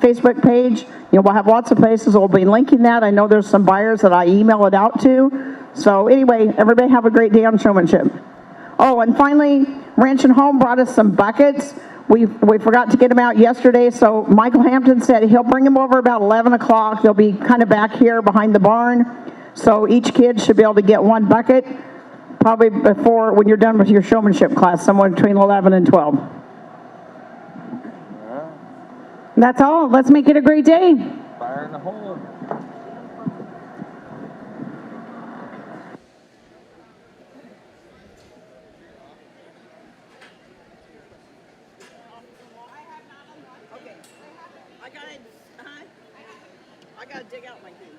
Facebook page. We'll have lots of places. We'll be linking that. I know there's some buyers that I email it out to. So anyway, everybody have a great day on Showmanship. Oh, and finally, Ranch and Home brought us some buckets. We forgot to get them out yesterday, so Michael Hampton said he'll bring them over about 11 o'clock. They'll be kind of back here behind the barn. So each kid should be able to get one bucket, probably before, when you're done with your showmanship class, somewhere between 11 and 12. That's all. Let's make it a great day. Fire in the hole. I gotta dig out my thing.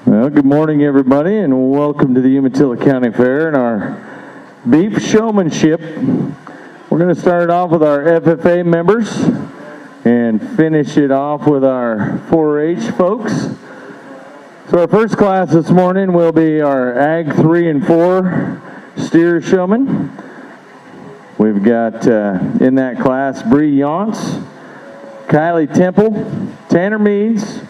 Well, good morning, everybody, and welcome to the Umatilla County Fair and our beef showmanship. We're going to start off with our FFA members and finish it off with our 4-H folks. So our first class this morning will be our Ag 3 and 4 steer showmen. We've got in that class Bree Yonts, Kylie Temple, Tanner Meads,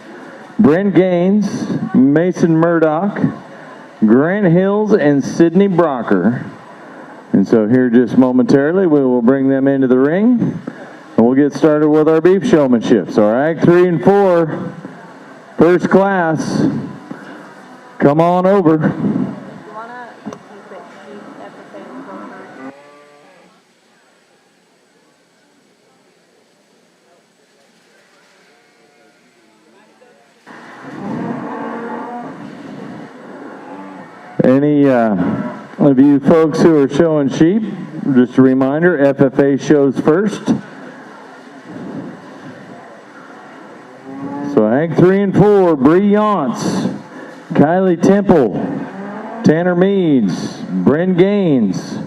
Brent Gaines, Mason Murdoch, Grant Hills, and Sydney Brocker. And so here just momentarily we will bring them into the ring and we'll get started with our beef showmanship. So our Ag 3 and 4 first class, come on over. Any of you folks who are showing sheep, just a reminder, FFA shows first. So Ag 3 and 4, Bree Yonts, Kylie Temple, Tanner Meads, Brent Gaines,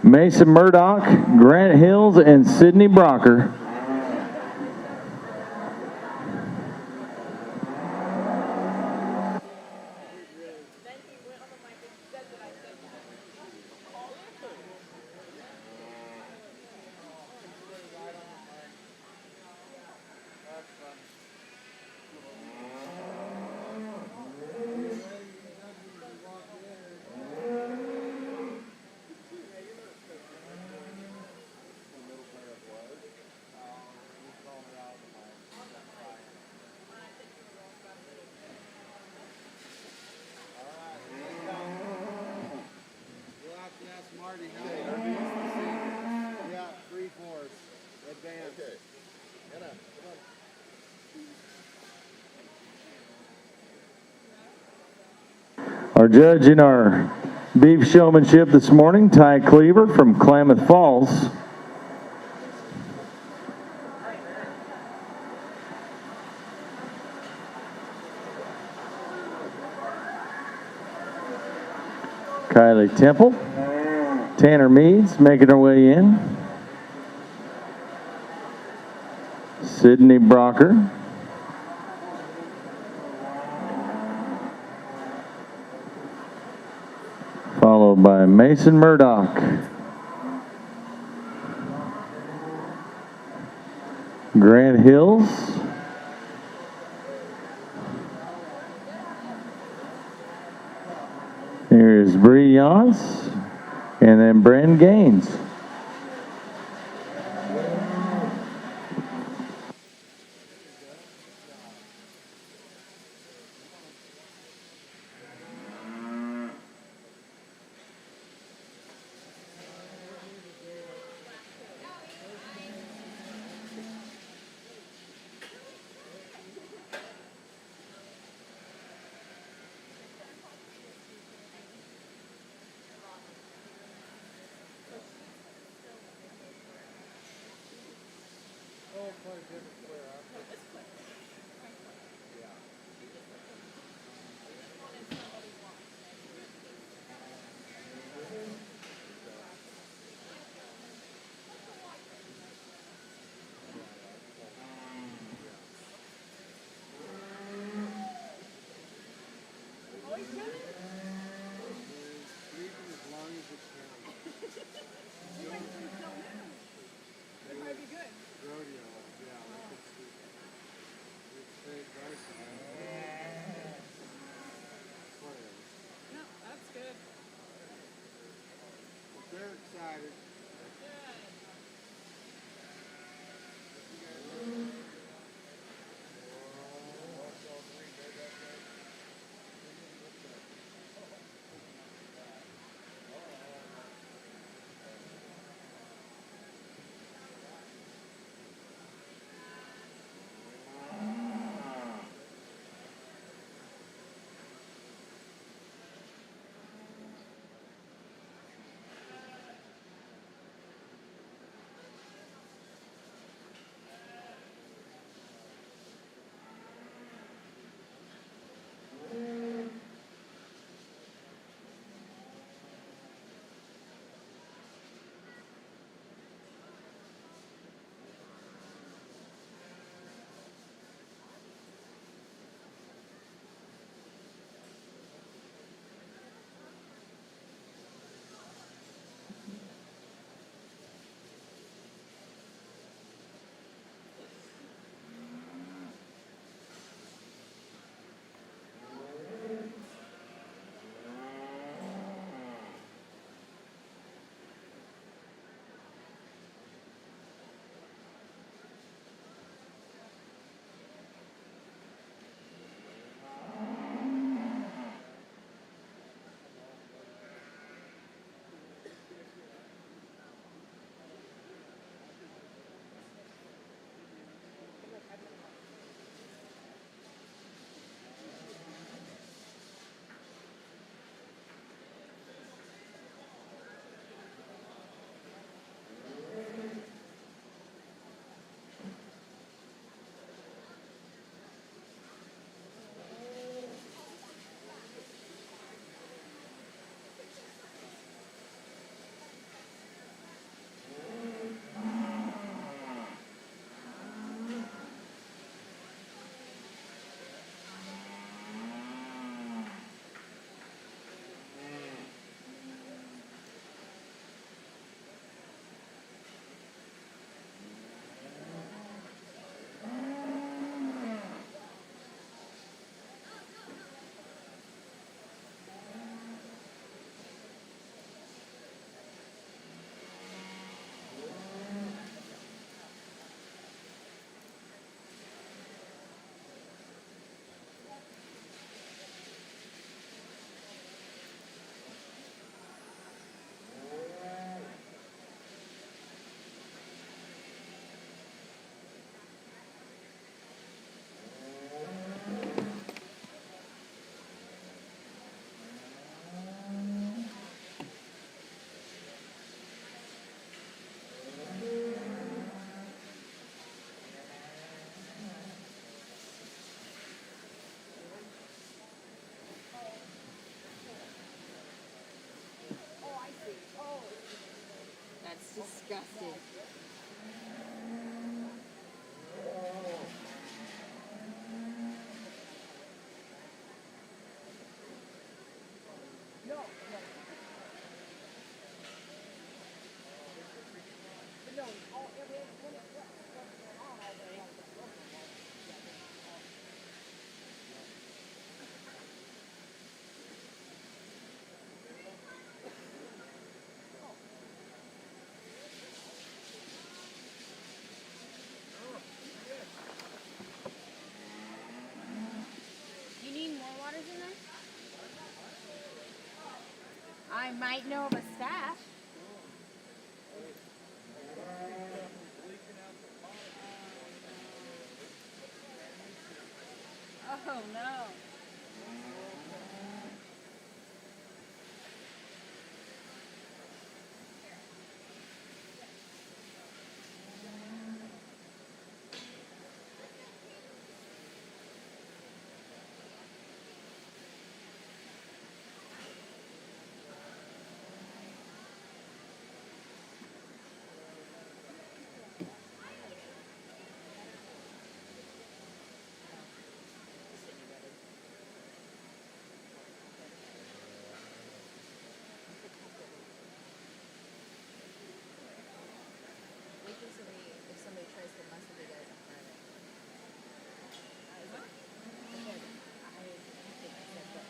Mason Murdoch, Grant Hills, and Sydney Brocker. Our judge in our beef showmanship this morning, Ty Cleaver from Klamath Falls. Kylie Temple, Tanner Meads making her way in. Sydney Brocker. Followed by Mason Murdoch. Grant Hills. Here's Bree Yonts, and then Brent Gaines. disgusted. Do you need more waters in there? I might know of a stash. Oh no. Wait till if somebody tries to mess with you guys on Friday. I think I said, but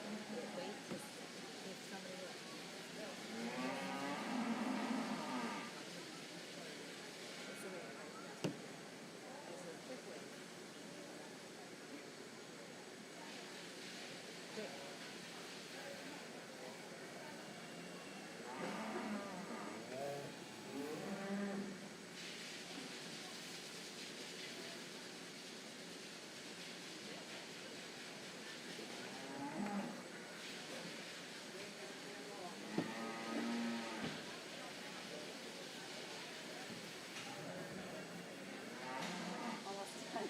wait to if somebody it's the way I like it. It's a quick way. Quick. Almost done.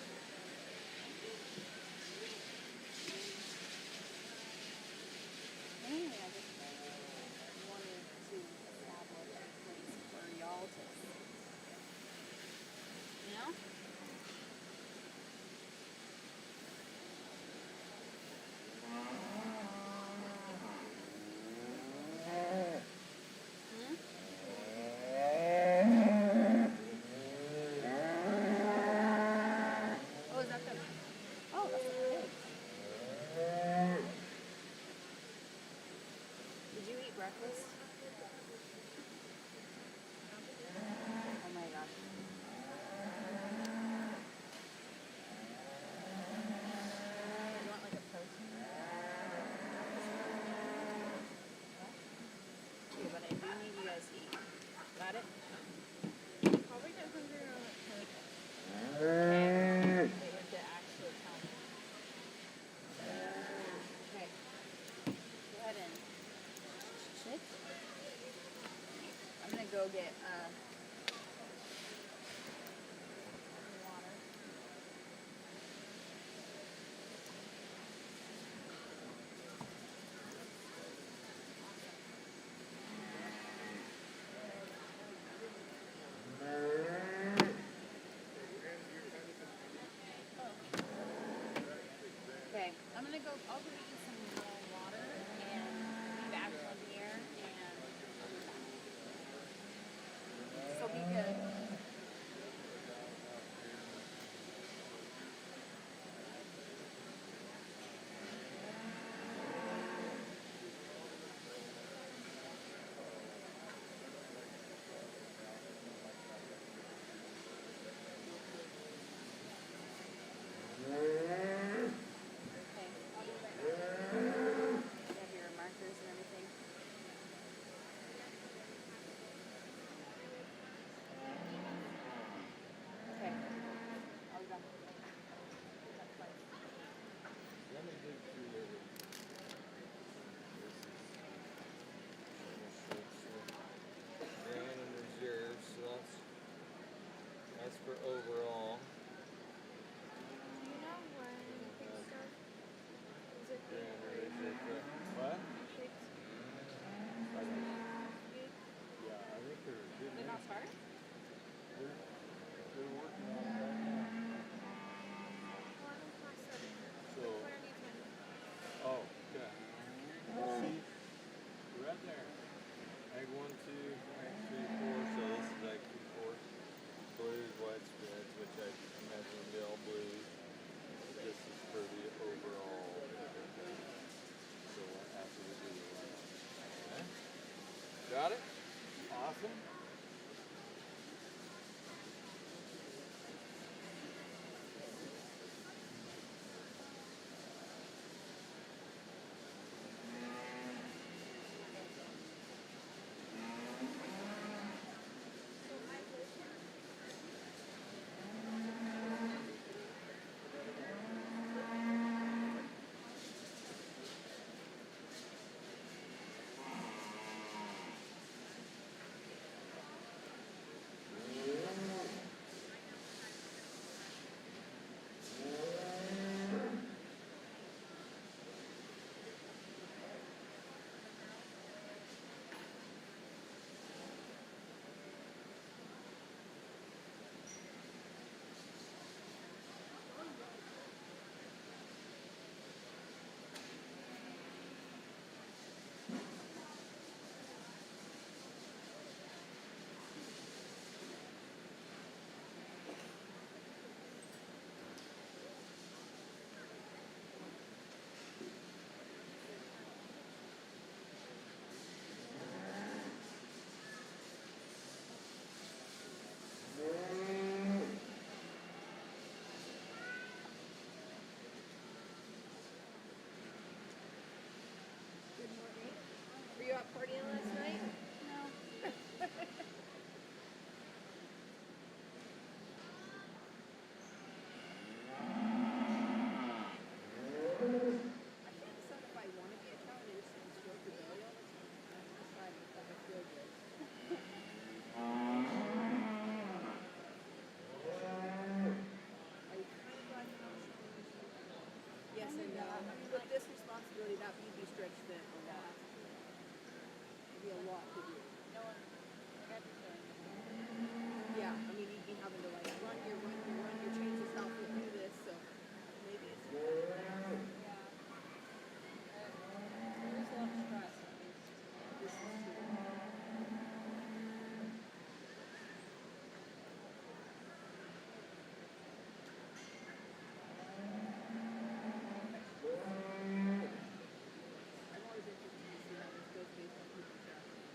Anyway, I just wanted to establish a place for y'all to sit. You know? Hmm? Oh, is that the... Oh, that's the pig. Did you eat breakfast? Oh my gosh. You want like a protein? Okay, but I do need you guys to eat. Got it? Probably get hungry around like 10 o'clock. Okay. They have to actually tell me. Okay. Go ahead and sit. I'm gonna go get water. Okay, I'm gonna go. I'll go get you some more water and be back from here, and so be good. Okay, I'll be right back. yes and no. With this responsibility, that would be stretched thin a lot. It'd be a lot to do. Yeah, I mean, you'd be having to like run your change this outfit, do this, so maybe it's. There's a lot of stress. This is true. I'm always interested to see how this goes based on people's reactions.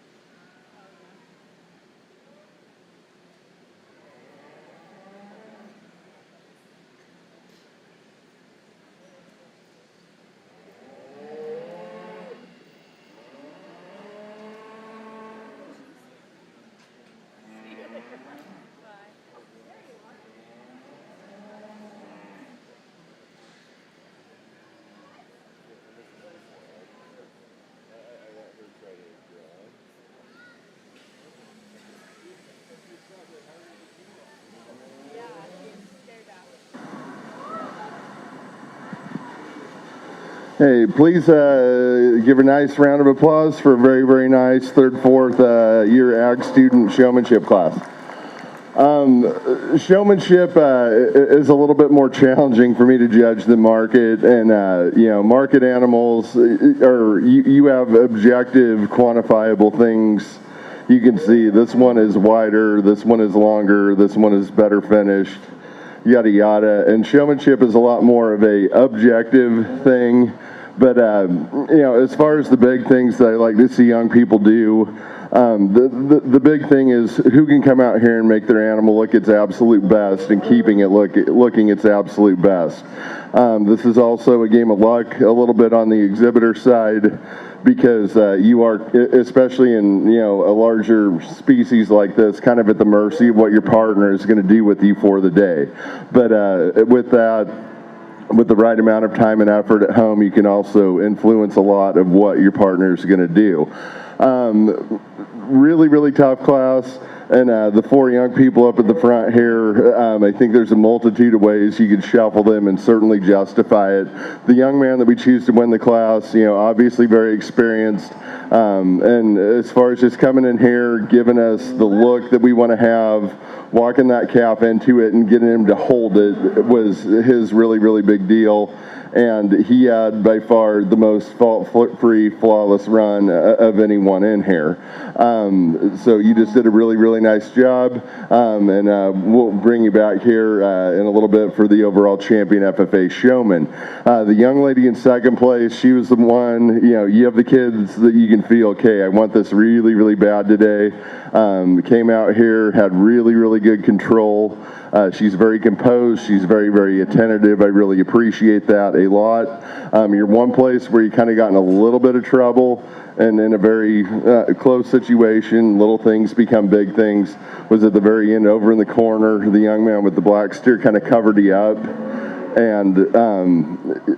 Hey, please give a nice round of applause for a very, very nice third, fourth year ag student showmanship class. Showmanship is a little bit more challenging for me to judge than market, and market animals are you have objective, quantifiable things. You can see this one is wider, this one is longer, this one is better finished, yada yada. And showmanship is a lot more of a objective thing. But as far as the big things that I like to see young people do, the big thing is who can come out here and make their animal look its absolute best and keeping it looking its absolute best. This is also a game of luck, a little bit on the exhibitor side, because you are, especially in a larger species like this, kind of at the mercy of what your partner is going to do with you for the day. But with the right amount of time and effort at home, you can also influence a lot of what your partner is going to do. Really, really tough class. And the four young people up at the front here, I think there's a multitude of ways you could shuffle them and certainly justify it. The young man that we choose to win the class, obviously very experienced. And as far as just coming in here, giving us the look that we want to have, walking that calf into it and getting him to hold it was his really, really big deal. And he had by far the most fault-free, flawless run of anyone in here. So you just did a really, really nice job. And we'll bring you back here in a little bit for the overall champion FFA Showman. The young lady in second place, she was the one, you have the kids that you can feel, okay, I want this really, really bad today. Came out here, had really, really good control. She's very composed. She's very, very attentive. I really appreciate that a lot. You're one place where you kind of got in a little bit of trouble, and in a very close situation, little things become big things. Was at the very end over in the corner, the young man with the black steer kind of covered you up. And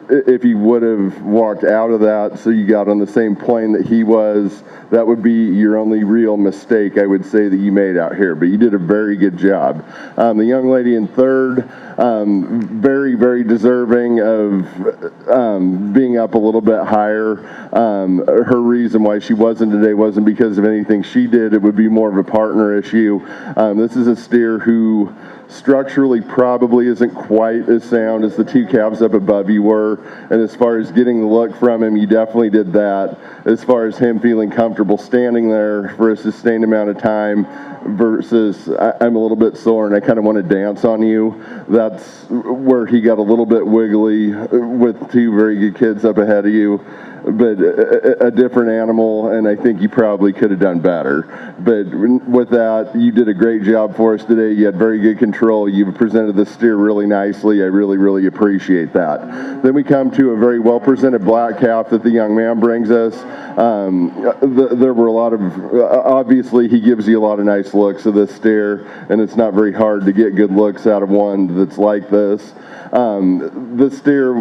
if you would have walked out of that so you got on the same plane that he was, that would be your only real mistake, I would say, that you made out here. But you did a very good job. The young lady in third, very, very deserving of being up a little bit higher. Her reason why she wasn't today wasn't because of anything she did. It would be more of a partner issue. This is a steer who structurally probably isn't quite as sound as the two calves up above you were, and as far as getting the look from him, you definitely did that. As far as him feeling comfortable standing there for a sustained amount of time versus I'm a little bit sore and I kind of want to dance on you, that's where he got a little bit wiggly with two very good kids up ahead of you. But a different animal, and I think you probably could have done better. But with that, you did a great job for us today. You had very good control. You've presented the steer really nicely. I really, really appreciate that. Then we come to a very well-presented black calf that the young man brings us. There were a lot of, obviously he gives you a lot of nice looks of this steer, and it's not very hard to get good looks out of one that's like this. This steer,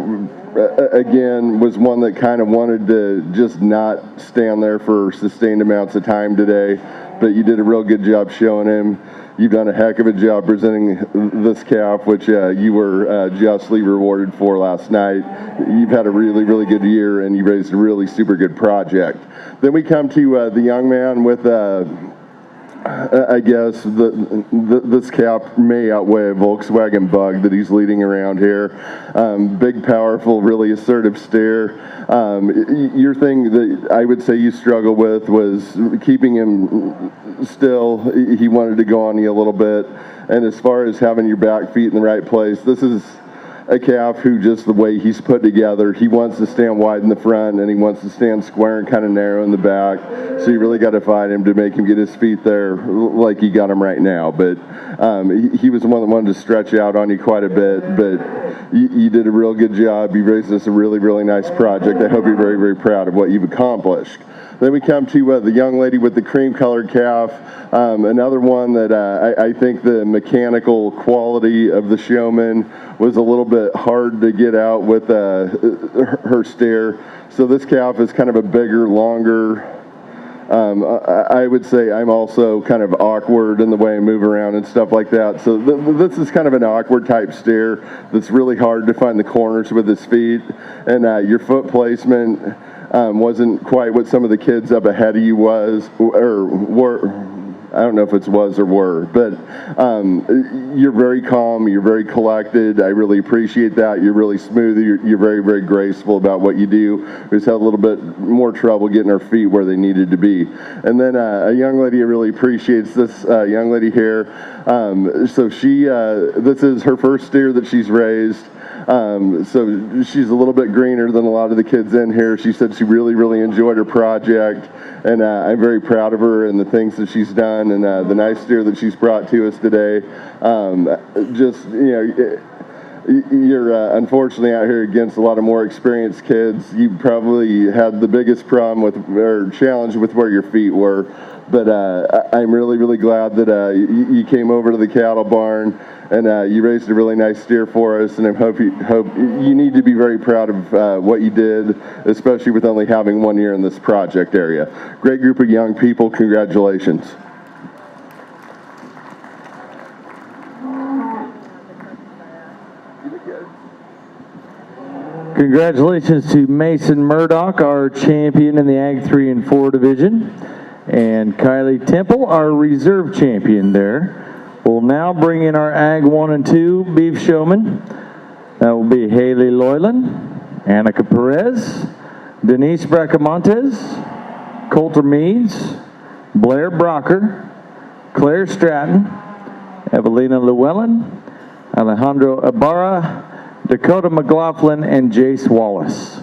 again, was one that kind of wanted to just not stand there for sustained amounts of time today. but you did a real good job showing him. You've done a heck of a job presenting this calf, which you were justly rewarded for last night. You've had a really, really good year, and you raised a really super good project. Then we come to the young man with, I guess, this calf may outweigh a Volkswagen Bug that he's leading around here. Big, powerful, really assertive steer. Your thing that I would say you struggle with was keeping him still. He wanted to go on you a little bit. And as far as having your back feet in the right place, this is a calf who, just the way he's put together, he wants to stand wide in the front and he wants to stand square and kind of narrow in the back. So you really got to fight him to make him get his feet there like you got him right now. But he was the one that wanted to stretch out on you quite a bit. But you did a real good job. You raised us a really, really nice project. I hope you're very, very proud of what you've accomplished. Then we come to the young lady with the cream-colored calf, another one that I think the mechanical quality of the Showman was a little bit hard to get out with her steer. So this calf is kind of a bigger, longer. I would say I'm also kind of awkward in the way I move around and stuff like that. So this is kind of an awkward type steer that's really hard to find the corners with his feet. And your foot placement wasn't quite what some of the kids up ahead of you were. I don't know if it's was or were, but you're very calm, you're very collected. I really appreciate that. You're really smooth. You're very, very graceful about what you do. We just had a little bit more trouble getting our feet where they needed to be. And then a young lady really appreciates this young lady here. So this is her first steer that she's raised. So she's a little bit greener than a lot of the kids in here. She said she really, really enjoyed her project, and I'm very proud of her and the things that she's done and the nice steer that she's brought to us today. You're unfortunately out here against a lot of more experienced kids. You probably had the biggest problem or challenge with where your feet were. But I'm really, really glad that you came over to the cattle barn and you raised a really nice steer for us. And I hope you need to be very proud of what you did, especially with only having 1 year in this project area. Great group of young people. Congratulations. Congratulations to Mason Murdoch, our champion in the Ag 3 and 4 division, and Kylie Temple, our reserve champion there. We'll now bring in our Ag 1 and 2 beef showmen. That will be Haley Loyland, Annika Perez, Denise Bracamontes, Coulter Meads, Blair Brocker, Claire Stratton, Evelina Llewellyn, Alejandro Ibarra, Dakota McLaughlin, and Jace Wallace.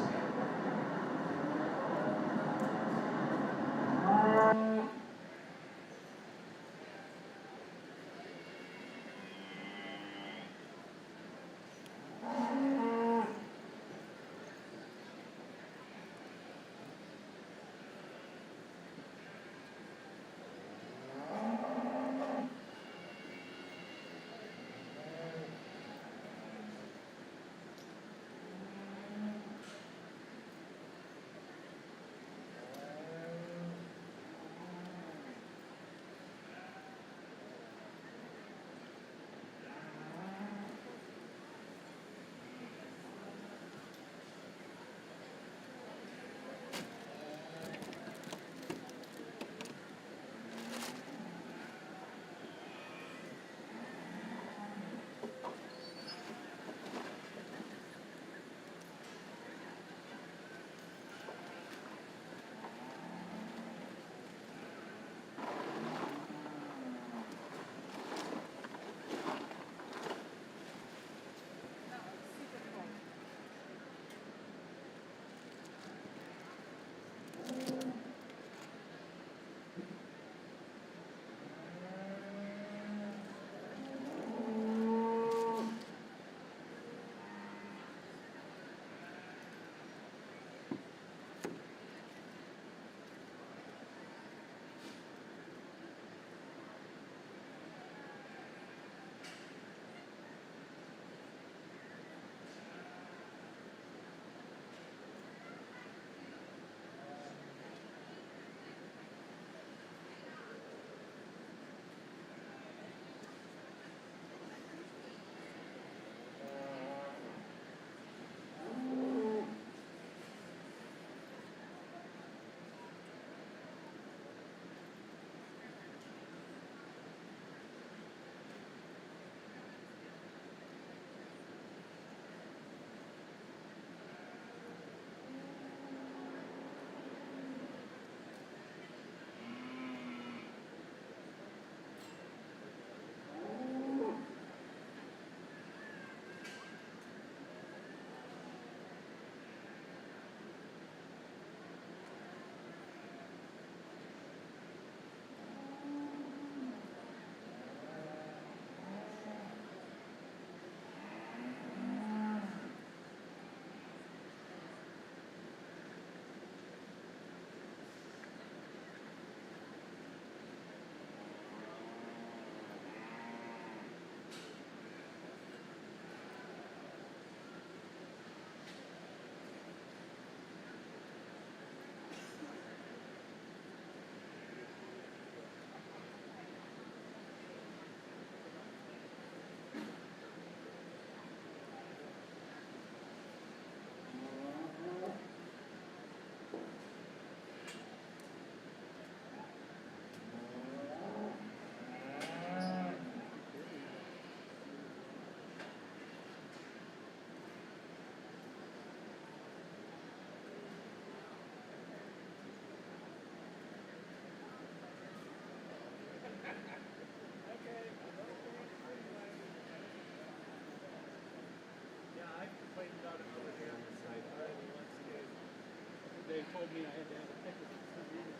told me I had to have a ticket for some reason.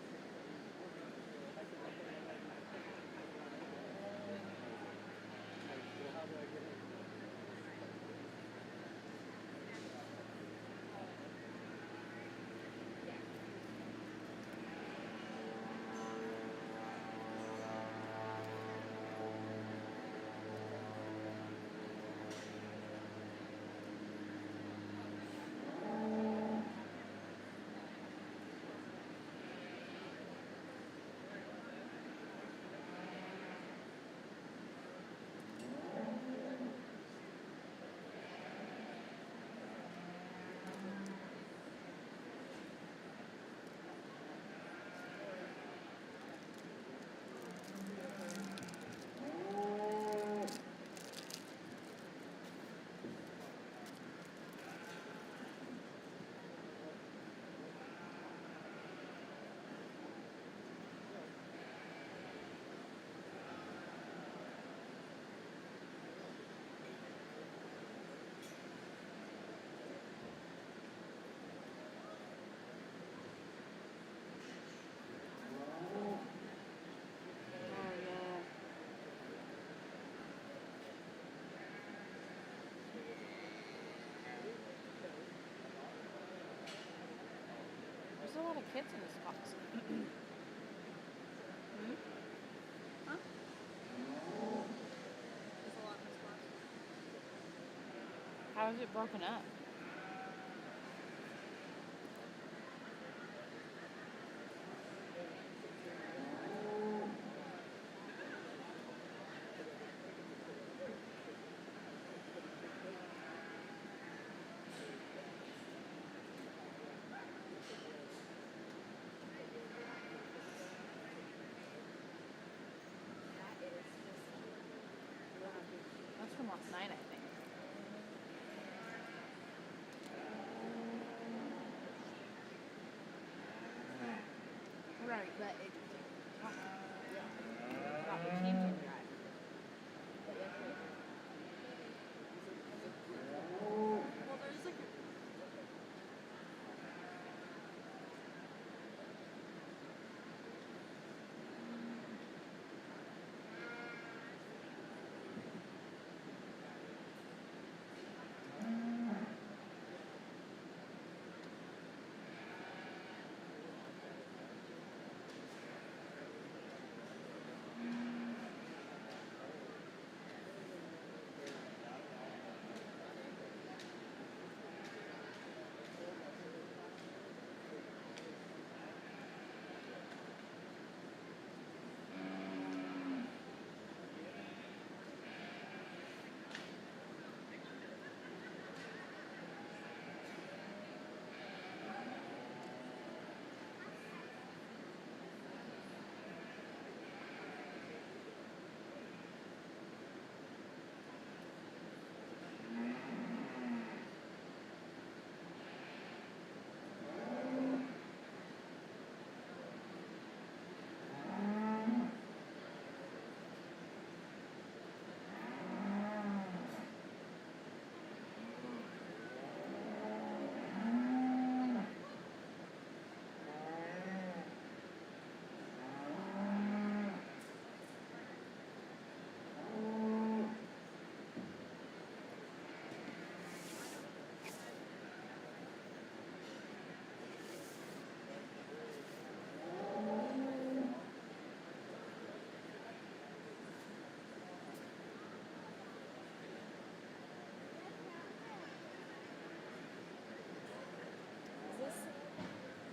I said, okay, I got my ticket. Well, how do I get in? There's a lot of kids in this box. There's a lot in this box. How is it broken up? That's from last night, I think. Right, but it about the Canyon drive. Well, there's like a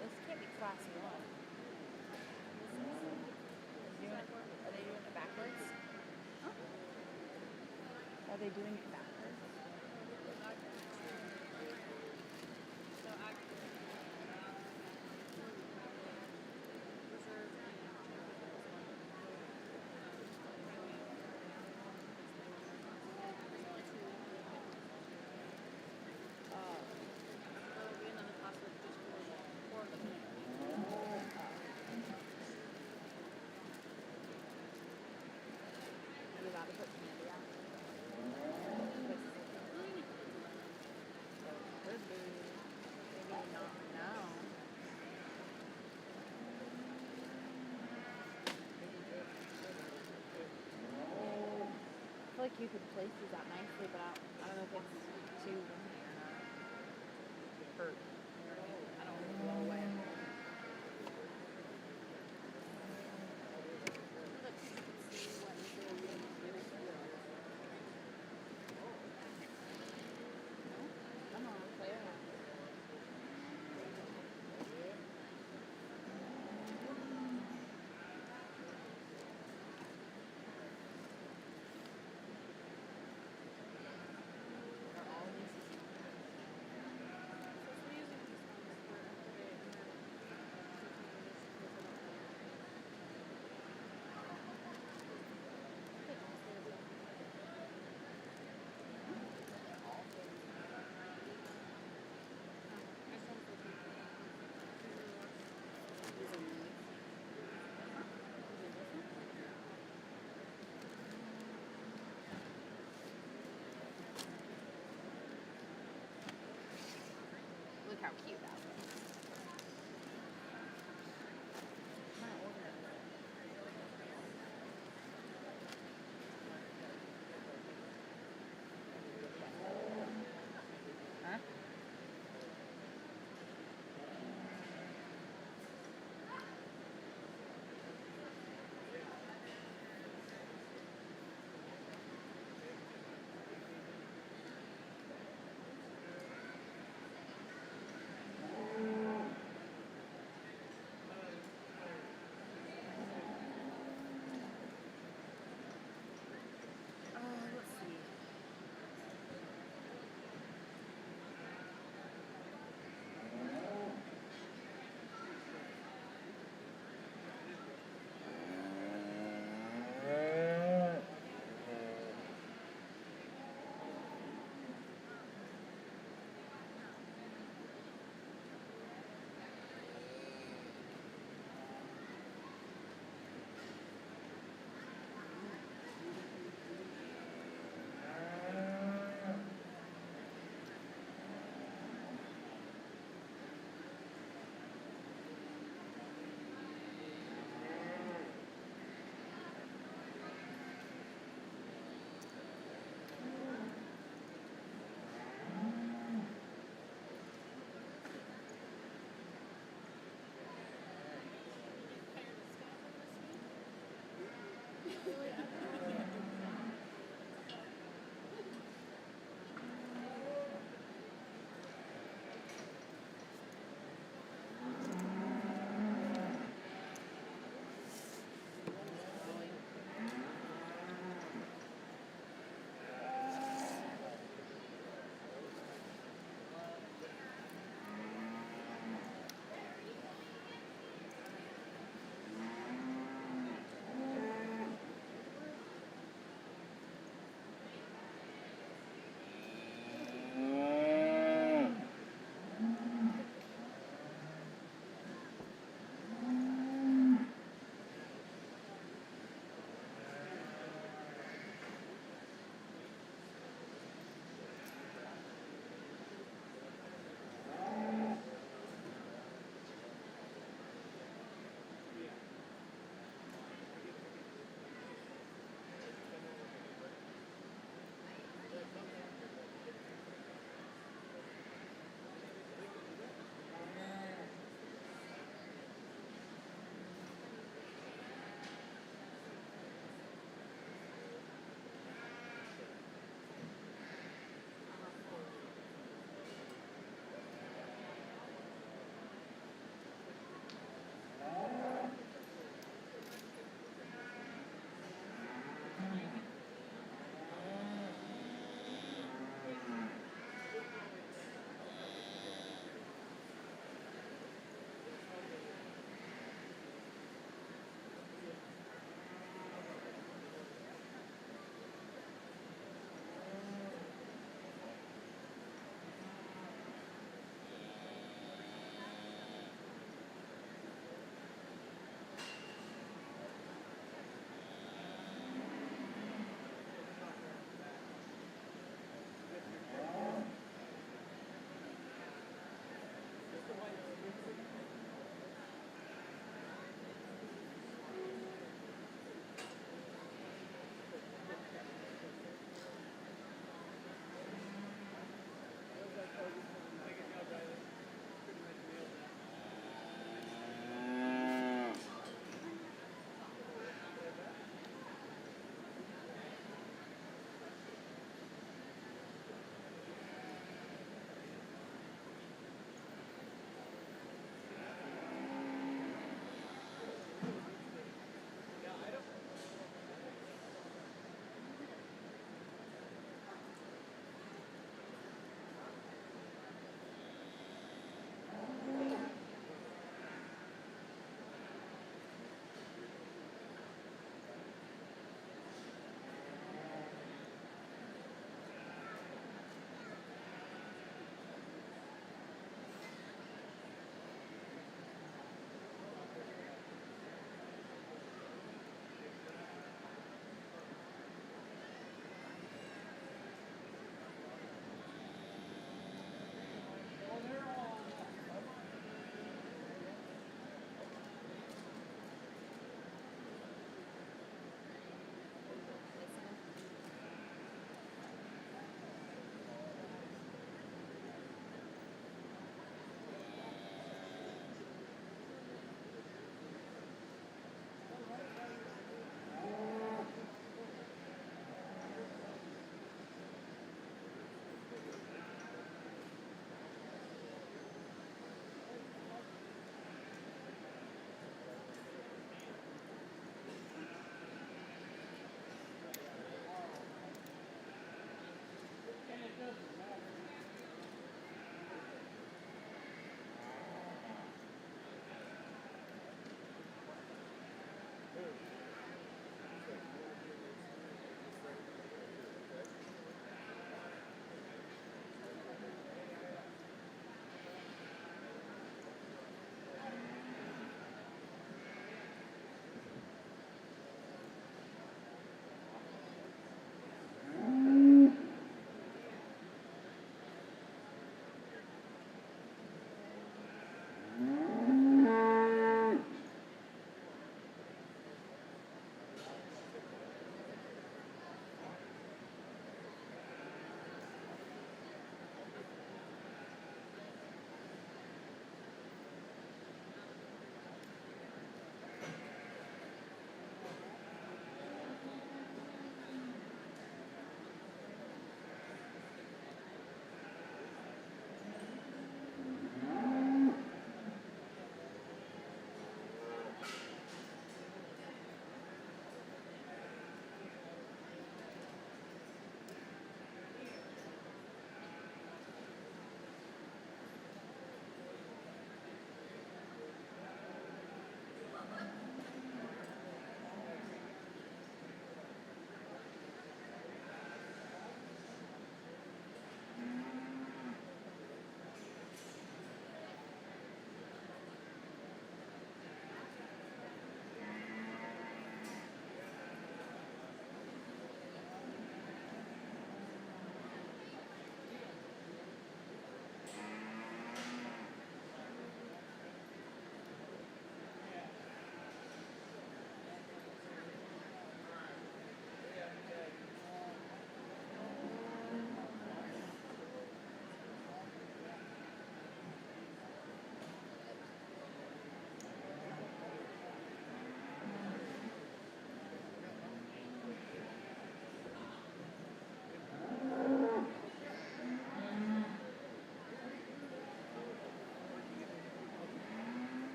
This can't be class one. Are they doing it backwards? Are they doing it backwards? Are you allowed to put candy out? think you could place these out nicely, but I don't know if it's too windy or not. Or, I don't want to blow away. Look, you can see what is there in it. Come on, play it out. Are all these Look how cute that was. My order. Huh?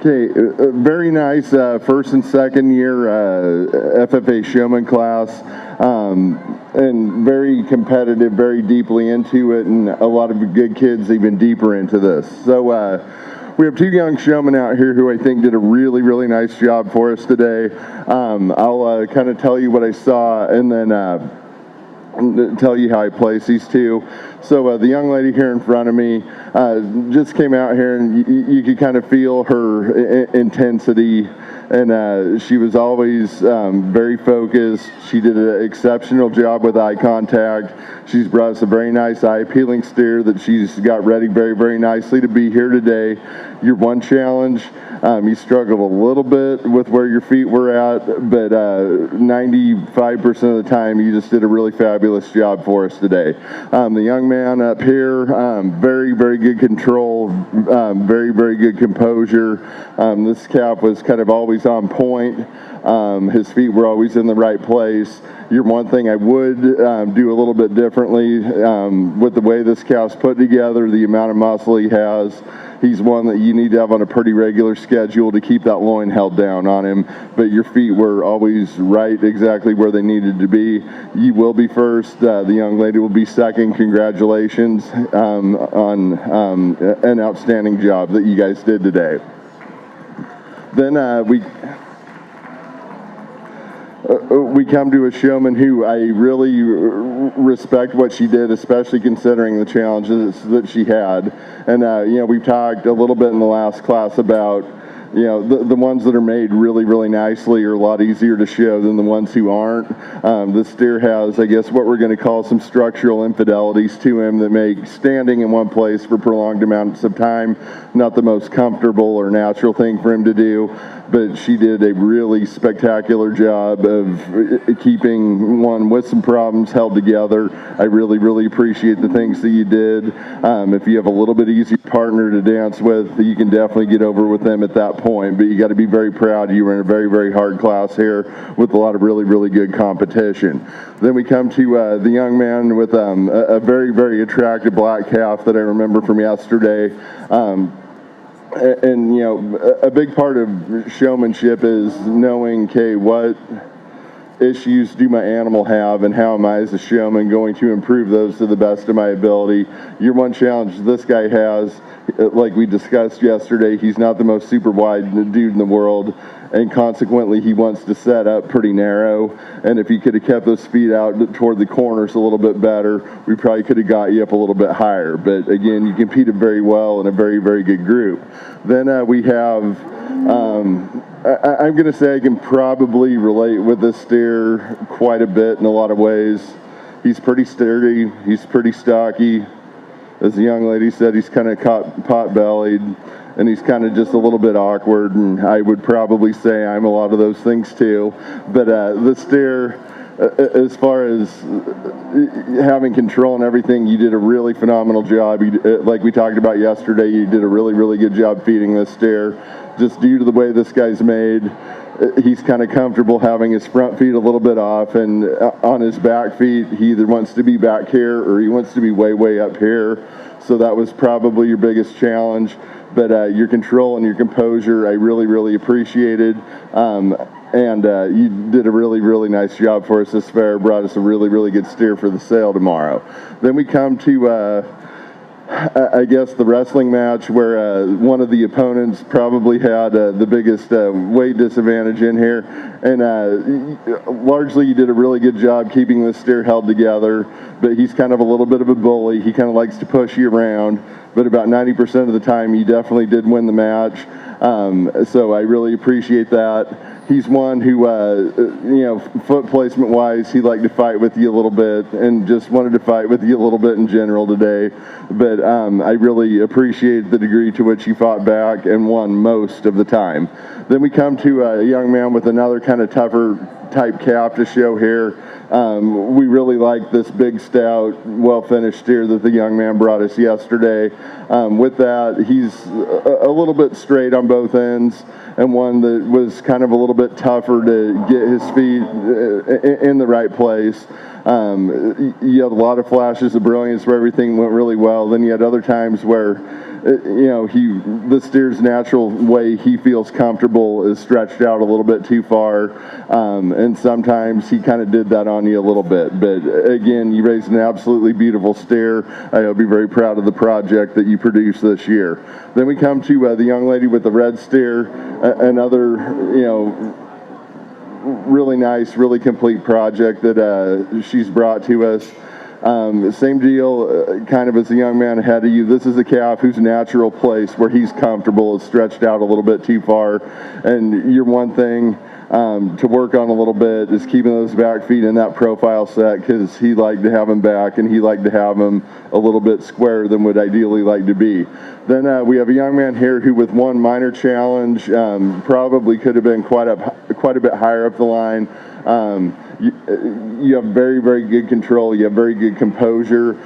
Okay, very nice first and second year FFA Showman class, and very competitive, very deeply into it, and a lot of good kids even deeper into this. So we have two young showmen out here who I think did a really, really nice job for us today. I'll kind of tell you what I saw and then tell you how I place these two. So the young lady here in front of me just came out here, and you could kind of feel her intensity, and she was always very focused. She did an exceptional job with eye contact. She's brought us a very nice eye-appealing steer that she's got ready very, very nicely to be here today. Your one challenge, you struggled a little bit with where your feet were at, but 95% of the time you just did a really fabulous job for us today. The young man up here, very, very good control, very, very good composure. This calf was kind of always on point. His feet were always in the right place. Your one thing I would do a little bit differently with the way this calf's put together, the amount of muscle he has. He's one that you need to have on a pretty regular schedule to keep that loin held down on him, but your feet were always right exactly where they needed to be. You will be first. The young lady will be second. Congratulations on an outstanding job that you guys did today. Then we come to a showman who I really respect what she did, especially considering the challenges that she had. And, you know, we've talked a little bit in the last class about, you know, the ones that are made really, really nicely are a lot easier to show than the ones who aren't. This steer has, I guess, what we're going to call some structural infidelities to him that make standing in one place for prolonged amounts of time not the most comfortable or natural thing for him to do. But she did a really spectacular job of keeping one with some problems held together. I really, really appreciate the things that you did. If you have a little bit easier partner to dance with, you can definitely get over with them at that point. But you got to be very proud. You were in a very, very hard class here with a lot of really, really good competition. Then we come to the young man with a very, very attractive black calf that I remember from yesterday. And, you know, a big part of showmanship is knowing, okay, what issues do my animal have and how am I as a showman going to improve those to the best of my ability. Your one challenge this guy has, like we discussed yesterday, he's not the most super wide dude in the world, and consequently he wants to set up pretty narrow, and if he could have kept those feet out toward the corners a little bit better, we probably could have got you up a little bit higher. But again, you competed very well in a very, very good group. Then we have I'm going to say I can probably relate with this steer quite a bit in a lot of ways. He's pretty sturdy, he's pretty stocky. As the young lady said, he's kind of pot-bellied, and he's kind of just a little bit awkward, and I would probably say I'm a lot of those things too. But the steer, as far as having control and everything, you did a really phenomenal job. Like we talked about yesterday, you did a really, really good job feeding this steer. Just due to the way this guy's made, he's kind of comfortable having his front feet a little bit off, and on his back feet, he either wants to be back here or he wants to be way, way up here. So that was probably your biggest challenge. But your control and your composure, I really, really appreciated. And you did a really, really nice job for us this fair. Brought us a really, really good steer for the sale tomorrow. Then we come to I guess the wrestling match where one of the opponents probably had the biggest weight disadvantage in here, and largely you did a really good job keeping this steer held together, but he's kind of a little bit of a bully. He kind of likes to push you around, but about 90% of the time you definitely did win the match, so I really appreciate that. He's one who, you know, foot placement wise, he liked to fight with you a little bit and just wanted to fight with you a little bit in general today. But I really appreciate the degree to which he fought back and won most of the time. Then we come to a young man with another kind of tougher type calf to show here. We really like this big, stout, well-finished steer that the young man brought us yesterday. With that, he's a little bit straight on both ends, and one that was kind of a little bit tougher to get his feet in the right place. You had a lot of flashes of brilliance where everything went really well. Then you had other times where, the steer's natural way he feels comfortable is stretched out a little bit too far, and sometimes he kind of did that on you a little bit. But again, you raised an absolutely beautiful steer. I'll be very proud of the project that you produced this year. Then we come to the young lady with the red steer, another, really nice, really complete project that she's brought to us. Same deal, kind of as the young man ahead of you. This is a calf whose natural place where he's comfortable is stretched out a little bit too far. And your one thing to work on a little bit is keeping those back feet in that profile set, because he liked to have them back and he liked to have them a little bit squarer than would ideally like to be. Then we have a young man here who, with one minor challenge, probably could have been quite a bit higher up the line. You have very, very good control. You have very good composure.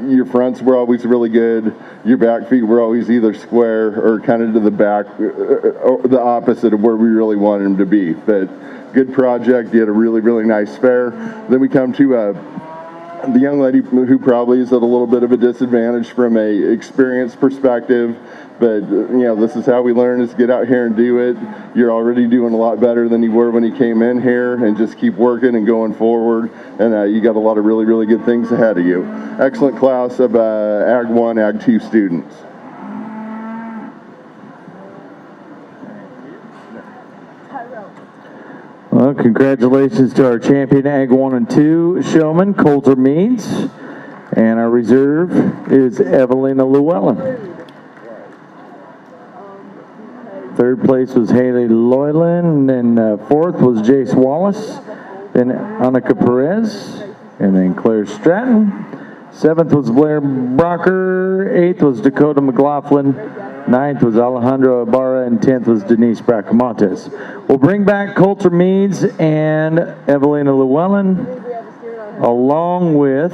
Your fronts were always really good. Your back feet were always either square or kind of to the back, or the opposite of where we really wanted them to be. But good project. You had a really, really nice fair. Then we come to the young lady who probably is at a little bit of a disadvantage from a experience perspective, but this is how we learn, is get out here and do it. You're already doing a lot better than you were when you came in here, and just keep working and going forward, and you got a lot of really, really good things ahead of you. Excellent class of Ag 1, Ag 2 students. Well, congratulations to our champion Ag 1 and 2 showman, Coulter Meads. And our reserve is Evelina Llewellyn. Third place was Haley Loyland, and fourth was Jace Wallace, then Annika Perez, and then Claire Stratton. Seventh was Blair Brocker, eighth was Dakota McLaughlin, ninth was Alejandro Ibarra, and 10th was Denise Bracamontes. We'll bring back Coulter Meads and Evelina Llewellyn, along with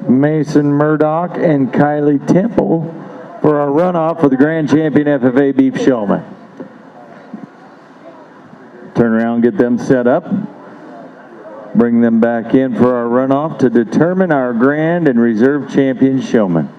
Mason Murdoch and Kylie Temple, for our runoff for the grand champion FFA Beef Showman. Turn around, get them set up. Bring them back in for our runoff to determine our grand and reserve champion showman.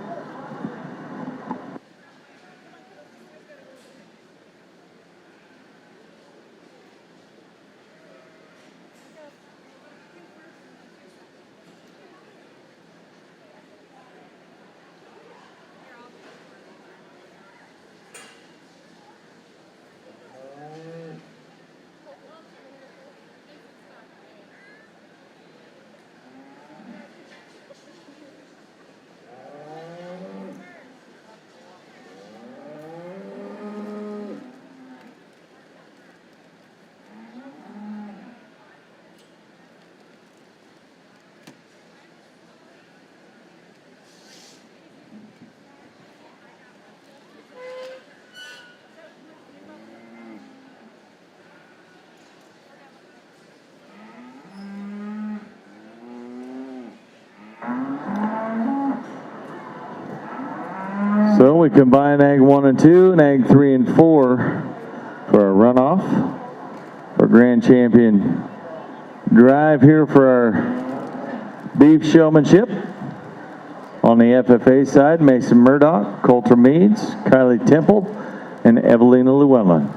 So we combine Ag 1 and 2 and Ag 3 and 4 for our runoff. For grand champion drive here for our beef showmanship. On the FFA side, Mason Murdoch, Coulter Meads, Kylie Temple, and Evelina Llewellyn.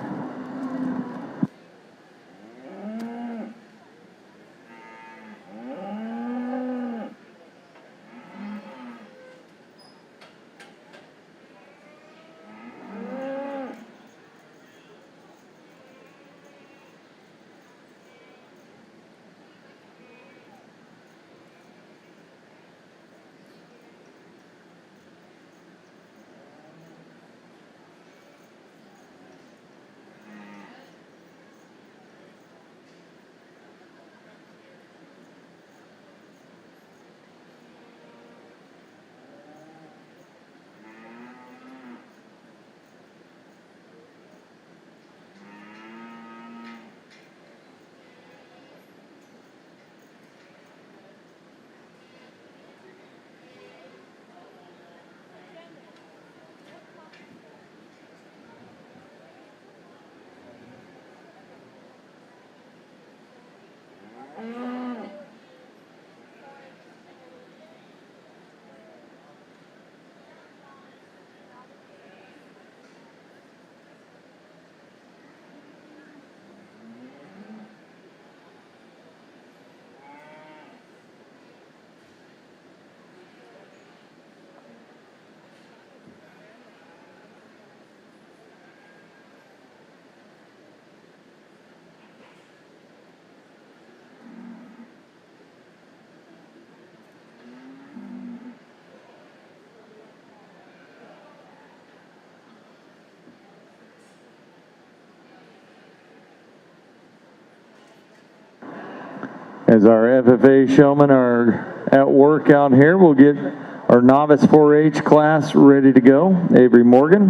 As our FFA showmen are at work out here, we'll get our novice 4-H class ready to go. Avery Morgan,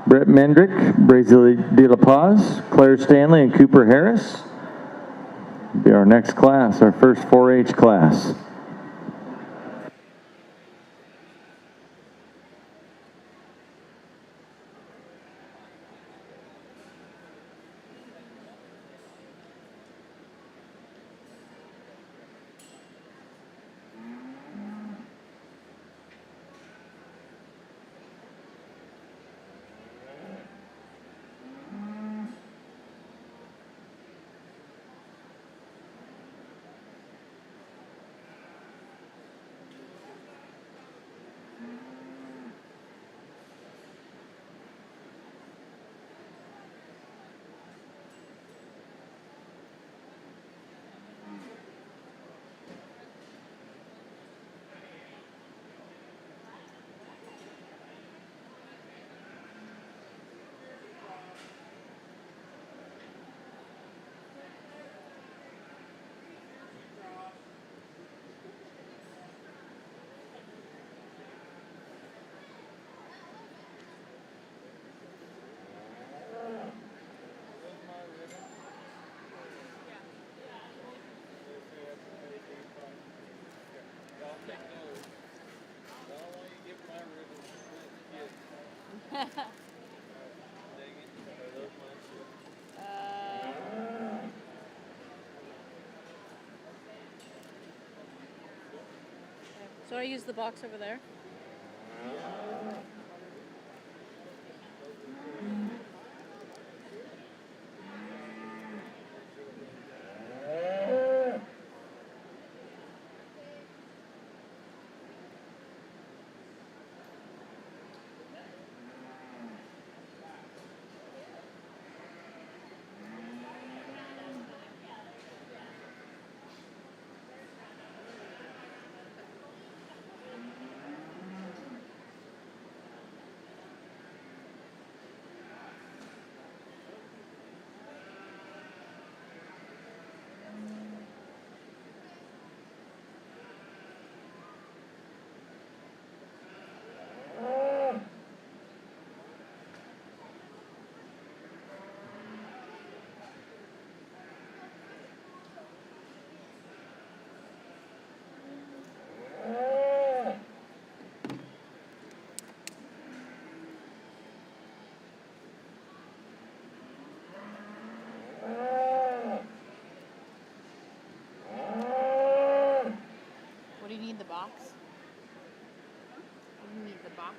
Brett Mendrick, Brazil De La Paz, Claire Stanley, and Cooper Harris will be our next class, our first 4-H class. So I use the box over there. What do you need the box? You need the box?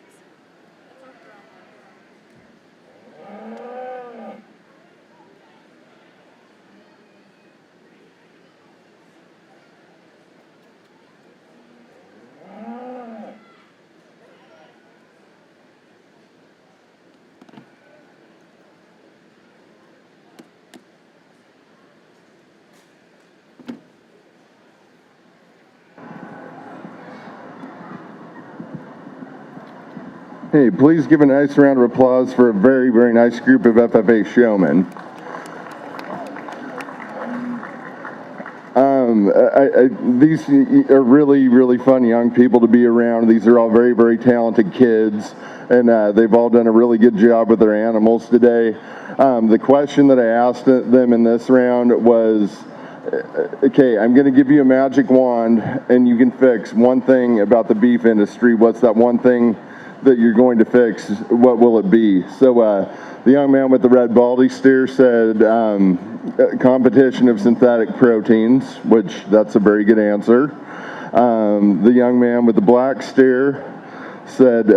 Hey, please give a nice round of applause for a very, very nice group of FFA showmen. These are really, really fun young people to be around. These are all very, very talented kids, and they've all done a really good job with their animals today. The question that I asked them in this round was, okay, I'm going to give you a magic wand, and you can fix one thing about the beef industry. What's that one thing that you're going to fix? What will it be? So the young man with the red baldy steer said competition of synthetic proteins, which that's a very good answer. The young man with the black steer said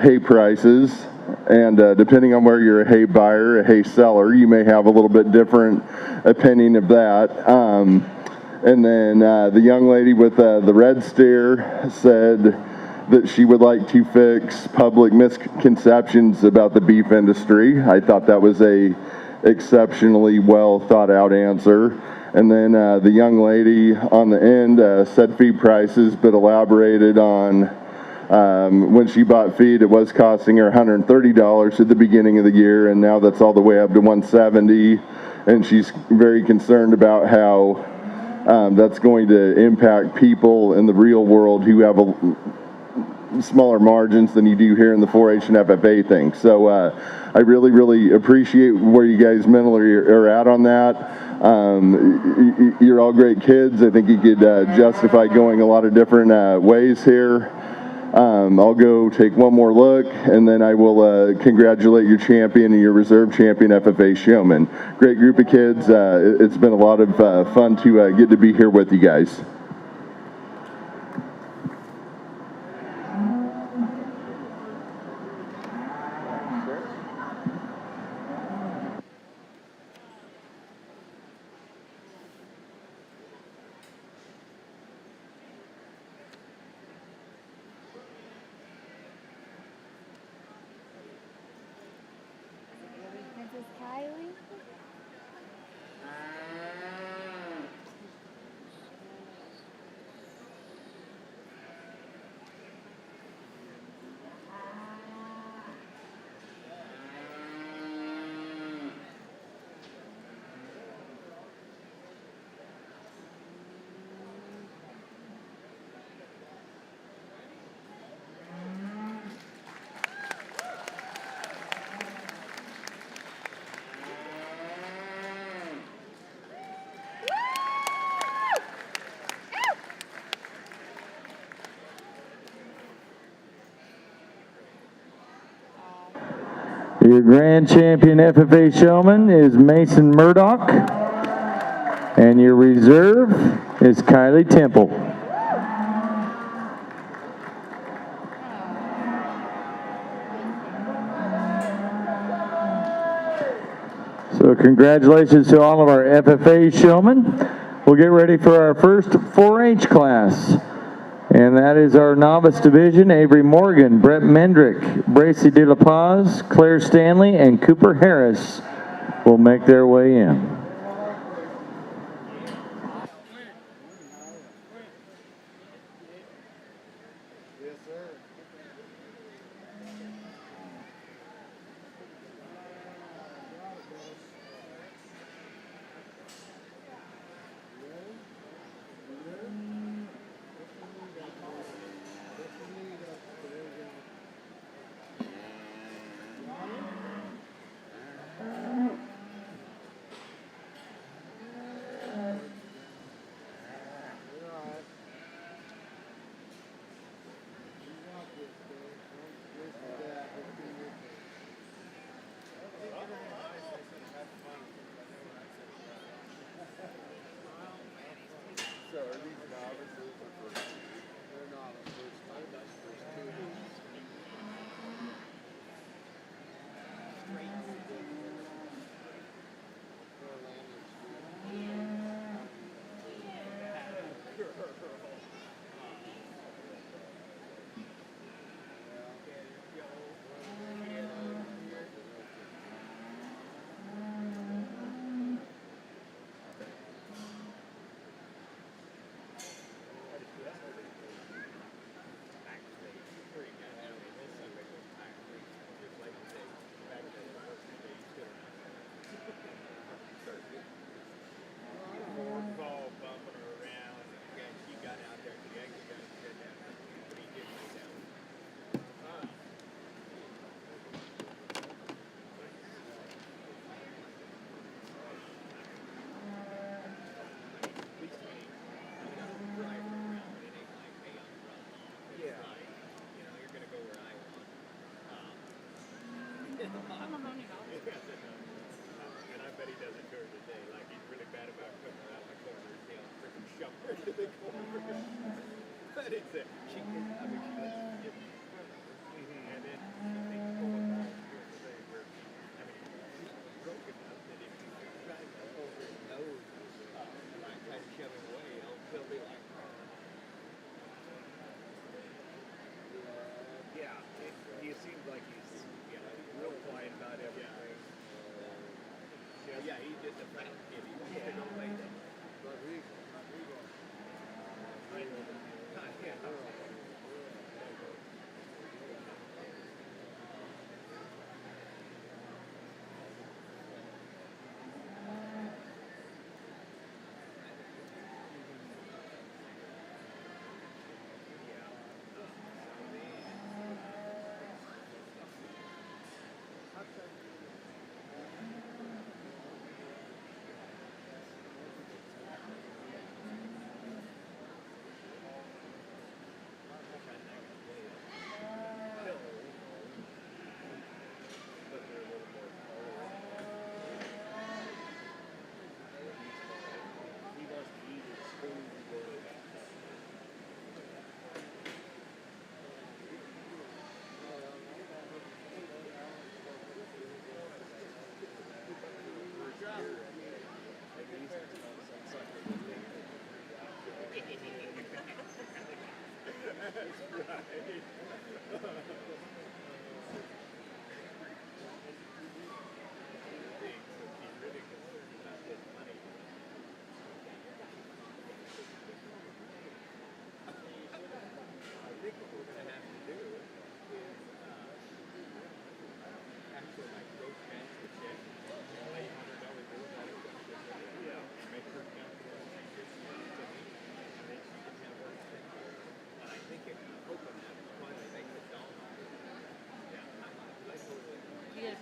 hay prices, and depending on where you're a hay buyer, a hay seller, you may have a little bit different opinion of that. And then the young lady with the red steer said that she would like to fix public misconceptions about the beef industry. I thought that was a exceptionally well thought out answer. And then the young lady on the end said feed prices, but elaborated on when she bought feed, it was costing her $130 at the beginning of the year, and now that's all the way up to $170. And she's very concerned about how that's going to impact people in the real world who have smaller margins than you do here in the 4-H and FFA thing. So I really, really appreciate where you guys mentally are at on that. You're all great kids. I think you could justify going a lot of different ways here. I'll go take one more look, and then I will congratulate your champion and your reserve champion, FFA Showman. Great group of kids. It's been a lot of fun to get to be here with you guys. Princess Kylie? Your grand champion FFA Showman is Mason Murdoch, and your reserve is Kylie Temple. So congratulations to all of our FFA Showmen. We'll get ready for our first 4-H class. And that is our novice division. Avery Morgan, Brett Mendrick, Bracy De La Paz, Claire Stanley, and Cooper Harris will make their way in. And I bet he does it during the day. Like he's really bad about coming around the corner. You know, freaking shove her to the corner. But it's a, she can, I mean, she lets you get and then she thinks going back during the day where, I mean, she's broke enough that if you try to over his nose, like kind of shove him away, he'll be like, yeah, he seems like he's, you know, real quiet about everything. Yeah, he's just a fat kid. He wants to go lay down.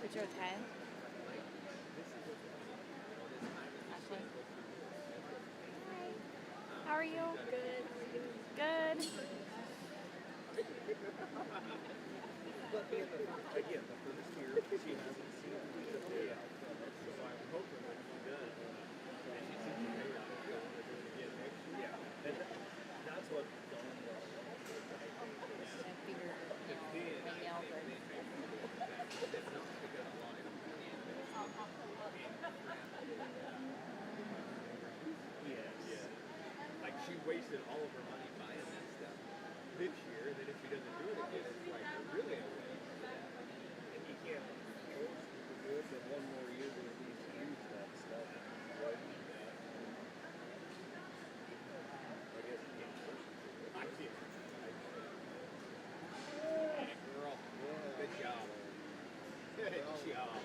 But you're okay? Ashley? Hi. How are you? Good. Good. But again, the first year, she hasn't seen the payout. So I'm hoping when she does, and she sees the payout, she'll want to do it again next year. Yeah. And that's what Dawn was. I figure, nail Yes. Yeah. Like she wasted all of her money buying that stuff this year, then if she doesn't do it again, it's like really a waste. And you can't force people to do it, but one more year they at least use that stuff. Right? I guess you can't force them to do it. I can't. Yeah, girl. Yeah. Good job. Good job.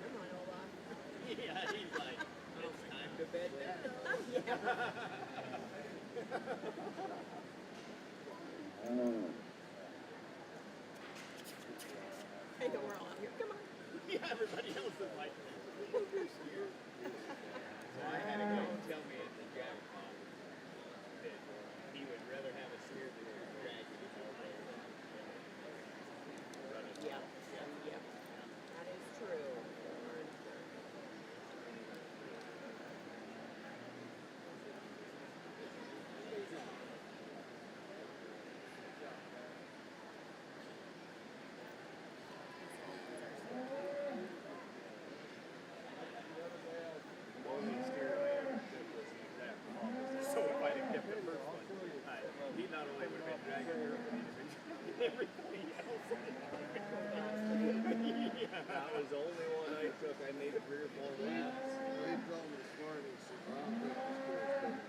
Come on, Olaf. Yeah, he's like, it's time to bed now. Hey, we're all out here. Come on. Yeah, everybody else is like, this year. So I had to go and tell me at the jack pop that he would rather have a steer than a dragon all day. Yeah. Yeah. That is true. The only steer I ever took was the exact opposite. So if I'd have kept the first one, he not only would have been dragging her, but he'd have been dragging everything else. Yeah. That was the only one I took. I made 3 or 4 laps. He told me this morning, he said, "Well, I'm taking this kid's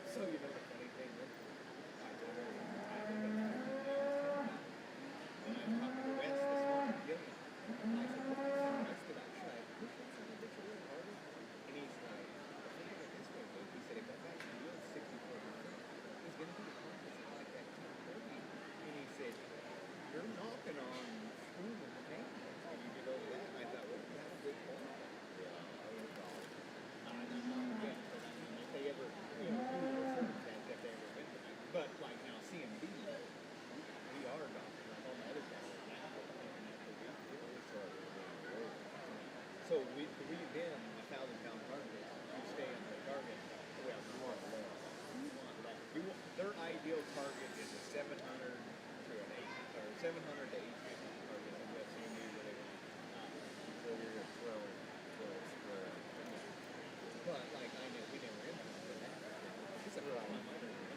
So you know the funny thing is, I told her and I talked to Wes this morning, Gillian. And I said, "What's the rest of that? Should I push that son of a bitch a little harder?" And he's like, "Think of it this way, Luke." He said, "If that guy's doing 64%, he's going to be compensated like that 10-30." And he said, "You're knocking on screwing the maintenance when you get over that." And I thought, well, you have a good point. Yeah, I would have thought. I'm not again, but I mean, if they ever, do the circumstance, if they ever went to me. But like now, CMB, we are adopting, like all my other guys are now, so we breathe in 1,000-pound target. You stay on the target. Well, you want less. You want less. Their ideal target is a 700 to an 8, or 700 to 850 target. And that's CMB where they want. So you're at 12 square. But like I know, we never implemented that. It's a problem. I don't know.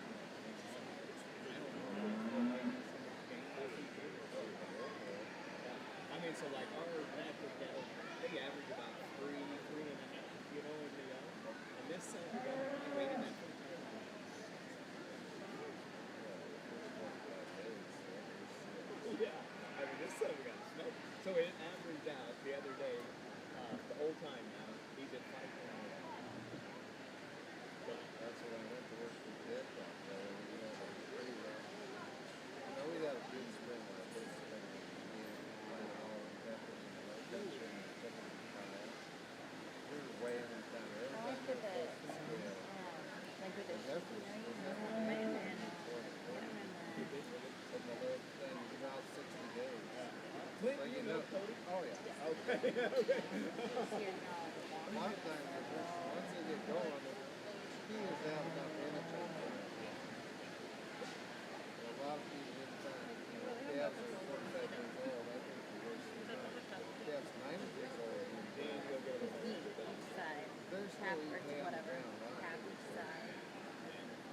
I mean, so like our natural cattle, they average about 3.5, in the young. And this son of a gun, I waited that for yeah. I mean, this son of a gun smoked. So it averaged out the other day, the whole time now, he's at 5.1. That's when I went to work for Dead Rock there, and we had a pretty rough. We had a good spring like this spring. Planted all the peppers and the low country and the chicken and we were way in the town. Like with the, like with the, From the low thing, about 60 days. Clinton, you know Cody? Oh, yeah. Okay. A lot of times, once they get going, he is out enough interchange. A lot of people in town, calves are 45 years old. I think the worst is calves 90 years old. Then you'll go to the each side, They're half still or eating whatever, ground. half each side.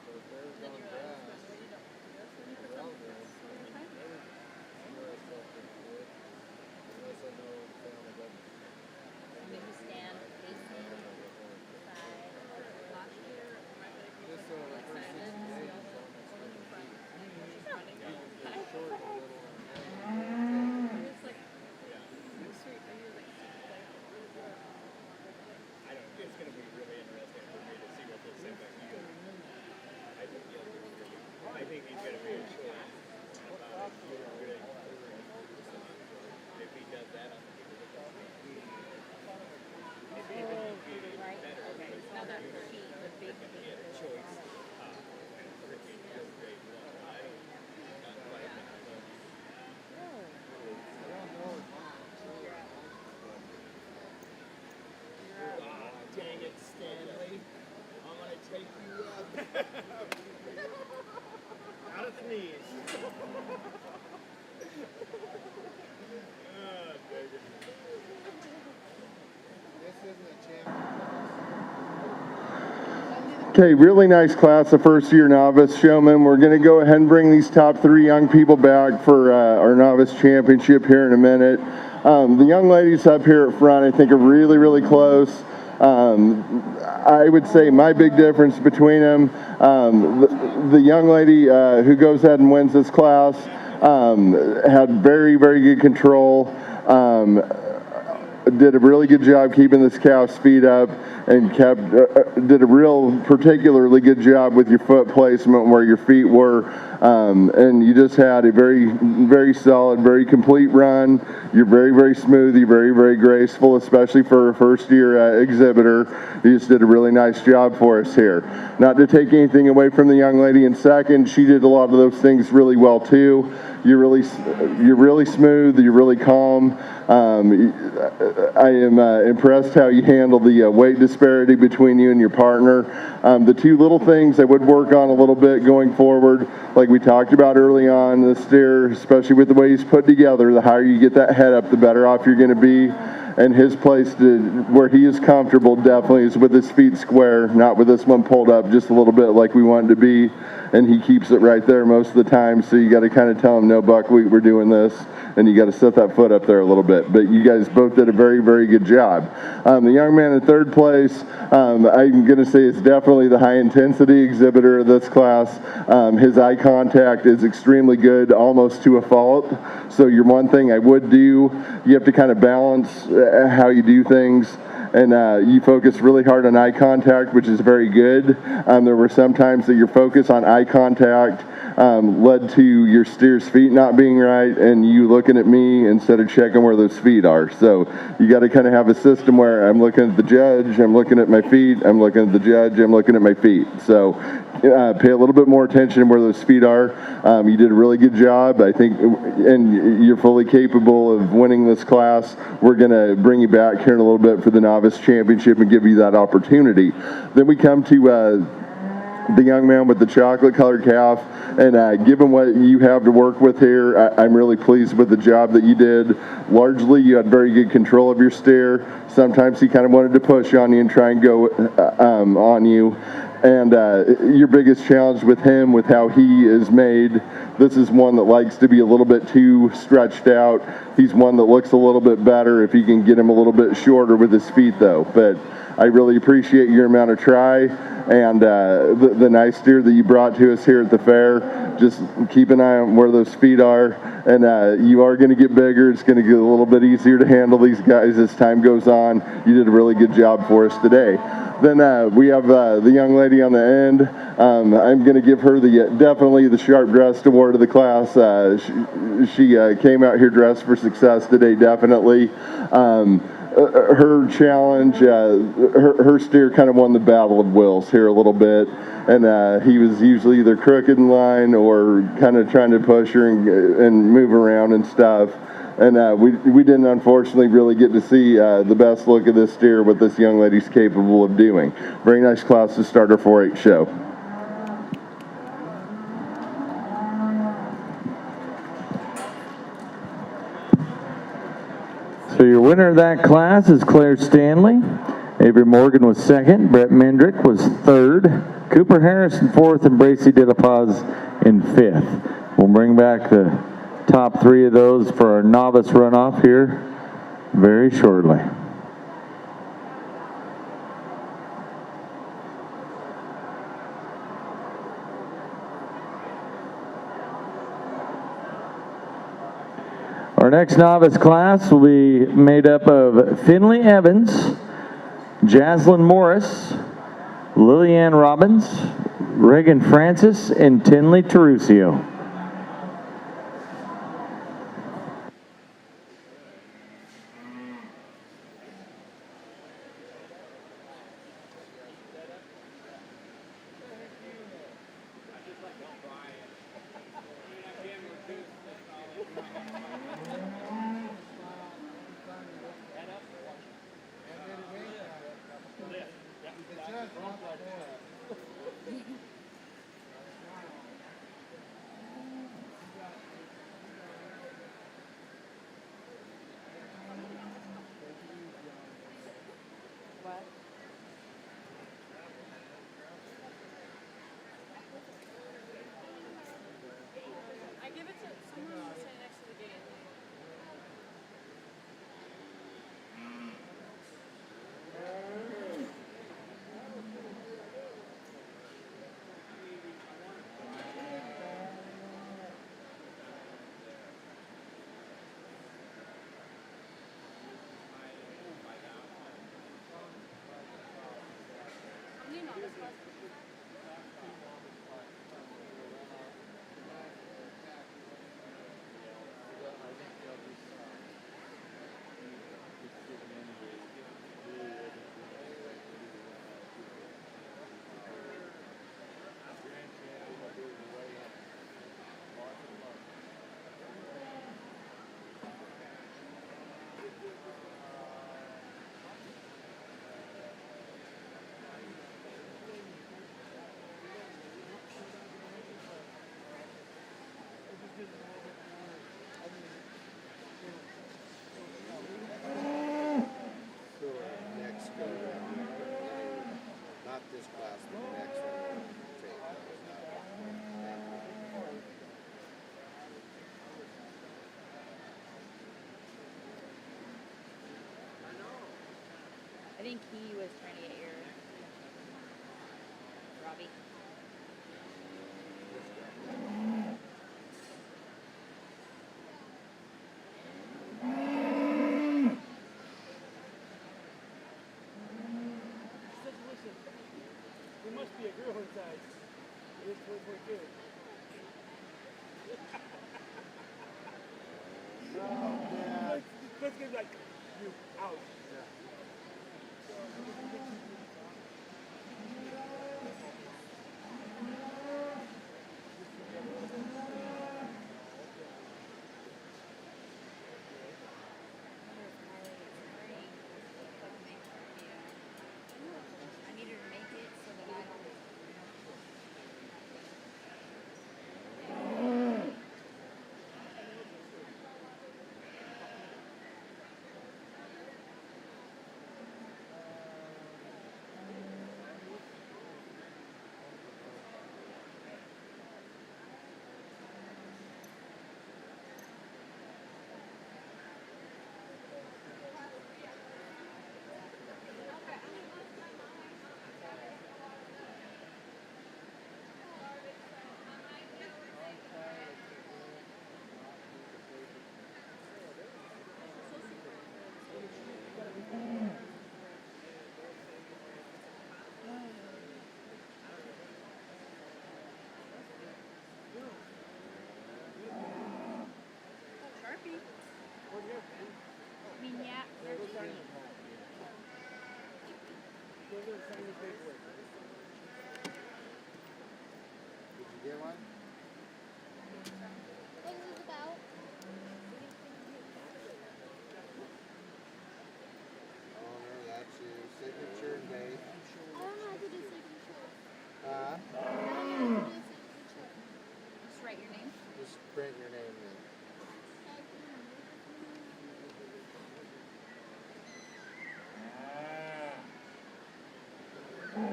So if they're on grass, they're out there. Unless I know the family doesn't. Maybe stand facing the side. Just so the first think he's going to be a choice. About good. If he does that, I think he's going to be if he even better. Okay, it's not that feet, the big feet. Yeah, choice. And freaking grade one. I don't. Not quite. Dang it, Stanley. I'm going to take you up. Out of the knees. Ah, dang it. This isn't a champion. Okay, really nice class of first-year novice showmen. We're going to go ahead and bring these top 3 young people back for our novice championship here in a minute. The young ladies up here at front, I think, are really, really close. I would say my big difference between them, the young lady who goes ahead and wins this class had very, very good control. Did a really good job keeping this calf's feet up, and did a real particularly good job with your foot placement where your feet were, and you just had a very, very solid, very complete run. You're very, very smooth. You're very, very graceful, especially for a first-year exhibitor. You just did a really nice job for us here. Not to take anything away from the young lady in second, she did a lot of those things really well too. You're really smooth. You're really calm. I am impressed how you handle the weight disparity between you and your partner. The 2 little things I would work on a little bit going forward, like we talked about early on, the steer, especially with the way he's put together, the higher you get that head up, the better off you're going to be. And his place where he is comfortable definitely is with his feet square, not with this one pulled up just a little bit like we want it to be. And he keeps it right there most of the time, so you got to kind of tell him, no, buckwheat, we're doing this, and you got to set that foot up there a little bit. But you guys both did a very, very good job. The young man in third place, I'm going to say is definitely the high-intensity exhibitor of this class. His eye contact is extremely good, almost to a fault. So your one thing I would do, you have to kind of balance how you do things. And you focus really hard on eye contact, which is very good. There were some times that your focus on eye contact led to your steer's feet not being right, and you looking at me instead of checking where those feet are. So you got to kind of have a system where I'm looking at the judge, I'm looking at my feet, I'm looking at the judge, I'm looking at my feet. So pay a little bit more attention where those feet are. You did a really good job, I think, and you're fully capable of winning this class. We're going to bring you back here in a little bit for the Novice Championship and give you that opportunity. Then we come to the young man with the chocolate-colored calf, and given what you have to work with here, I'm really pleased with the job that you did. Largely, you had very good control of your steer. Sometimes he kind of wanted to push on you and try and go on you. And your biggest challenge with him, with how he is made, this is one that likes to be a little bit too stretched out. He's one that looks a little bit better if you can get him a little bit shorter with his feet, though. But I really appreciate your amount of try and the nice steer that you brought to us here at the fair. Just keep an eye on where those feet are, and you are going to get bigger. It's going to get a little bit easier to handle these guys as time goes on. You did a really good job for us today. Then we have the young lady on the end. I'm going to give her definitely the Sharp Dressed Award of the class. She came out here dressed for success today, definitely. Her challenge, her steer kind of won the battle of wills here a little bit, and he was usually either crooked in line or kind of trying to push her and move around and stuff. And we didn't, unfortunately, really get to see the best look of this steer, what this young lady's capable of doing. Very nice class to start our 4-H show. So your winner of that class is Claire Stanley. Avery Morgan was second. Brett Mendrick was third. Cooper Harrison fourth, and Bracy De La Paz in fifth. We'll bring back the top 3 of those for our novice runoff here very shortly. Our next novice class will be made up of Finley Evans, Jaslyn Morris, Lillianne Robbins, Reagan Francis and Tinley Terusio. What? I give it to someone who's sitting next to the gate. You know this one. So next go round, not this class, but the next one, we'll take those out. I think he was trying to get your Robbie. There must be a girl inside. It is 442. Let's get like, you out. I need her to make it so that I don't. Sharpie. I mean, yeah. Did you get one? What is this about? Oh no, that's your signature and date. I don't know how to do signature. Huh? I don't know how to do signature. Just write your name. Just print your name in. You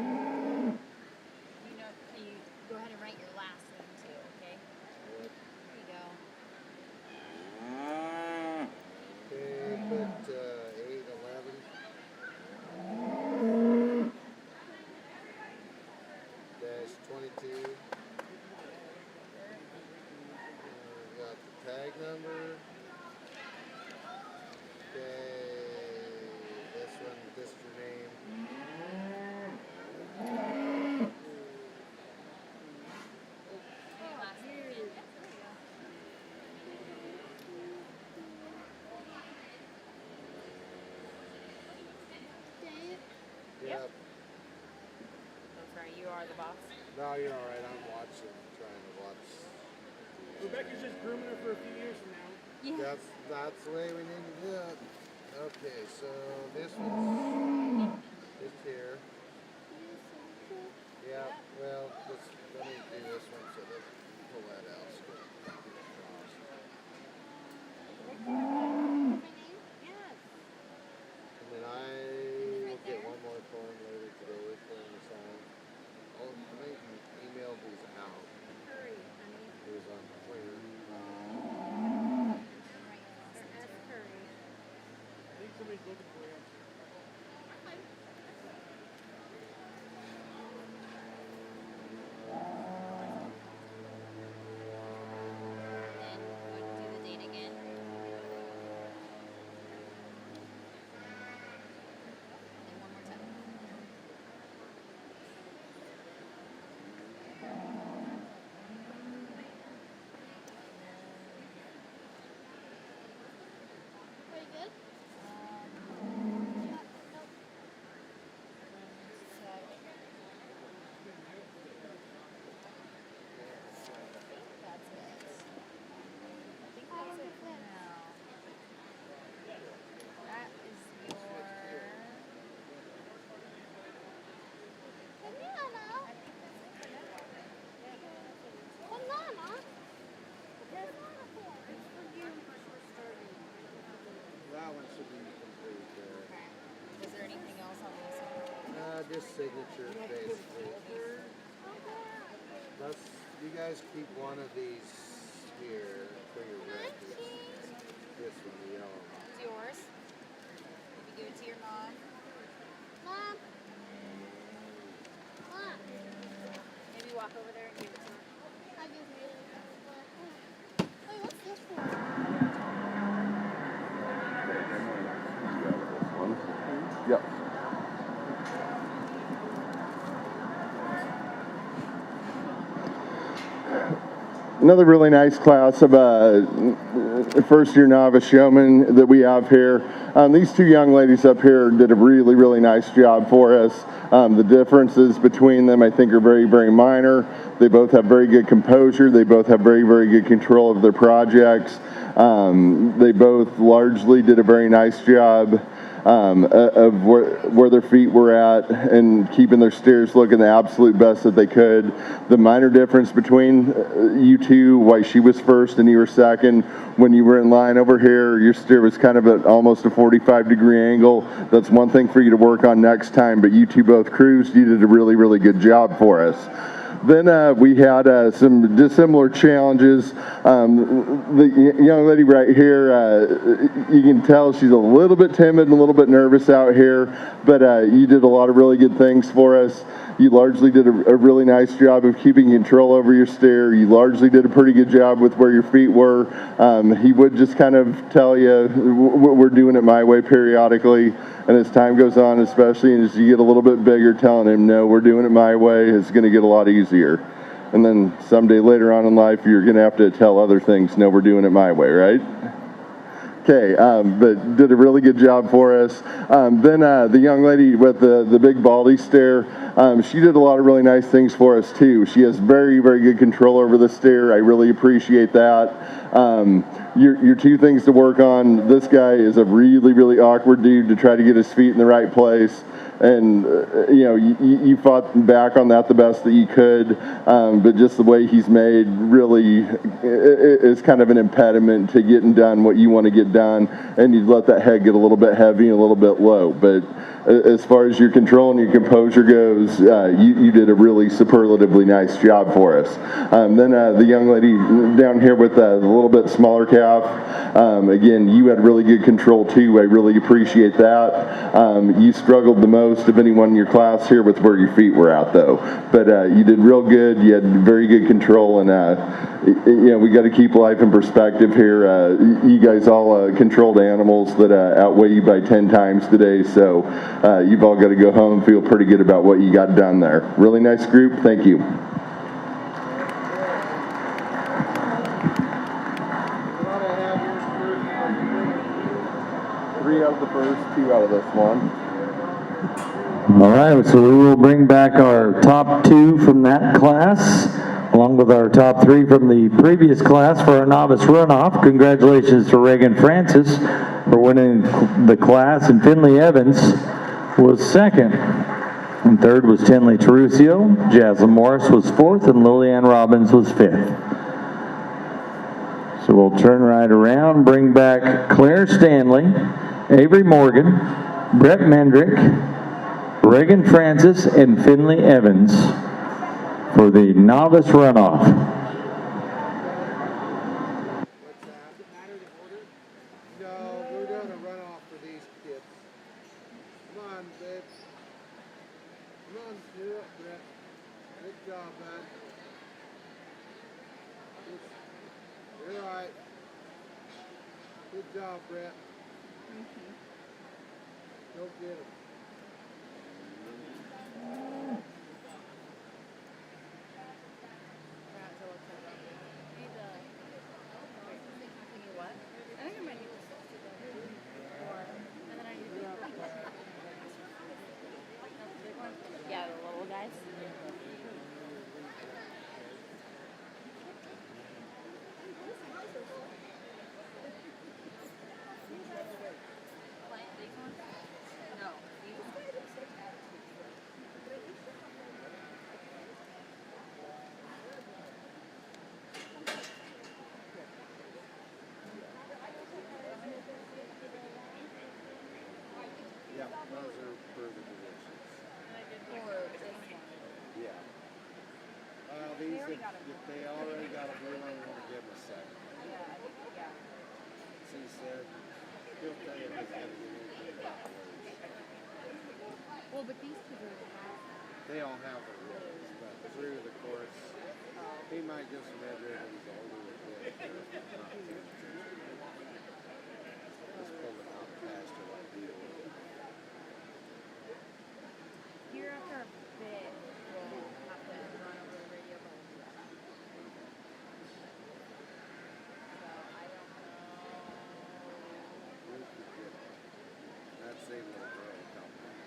know, you go ahead and write your last name too, okay? There you go. Okay, put 811. Dash 22. We got the tag number. Okay, this one, just your name. No, you're all right. I'm watching. I'm trying to watch. Rebecca's just grooming her for a few years from now. Yeah. That's the way we need to do it. Okay, so this one's just here. Yeah, well, let me do this one so that pull that out. So that it gets across. Yes. And then I will get one more form later today for him to sign. Oh, I may email these out. Hurry, honey. These unclear. Ask Curry. I think somebody's looking for you. Then what, do the date again? And one more time. Are you good? That's it. I think that's it for now. That is your. Banana. I think that's it for now. Banana. It's for you for starting. That one should be complete there. Okay. Was there anything else on this one? Just signature, basically. That's, you guys keep one of these here for your records. This one, the yellow one. It's yours. Maybe give it to your mom. Mom. Mom. Maybe walk over there and give it to her. I just really. Wait, what's this for? Yep. Another really nice class of first-year novice showmen that we have here. These two young ladies up here did a really, really nice job for us. The differences between them, I think, are very, very minor. They both have very good composure. They both have very, very good control of their projects. They both largely did a very nice job of where their feet were at and keeping their steers looking the absolute best that they could. The minor difference between you two, why she was first and you were second, when you were in line over here, your steer was kind of at almost a 45-degree angle. That's one thing for you to work on next time, but you two both cruised. You did a really, really good job for us. Then we had some dissimilar challenges. The young lady right here, you can tell she's a little bit timid and a little bit nervous out here, but you did a lot of really good things for us. You largely did a really nice job of keeping control over your steer. You largely did a pretty good job with where your feet were. He would just kind of tell you, we're doing it my way periodically. And as time goes on, especially as you get a little bit bigger, telling him, no, we're doing it my way, it's going to get a lot easier. And then someday later on in life, you're going to have to tell other things, no, we're doing it my way, right? Okay, but did a really good job for us. Then the young lady with the big baldy stare, she did a lot of really nice things for us too. She has very, very good control over the stare. I really appreciate that. Your two things to work on. This guy is a really, really awkward dude to try to get his feet in the right place. And, you fought back on that the best that you could, but just the way he's made really is kind of an impediment to getting done what you want to get done, and you let that head get a little bit heavy and a little bit low. But as far as your control and your composure goes, you did a really superlatively nice job for us. Then the young lady down here with the little bit smaller calf, again, you had really good control too. I really appreciate that. You struggled the most of anyone in your class here with where your feet were at, though. But you did real good. You had very good control, and we got to keep life in perspective here. You guys all controlled animals that outweigh you by 10 times today, so you've all got to go home and feel pretty good about what you got done there. Really nice group. Thank you. Three out of the first, two out of this one. All right, so we will bring back our top 2 from that class, along with our top 3 from the previous class for our novice runoff. Congratulations to Reagan Francis for winning the class, and Finley Evans was second. And third was Tenley Terusio, Jaslyn Morris was fourth, and Lillian Robbins was fifth. So we'll turn right around, bring back Claire Stanley, Avery Morgan, Brett Mendrick, Reagan Francis, and Finley Evans for the novice runoff. No, we're doing a runoff for these kids. Come on, babe. Come on, do it, Brett. Good job, bud. You're right. Good job, Brett. Go get him. Yeah, the little guys. No. Yeah, those are for the divisions. Yeah. These, if they already got a blue line, we're going to give them a second. So he said, he'll tell you if he's going to get anything about the rules. Well, but these two are They all have the rules, but through the course, he might give some red ribbons older with it. Just pull it out faster like you do. here after a bit, we'll have to run over the radio button. So I don't know. That's a little girl coming.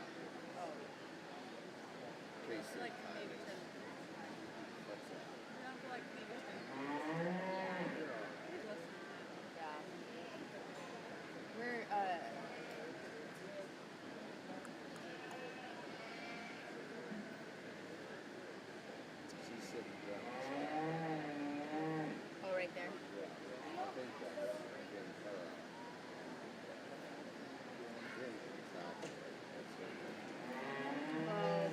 Oh, Casey. like maybe 10. What's that? Not like maybe 10. Yeah. We're She's sitting down. oh right there. Yeah, I think that's getting her. Jenny's out there. That's her. Oh,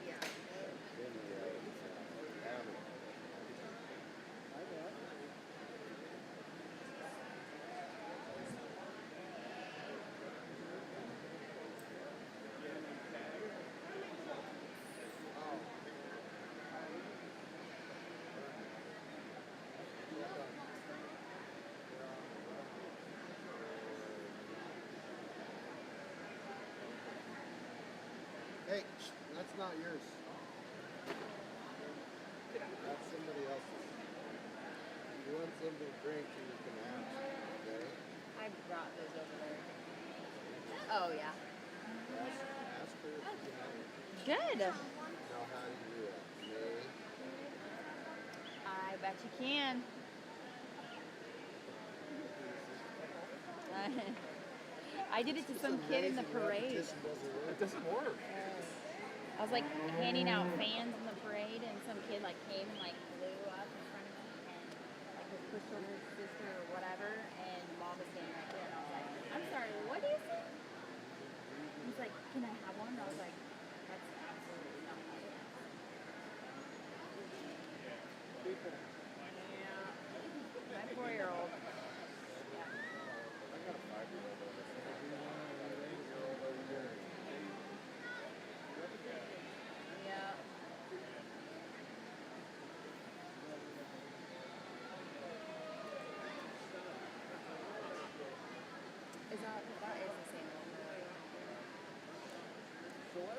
yeah. Jenny is out. I know. Hey, that's not yours. That's somebody else's. If you want something to drink, you can have it, okay? I brought those over there. Oh yeah. Ask her if you have it. Good. Now, how do you do it? May? I bet you can. I did it to some kid in the parade. It doesn't work. I was like handing out fans in the parade, and some kid like came and like blew up in front of me, and like was pushed over his sister or whatever, and mom was standing right there, and I was like, "I'm sorry, what do you say?" He's like, "Can I have one?" And I was like, "That's absolutely not my way." Yeah, my 4-year-old. Yeah. I got a 5-year-old over there. An 8-year-old over there. Yeah. That is the same one. So what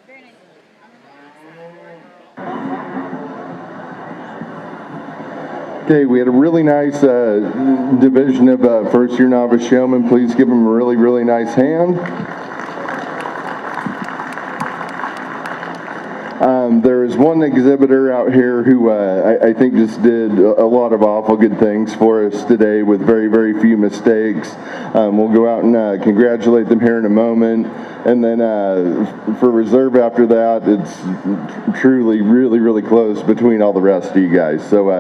Very nice. Okay, we had a really nice division of first-year novice showmen. Please give them a really, really nice hand. There is one exhibitor out here who I think just did a lot of awful good things for us today with very, very few mistakes. We'll go out and congratulate them here in a moment. And then for reserve after that, it's truly really, really close between all the rest of you guys. So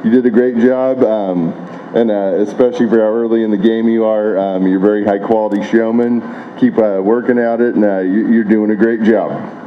you did a great job, and especially for how early in the game you are. You're very high quality showmen. Keep working at it, and you're doing a great job.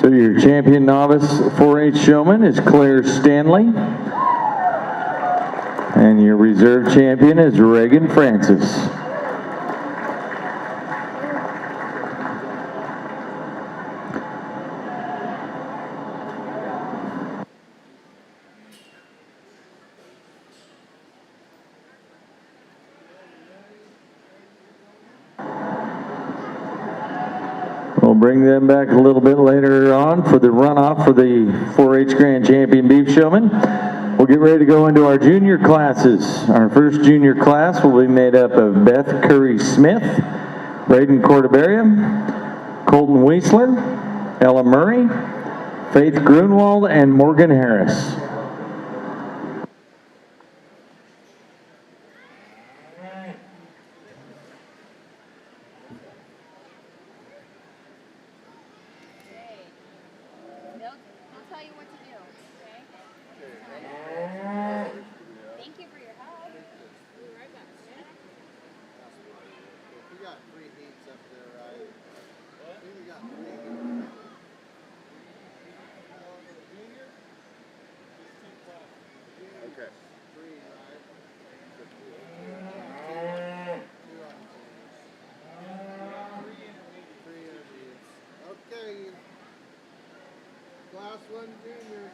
So your champion novice 4-H showman is Claire Stanley. And your reserve champion is Reagan Francis. We'll bring them back a little bit later on for the runoff for the 4-H Grand Champion Beef Showman. We'll get ready to go into our junior classes. Our first junior class will be made up of Beth Curry-Smith, Braden Cordeberia, Colton Weisler, Ella Murray, Faith Grunwald, and Morgan Harris. They'll tell you what to do, okay? Thank you for your help. We'll be right back. We got 3 heats up there, right? I think we got 3 heats. Okay. 3, right? 3 intermediates. Okay. Class 1 juniors.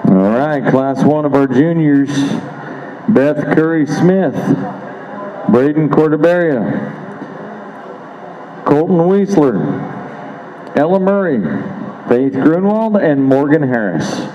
All right, class 1 of our juniors, Beth Curry-Smith, Braden Cordeberia, Colton Weisler, Ella Murray, Faith Grunwald, and Morgan Harris.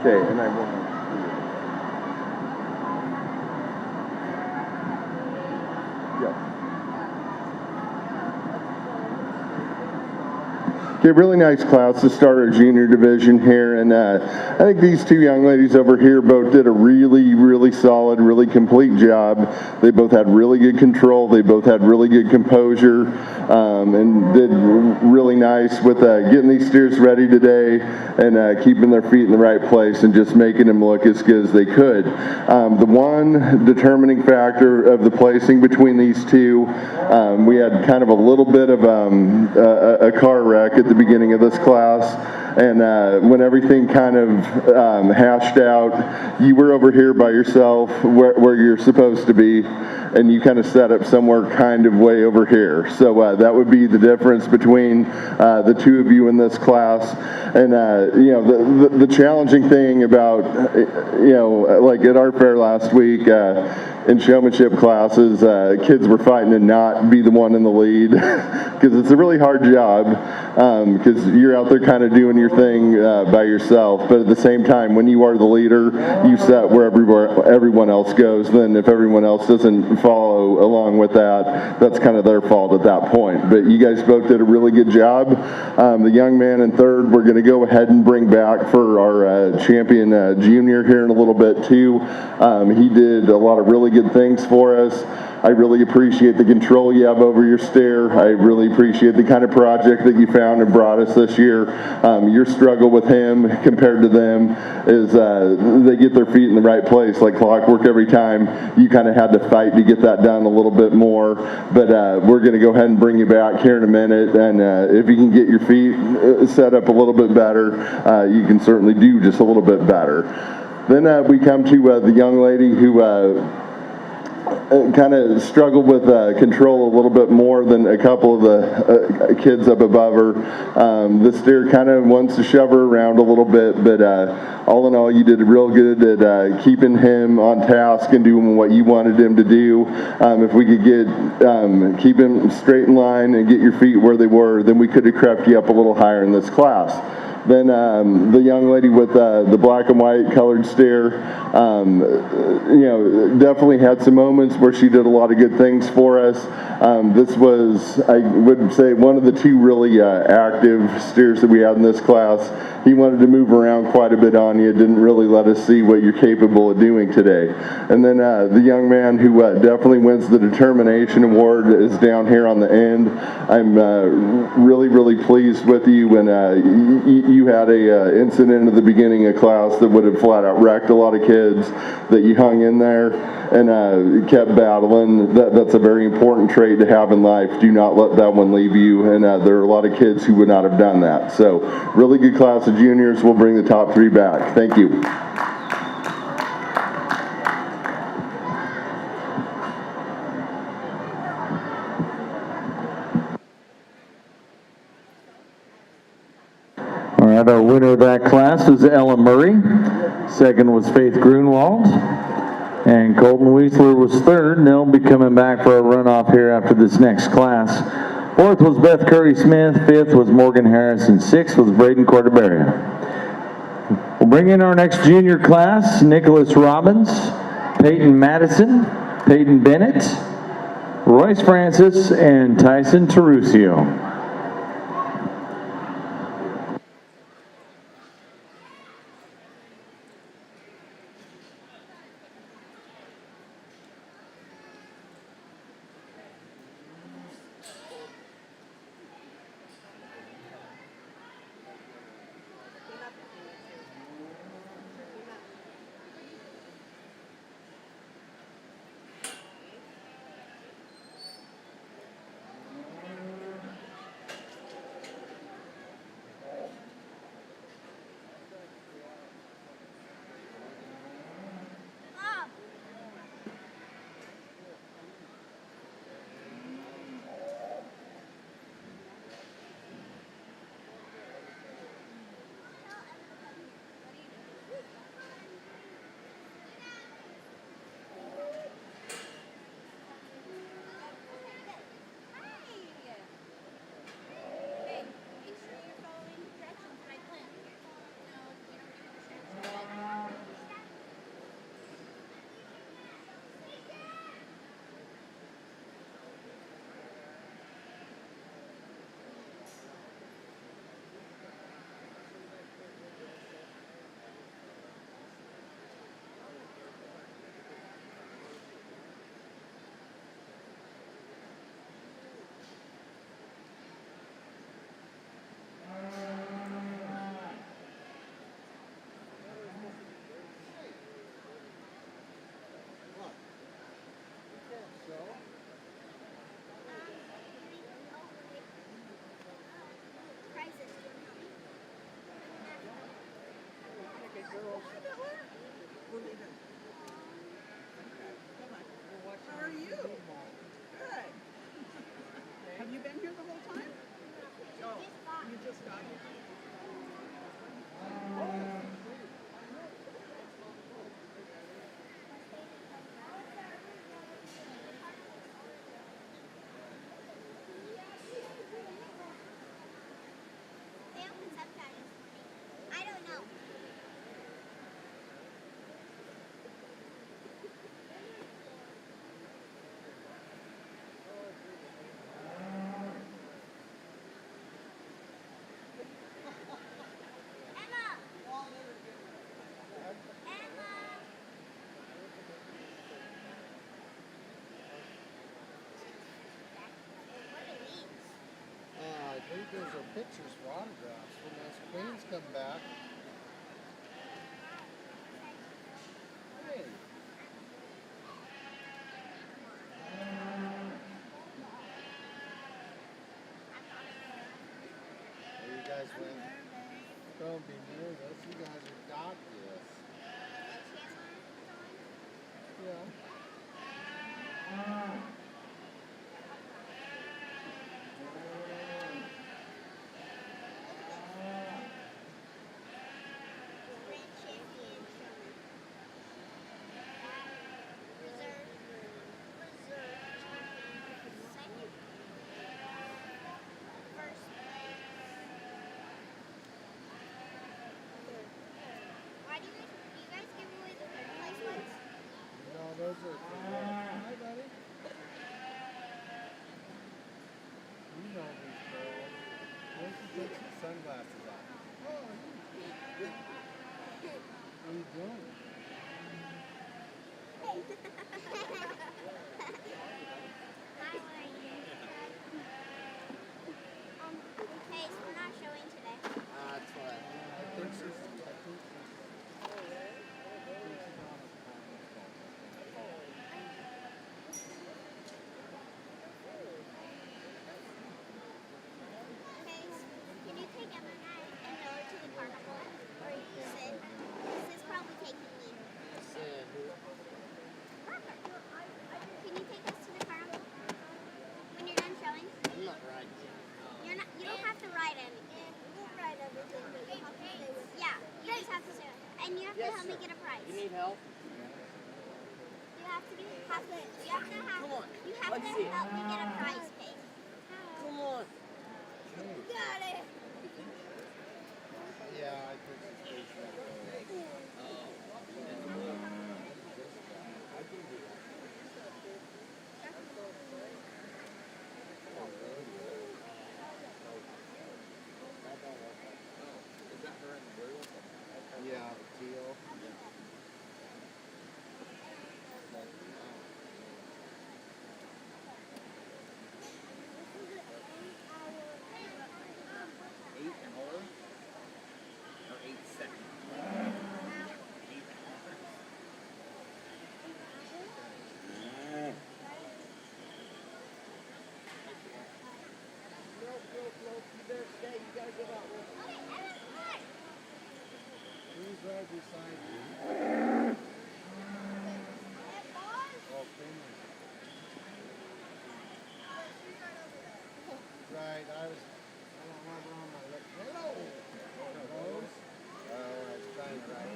Okay, and I want. Yep. Okay, really nice class to start our junior division here, and I think these two young ladies over here both did a really solid, really complete job. They both had really good control. They both had really good composure, and did really nice with getting these steers ready today and keeping their feet in the right place and just making them look as good as they could. The one determining factor of the placing between these two, we had kind of a little bit of a car wreck at the beginning of this class, and when everything kind of hashed out, you were over here by yourself where you're supposed to be, and you kind of set up somewhere kind of way over here. So that would be the difference between the two of you in this class. And you know, the challenging thing about, you know, like at our fair last week, in showmanship classes, kids were fighting to not be the one in the lead because it's a really hard job, because you're out there kind of doing your thing by yourself, but at the same time, when you are the leader, you set where everyone else goes. Then if everyone else doesn't follow along with that, that's kind of their fault at that point. But you guys both did a really good job. The young man in third, we're going to go ahead and bring back for our champion junior here in a little bit too. He did a lot of really good things for us. I really appreciate the control you have over your stair. I really appreciate the kind of project that you found and brought us this year. Your struggle with him compared to them is they get their feet in the right place like clockwork every time. You kind of had to fight to get that done a little bit more, but we're going to go ahead and bring you back here in a minute, and if you can get your feet set up a little bit better, you can certainly do just a little bit better. Then we come to the young lady who kind of struggled with control a little bit more than a couple of the kids up above her. The steer kind of wants to shove her around a little bit, but all in all, you did real good at keeping him on task and doing what you wanted him to do. If we could keep him straight in line and get your feet where they were, then we could have crept you up a little higher in this class. Then the young lady with the black and white colored steer, you know, definitely had some moments where she did a lot of good things for us. This was, I would say, one of the two really active steers that we had in this class. He wanted to move around quite a bit on you, didn't really let us see what you're capable of doing today. And then the young man who definitely wins the Determination Award is down here on the end. I'm really pleased with you, and you had a incident at the beginning of class that would have flat out wrecked a lot of kids, that you hung in there and kept battling. That's a very important trait to have in life. Do not let that one leave you, and there are a lot of kids who would not have done that. So really good class of juniors. We'll bring the top three back. Thank you. All right, our winner of that class was Ella Murray. Second was Faith Grunwald. And Colton Weisler was third, and they'll be coming back for a runoff here after this next class. Fourth was Beth Curry-Smith. Fifth was Morgan Harris. And sixth was Braden Cordeberry. We'll bring in our next junior class: Nicholas Robbins, Peyton Madison, Peyton Bennett, Royce Francis, and Tyson Terusio. think those are pictures for autographs when those queens come back. Hey. There you guys went. Don't be nervous. You guys are got this. Yeah. Why do you guys give away the third place ones? No, those are. Hi, buddy. You know these girls. Why don't you take some sunglasses off? Oh, what are you doing? Hey, so we're not showing today. That's what. I think she's. Okay, so can you take Emma and Noah to the carnival? Or Sid? Sid's probably taking me. Sid. Can you take us to the carnival? When you're done showing? I'm not right. You don't have to ride anything. We'll ride everything, but you have to stay with. Yeah, you just have to stay with. And you have to help me get a prize. You need help? You have to do. You have to have. Come on. You have Let's to see it. help me get a prize pig. Come on. Got it. Yeah, I think she's pretty sure. Yeah, the teal. Who's right beside you? Oh, Finley. Right, I don't want her on my lip. Hello! Rose? Oh, I was trying to write it.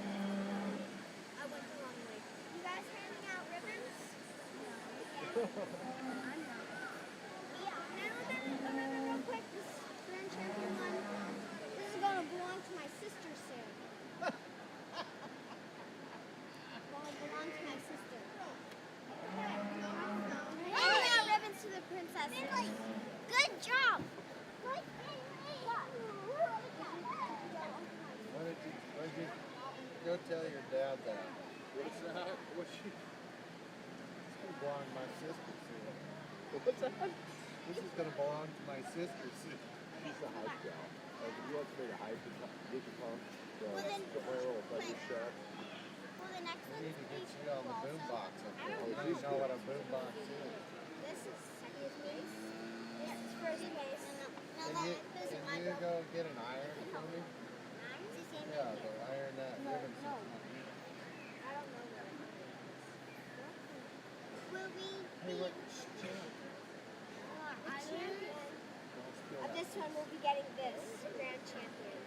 I went the wrong way. You guys handing out ribbons? Yeah. Now remember real quick, this grand champion one. This is gonna belong to my sister soon. Gonna belong to my sister. Handing out ribbons to the princesses. Good job. What did you go tell your dad that? What's that? What's she? This is belong to my sister soon. What's that? This is gonna belong to my sister soon. She's a hype gal. Like, if you want somebody to hype, you can come. Well, then, Put my little buddy shirt. well, the next We one need to get is you on the also. boombox. I don't Do you know what a boombox is? This is second base. Yeah, it's first base. Can you go get an iron for me? Yeah, go iron that ribbon. I don't know what it is. Will we Hey, be what? this one we'll be getting this grand champion.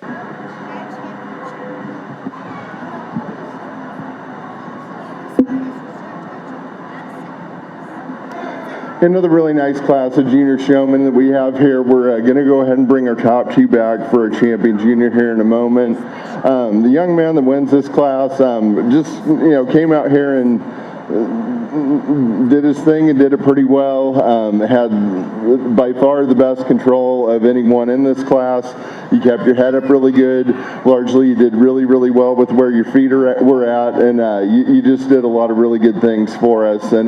Grand championship. Another really nice class of junior showmen that we have here. We're going to go ahead and bring our top two back for our champion junior here in a moment. The young man that wins this class just came out here and did his thing and did it pretty well. Had by far the best control of anyone in this class. You kept your head up really good. Largely, you did really, really well with where your feet were at, and you just did a lot of really good things for us. And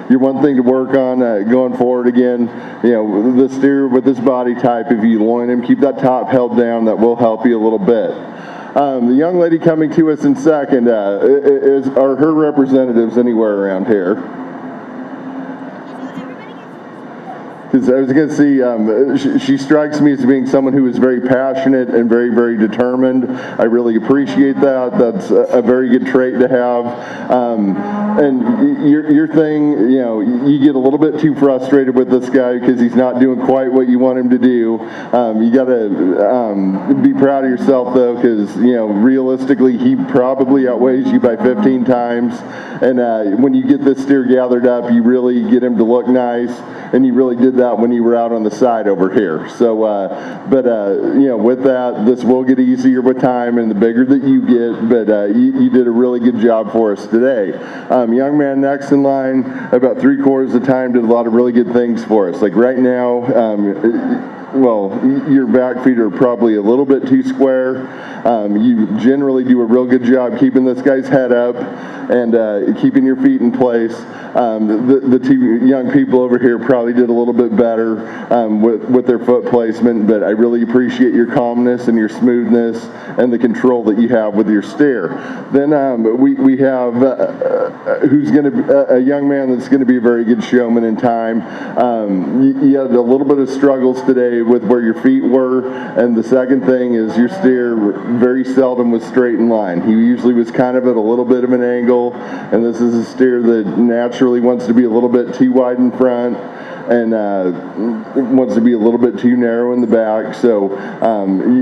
you're one thing to work on going forward again. You know, the steer with this body type, if you loin him, keep that top held down. That will help you a little bit. The young lady coming to us in second, are her representatives anywhere around here? Because I was going to see, she strikes me as being someone who is very passionate and very, very determined. I really appreciate that. That's a very good trait to have. And your thing, you know, you get a little bit too frustrated with this guy because he's not doing quite what you want him to do. You got to be proud of yourself, though, because, you know, realistically, he probably outweighs you by 15 times. And when you get this steer gathered up, you really get him to look nice, and you really did that when you were out on the side over here. So, you know, with that, this will get easier with time, and the bigger that you get, but you did a really good job for us today. Young man next in line, about 3/4 of the time, did a lot of really good things for us. Like right now, well, your back feet are probably a little bit too square. You generally do a real good job keeping this guy's head up and keeping your feet in place. The two young people over here probably did a little bit better with their foot placement, but I really appreciate your calmness and your smoothness and the control that you have with your steer. Then we have who's going to a young man that's going to be a very good showman in time. You had a little bit of struggles today with where your feet were, and the second thing is your steer very seldom was straight in line. He usually was kind of at a little bit of an angle, and this is a steer that naturally wants to be a little bit too wide in front and wants to be a little bit too narrow in the back. So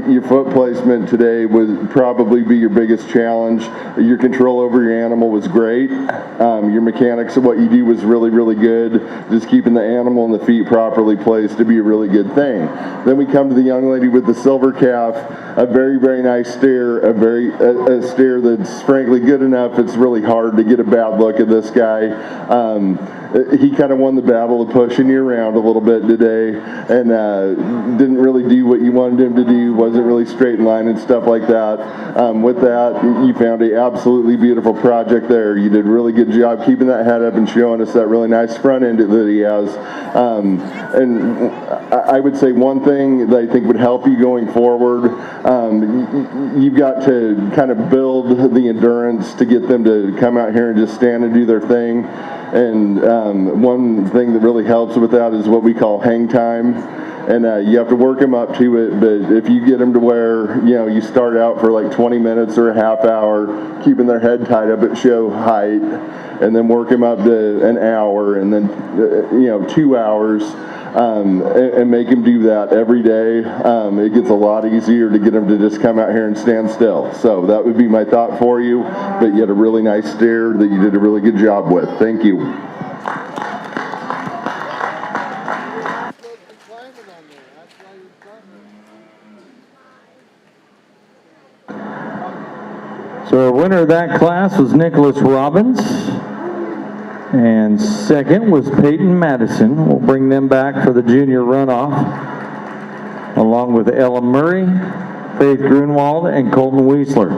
your foot placement today would probably be your biggest challenge. Your control over your animal was great. Your mechanics of what you do was really, really good. Just keeping the animal and the feet properly placed to be a really good thing. Then we come to the young lady with the silver calf, a very, very nice steer, a steer that's frankly good enough. It's really hard to get a bad look at this guy. He kind of won the battle of pushing you around a little bit today, and didn't really do what you wanted him to do, wasn't really straight in line and stuff like that. With that, you found an absolutely beautiful project there. You did a really good job keeping that head up and showing us that really nice front end that he has. And I would say one thing that I think would help you going forward, you've got to kind of build the endurance to get them to come out here and just stand and do their thing. And one thing that really helps with that is what we call hang time. And you have to work them up to it, but if you get them to where, you know, you start out for like 20 minutes or a half hour, keeping their head tied up at show height, and then work them up to an hour, and then, you know, 2 hours, and make them do that every day, it gets a lot easier to get them to just come out here and stand still. So that would be my thought for you, but you had a really nice steer that you did a really good job with. Thank you. So our winner of that class was Nicholas Robbins, and second was Peyton Madison. We'll bring them back for the junior runoff, along with Ella Murray, Faith Grunwald, and Colton Weisler.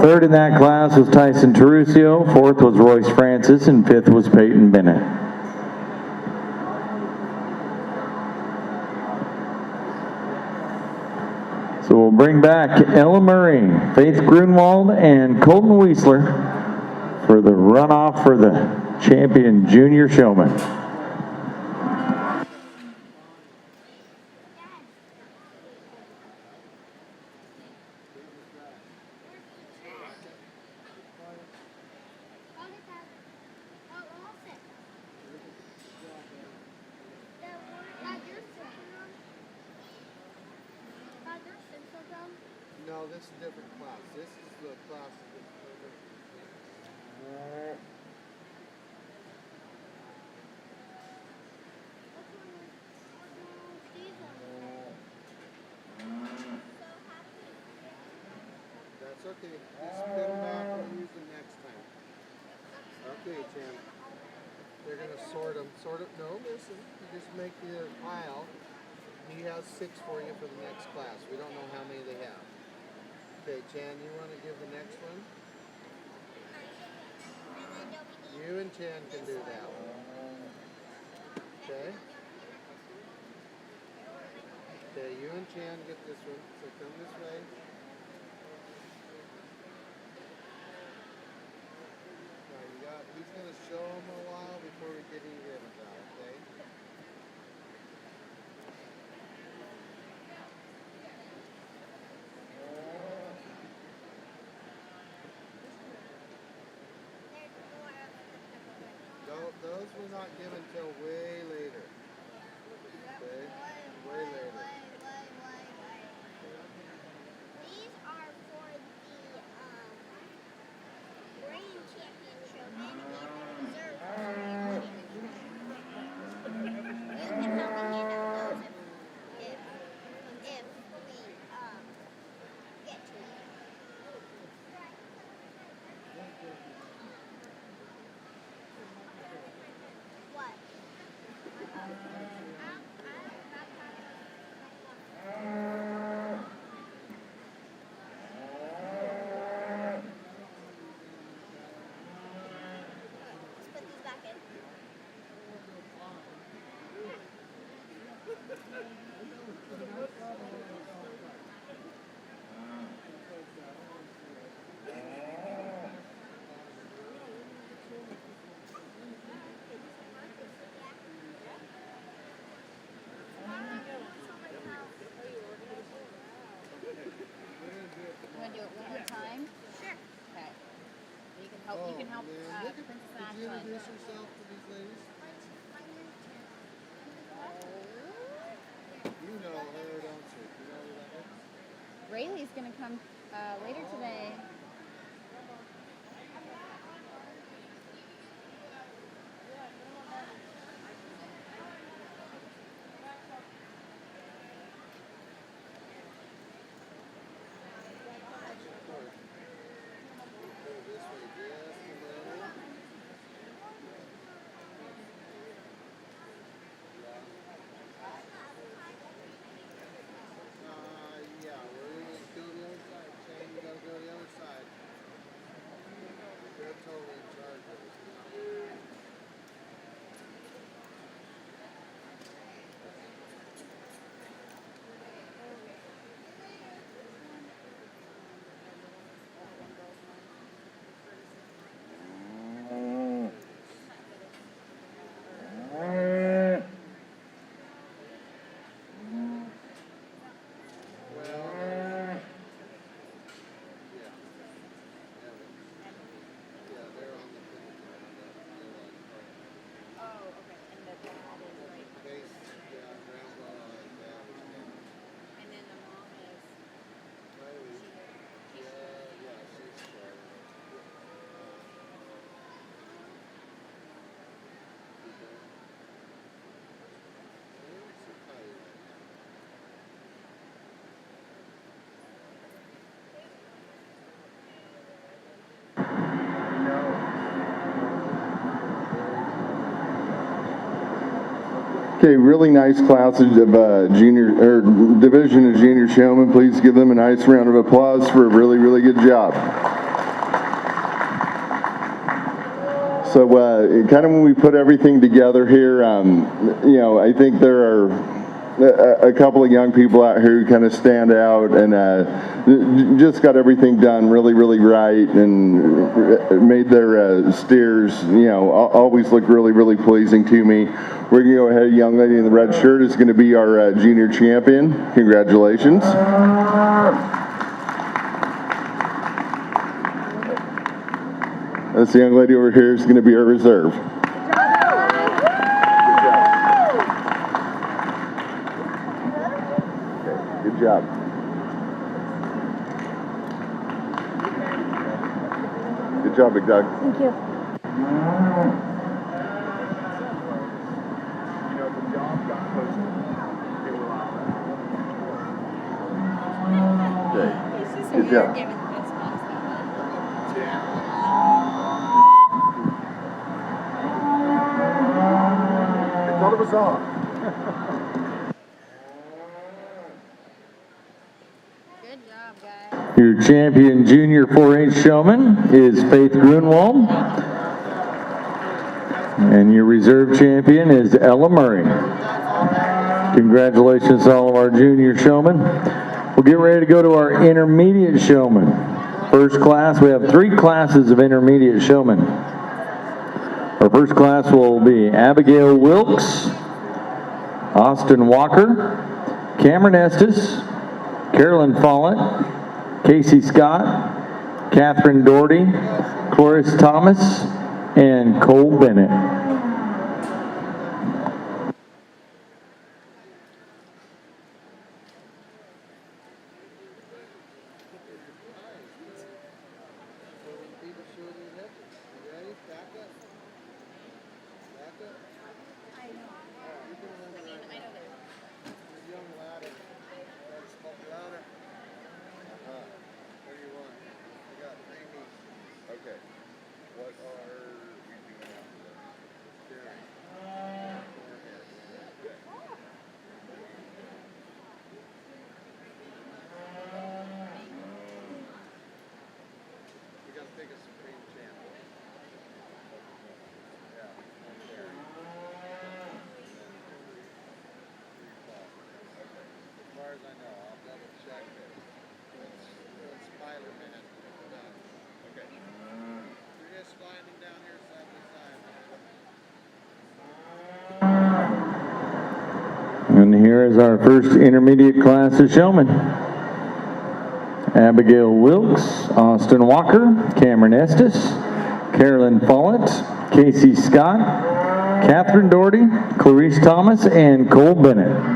Third in that class was Tyson Terusio, fourth was Royce Francis, and fifth was Peyton Bennett. So we'll bring back Ella Murray, Faith Grunwald, and Colton Weisler for the runoff for the champion junior showman. No, this is a different class. This is the class that's That's okay. Just put them back and use them next time. Okay. Okay, Chan. They're gonna sort them. No, listen. You just make the pile. He has 6 for you for the next class. We don't know how many they have. Okay, Chan, you want to give the next one? You and Chan can do that one. Okay? Okay, you and Chan get this one. So come this way. Now he's going to show them a while before we get any ribbons out, okay? Those were not given till way later. Okay? Way later. These are for the brain champion showman. These are reserved for the you can help me hand out those if we get to it. What? Let's put these back in. You want to do it one more time? Sure. Okay. You can help. You can help. Man, Princess did you Angela. introduce yourself to these ladies? You know her, don't you? You know who that is? Rayleigh's gonna come later today. Go this way just a little. Yeah, we're gonna go to the other side. Shane, you gotta go to the other side. They're totally in charge of it. Okay, really nice class of junior or division of junior showmen. Please give them a nice round of applause for a really, really good job. So, kind of when we put everything together here, I think there are a couple of young people out here who kind of stand out and just got everything done really, really right and made their steers, always look really, really pleasing to me. We're going to go ahead. Young lady in the red shirt is going to be our junior champion. Congratulations. This young lady over here is going to be our reserve. Good job. Good job, Big Dog. Thank you. Good job. us off. Good job, guys. Your champion junior 4-H showman is Faith Grunwald. And your reserve champion is Ella Murray. Congratulations to all of our junior showmen. We'll get ready to go to our intermediate showmen. First class, we have 3 classes of intermediate showmen. Our first class will be Abigail Wilkes, Austin Walker, Cameron Estes, Carolyn Follett, Casey Scott, Catherine Doherty, Cloris Thomas, and Cole Bennett. Okay. What are we doing after that? Carrie. Okay. We gotta pick a supreme champ. Yeah. Carrie. Okay. As far as I know, I'll double check this. Let's Spider-Man. Okay. You're just sliding down here side by side. And here is our first intermediate class of showmen. Abigail Wilkes, Austin Walker, Cameron Estes, Carolyn Follett, Casey Scott, Catherine Doherty, Clarice Thomas, and Cole Bennett.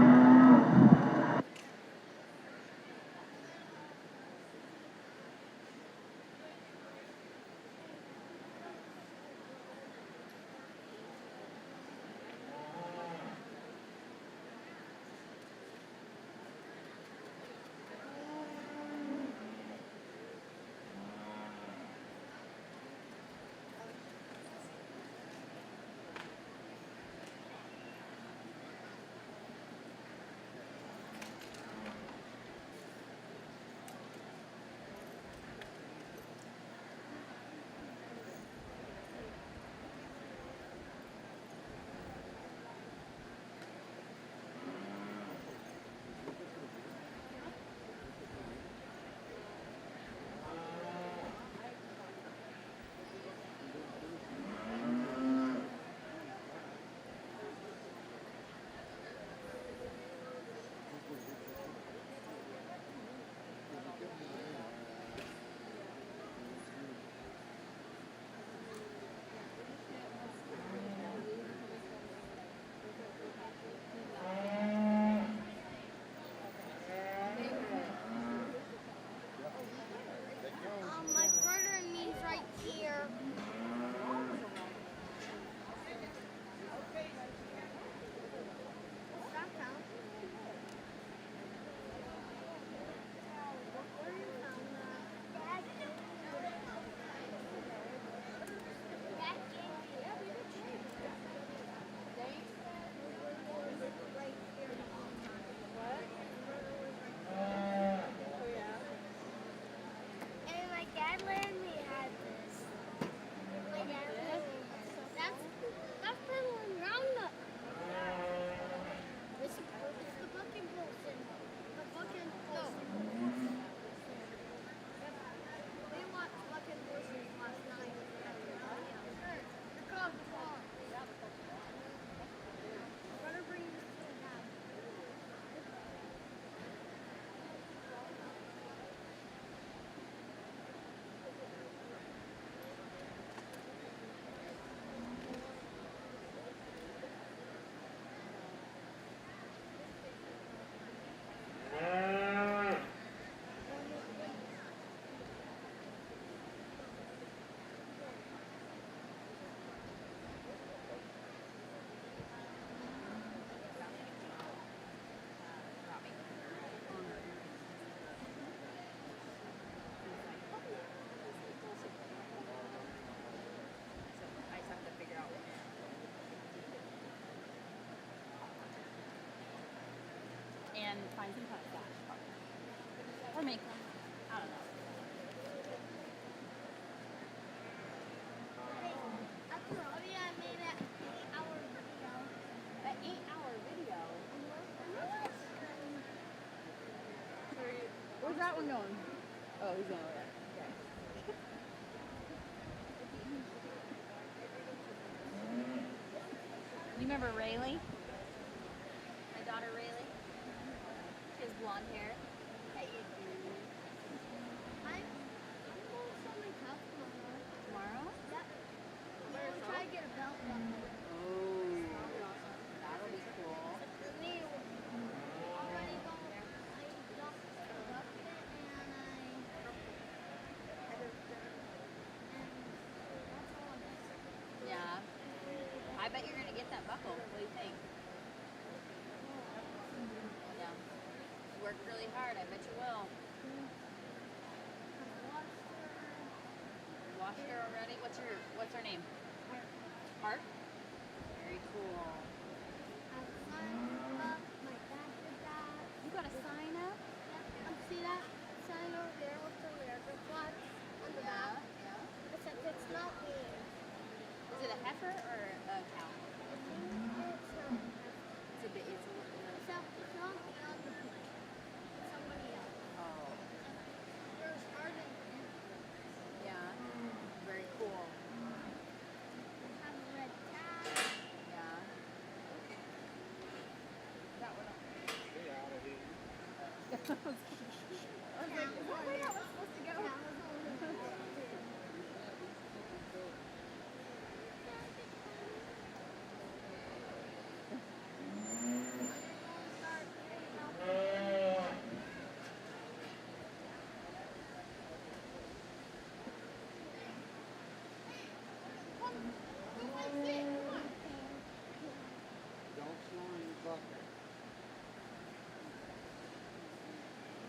some kind of flash card. Or make one. I don't know. After all, I made an 8-hour video. An 8-hour video? Sorry. Where's that one going? Oh, he's going over there. Okay. You remember Rayleigh? My daughter Rayleigh? She has blonde hair. Hey, you do. I'm going to show my house tomorrow. Tomorrow? Yep. I'm going to try to get a belt buckle. Oh, that'll be cool. Me already got, I got it and that's all I'm missing. Yeah. I bet you're gonna get that buckle. What do you think? Yeah. You worked really hard. I bet you will. You washed her already? What's her name? Heart? Very cool. I've signed up. My dad did that. You got a sign up? See that sign over there with the American flag on the back? Yeah. It says it's not me. Is it a heifer or a cow? It's not. It's a bit. It's Except it's not me on the picture. It's somebody else. Oh. There's Arden in. Yeah. Very cool. They have a red tag. Yeah. That one. Get out of here. I was like, is that where that was supposed to go? Don't slow your bucket.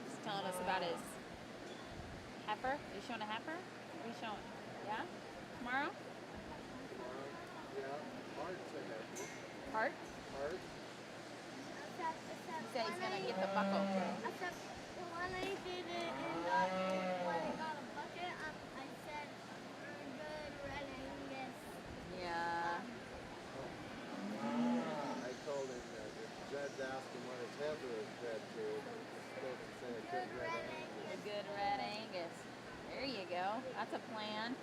He's telling us about his heifer. Are you showing a heifer? What are you showing? Yeah? Tomorrow? Yeah, hearts are happy. Heart? Hearts. He said he's gonna get the buckle. Except when I did it and when I got a bucket, I said, good red Angus. Yeah. I told him that if Jed's asking what his heifer is fed to, he's supposed to say a good red Angus. The good red Angus. There you go. That's a plan.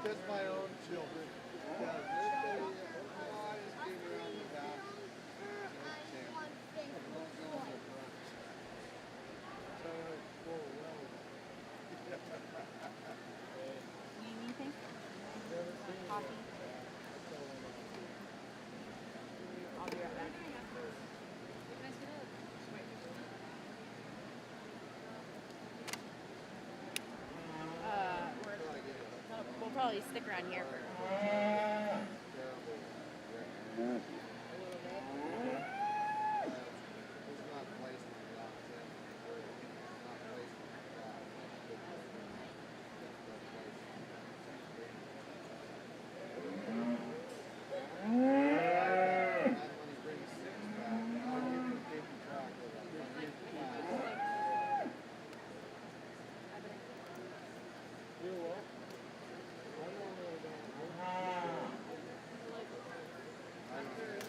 Just my own children. Yeah, I just gave her on the back. So, well. You need anything? Coffee? I'll be right back. We'll probably stick around here for I don't know.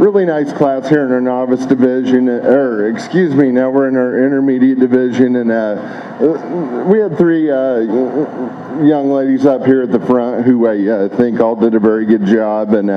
really nice class here in our novice division, or excuse me, now we're in our intermediate division, and we had three young ladies up here at the front who I think all did a very good job, and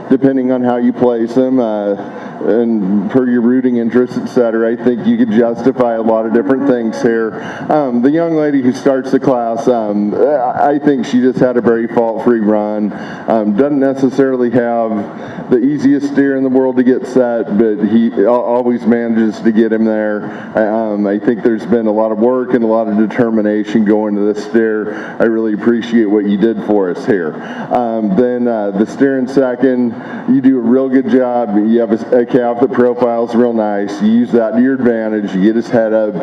depending on how you place them, and per your rooting interests, etc., I think you could justify a lot of different things here. The young lady who starts the class, I think she just had a very fault-free run. Doesn't necessarily have the easiest steer in the world to get set, but he always manages to get him there. I think there's been a lot of work and a lot of determination going to this steer. I really appreciate what you did for us here. Then the steer in second, you do a real good job. You have a calf that profiles real nice. You use that to your advantage. You get his head up.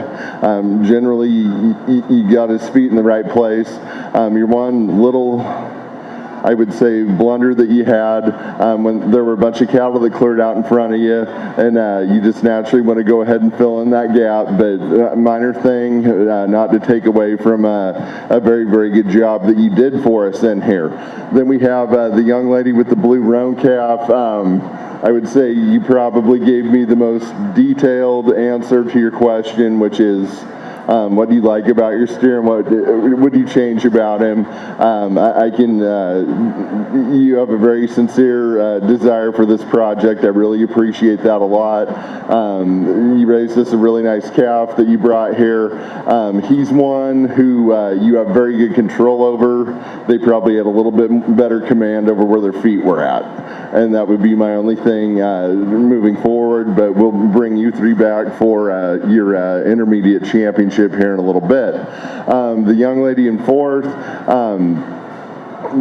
Generally, you got his feet in the right place. Your one little, I would say, blunder that you had when there were a bunch of cattle that cleared out in front of you, and you just naturally want to go ahead and fill in that gap, but minor thing, not to take away from a very, very good job that you did for us in here. Then we have the young lady with the blue roan calf. I would say you probably gave me the most detailed answer to your question, which is, what do you like about your steer and what would you change about him? You have a very sincere desire for this project. I really appreciate that a lot. You raised us a really nice calf that you brought here. He's one who you have very good control over. They probably had a little bit better command over where their feet were at. And that would be my only thing moving forward, but we'll bring you three back for your intermediate championship here in a little bit. The young lady in fourth,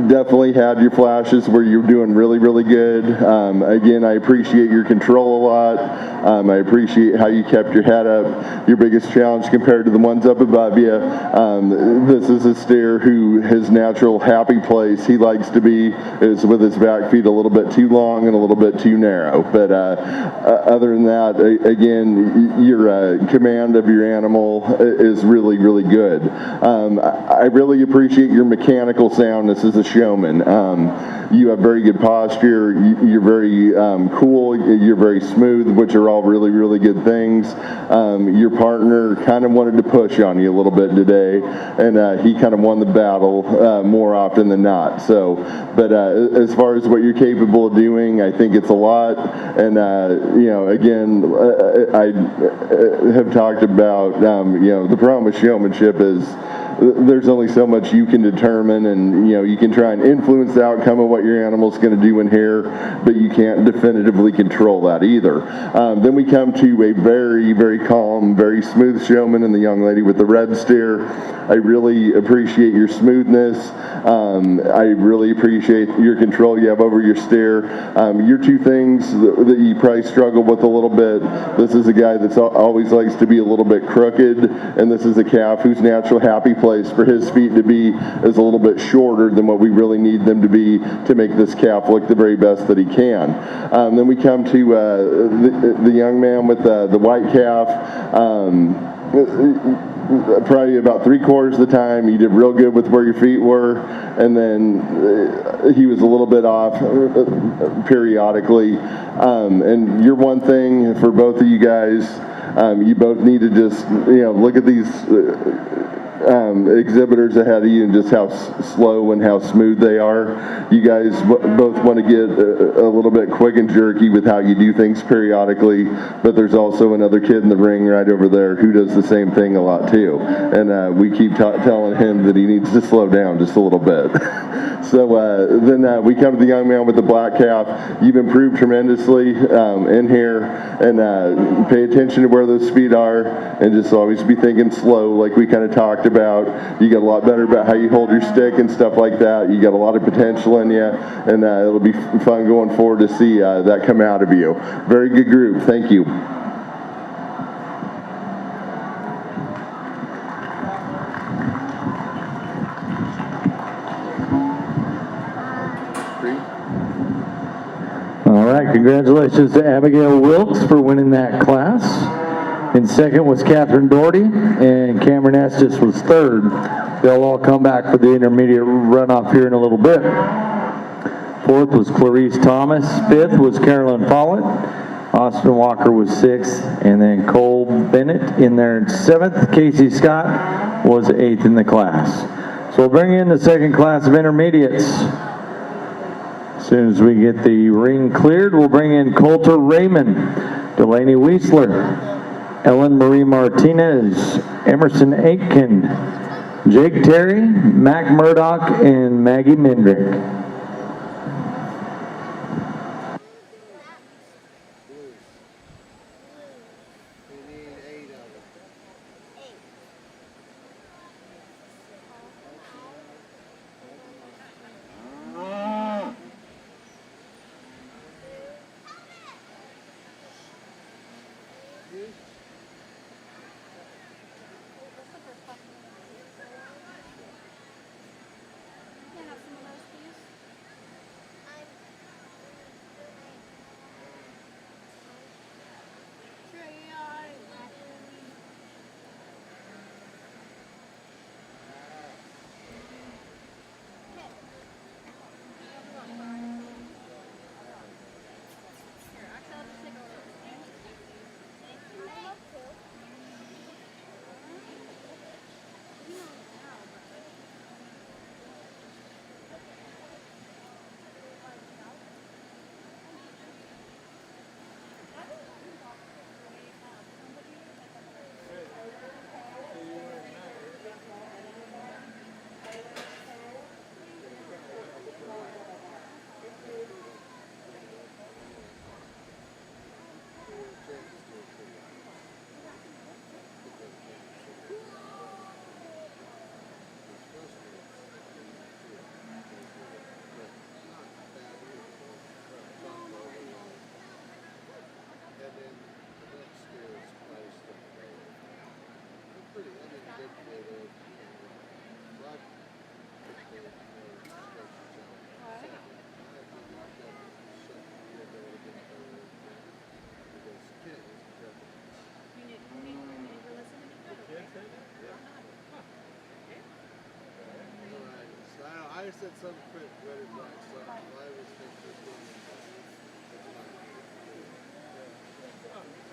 definitely had your flashes where you're doing really, really good. Again, I appreciate your control a lot. I appreciate how you kept your head up. Your biggest challenge compared to the ones up above you, this is a steer who his natural happy place he likes to be is with his back feet a little bit too long and a little bit too narrow. But other than that, again, your command of your animal is really, really good. I really appreciate your mechanical soundness as a showman. You have very good posture. You're very cool. You're very smooth, which are all really, really good things. Your partner kind of wanted to push on you a little bit today, and he kind of won the battle more often than not. So, but as far as what you're capable of doing, I think it's a lot. And you know, again, I have talked about you know, the problem with showmanship is there's only so much you can determine, and you know, you can try and influence the outcome of what your animal's going to do in here, but you can't definitively control that either. Then we come to a very, very calm, very smooth showman and the young lady with the red steer. I really appreciate your smoothness. I really appreciate your control you have over your steer. Your two things that you probably struggle with a little bit, this is a guy that's always likes to be a little bit crooked, and this is a calf whose natural happy place for his feet to be is a little bit shorter than what we really need them to be to make this calf look the very best that he can. Then we come to the young man with the white calf. Probably about 3/4 of the time you did real good with where your feet were, and then he was a little bit off periodically. And your one thing for both of you guys, you both need to just, you know, look at these exhibitors ahead of you and just how slow and how smooth they are. You guys both want to get a little bit quick and jerky with how you do things periodically, but there's also another kid in the ring right over there who does the same thing a lot too, and we keep telling him that he needs to slow down just a little bit. So then we come to the young man with the black calf. You've improved tremendously in here, and pay attention to where those feet are, and just always be thinking slow like we kind of talked about. You got a lot better about how you hold your stick and stuff like that. You got a lot of potential in you, and it'll be fun going forward to see that come out of you. Very good group. Thank you. All right, congratulations to Abigail Wilkes for winning that class. In second was Catherine Doherty, and Cameron Estes was third. They'll all come back for the intermediate runoff here in a little bit. Fourth was Clarice Thomas. Fifth was Carolyn Follett. Austin Walker was sixth. And then Cole Bennett in there seventh. Casey Scott was eighth in the class. So we'll bring in the second class of intermediates. As soon as we get the ring cleared, we'll bring in Coulter Raymond, Delaney Weisler, Ellen Marie Martinez, Emerson Aitken, Jake Terry, Mac Murdoch, and Maggie Mindrick. We need 8 of them. Can I have some of those, please? Here, actually, I'll just take a look. Thank you. I love to. You know now, but... And then the next year is placed in the pretty, I mean, good for the, but I said some quick very much, so I was thinking this one.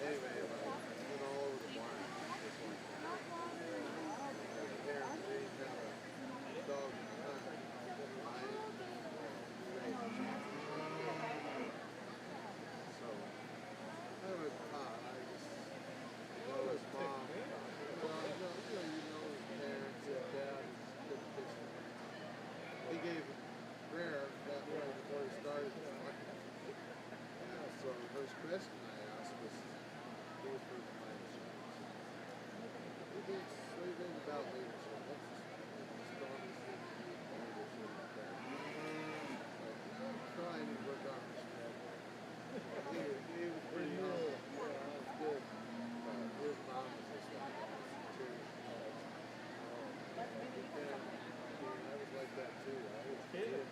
Anyway, like, went all over the barn. This one. Hair and green, kind of dog in the hunt. Lion. So, I was caught. I just know his mom. You know his parents and dad. He gave Rare that way before he started. So the first question I asked was, who was for the leadership? What do you think about leadership? What's the strongest thing you need in leadership? Trying to work on respect. He was pretty humble. That's good. His mom was just like that too. I was like that too. I was a kid.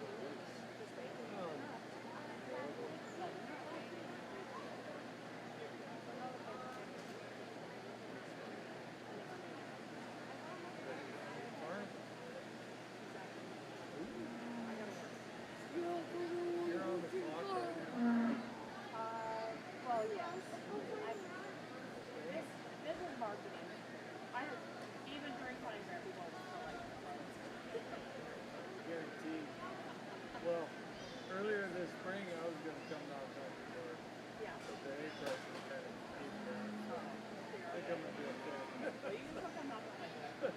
Well, yes. This is marketing. Even during County Fair, people are still like, Guaranteed. Well, earlier this spring, I was going to come knock on the door, yeah. but the hay price was kind of cheap there. So I think I'm going to be okay. But you can still come knock on my door.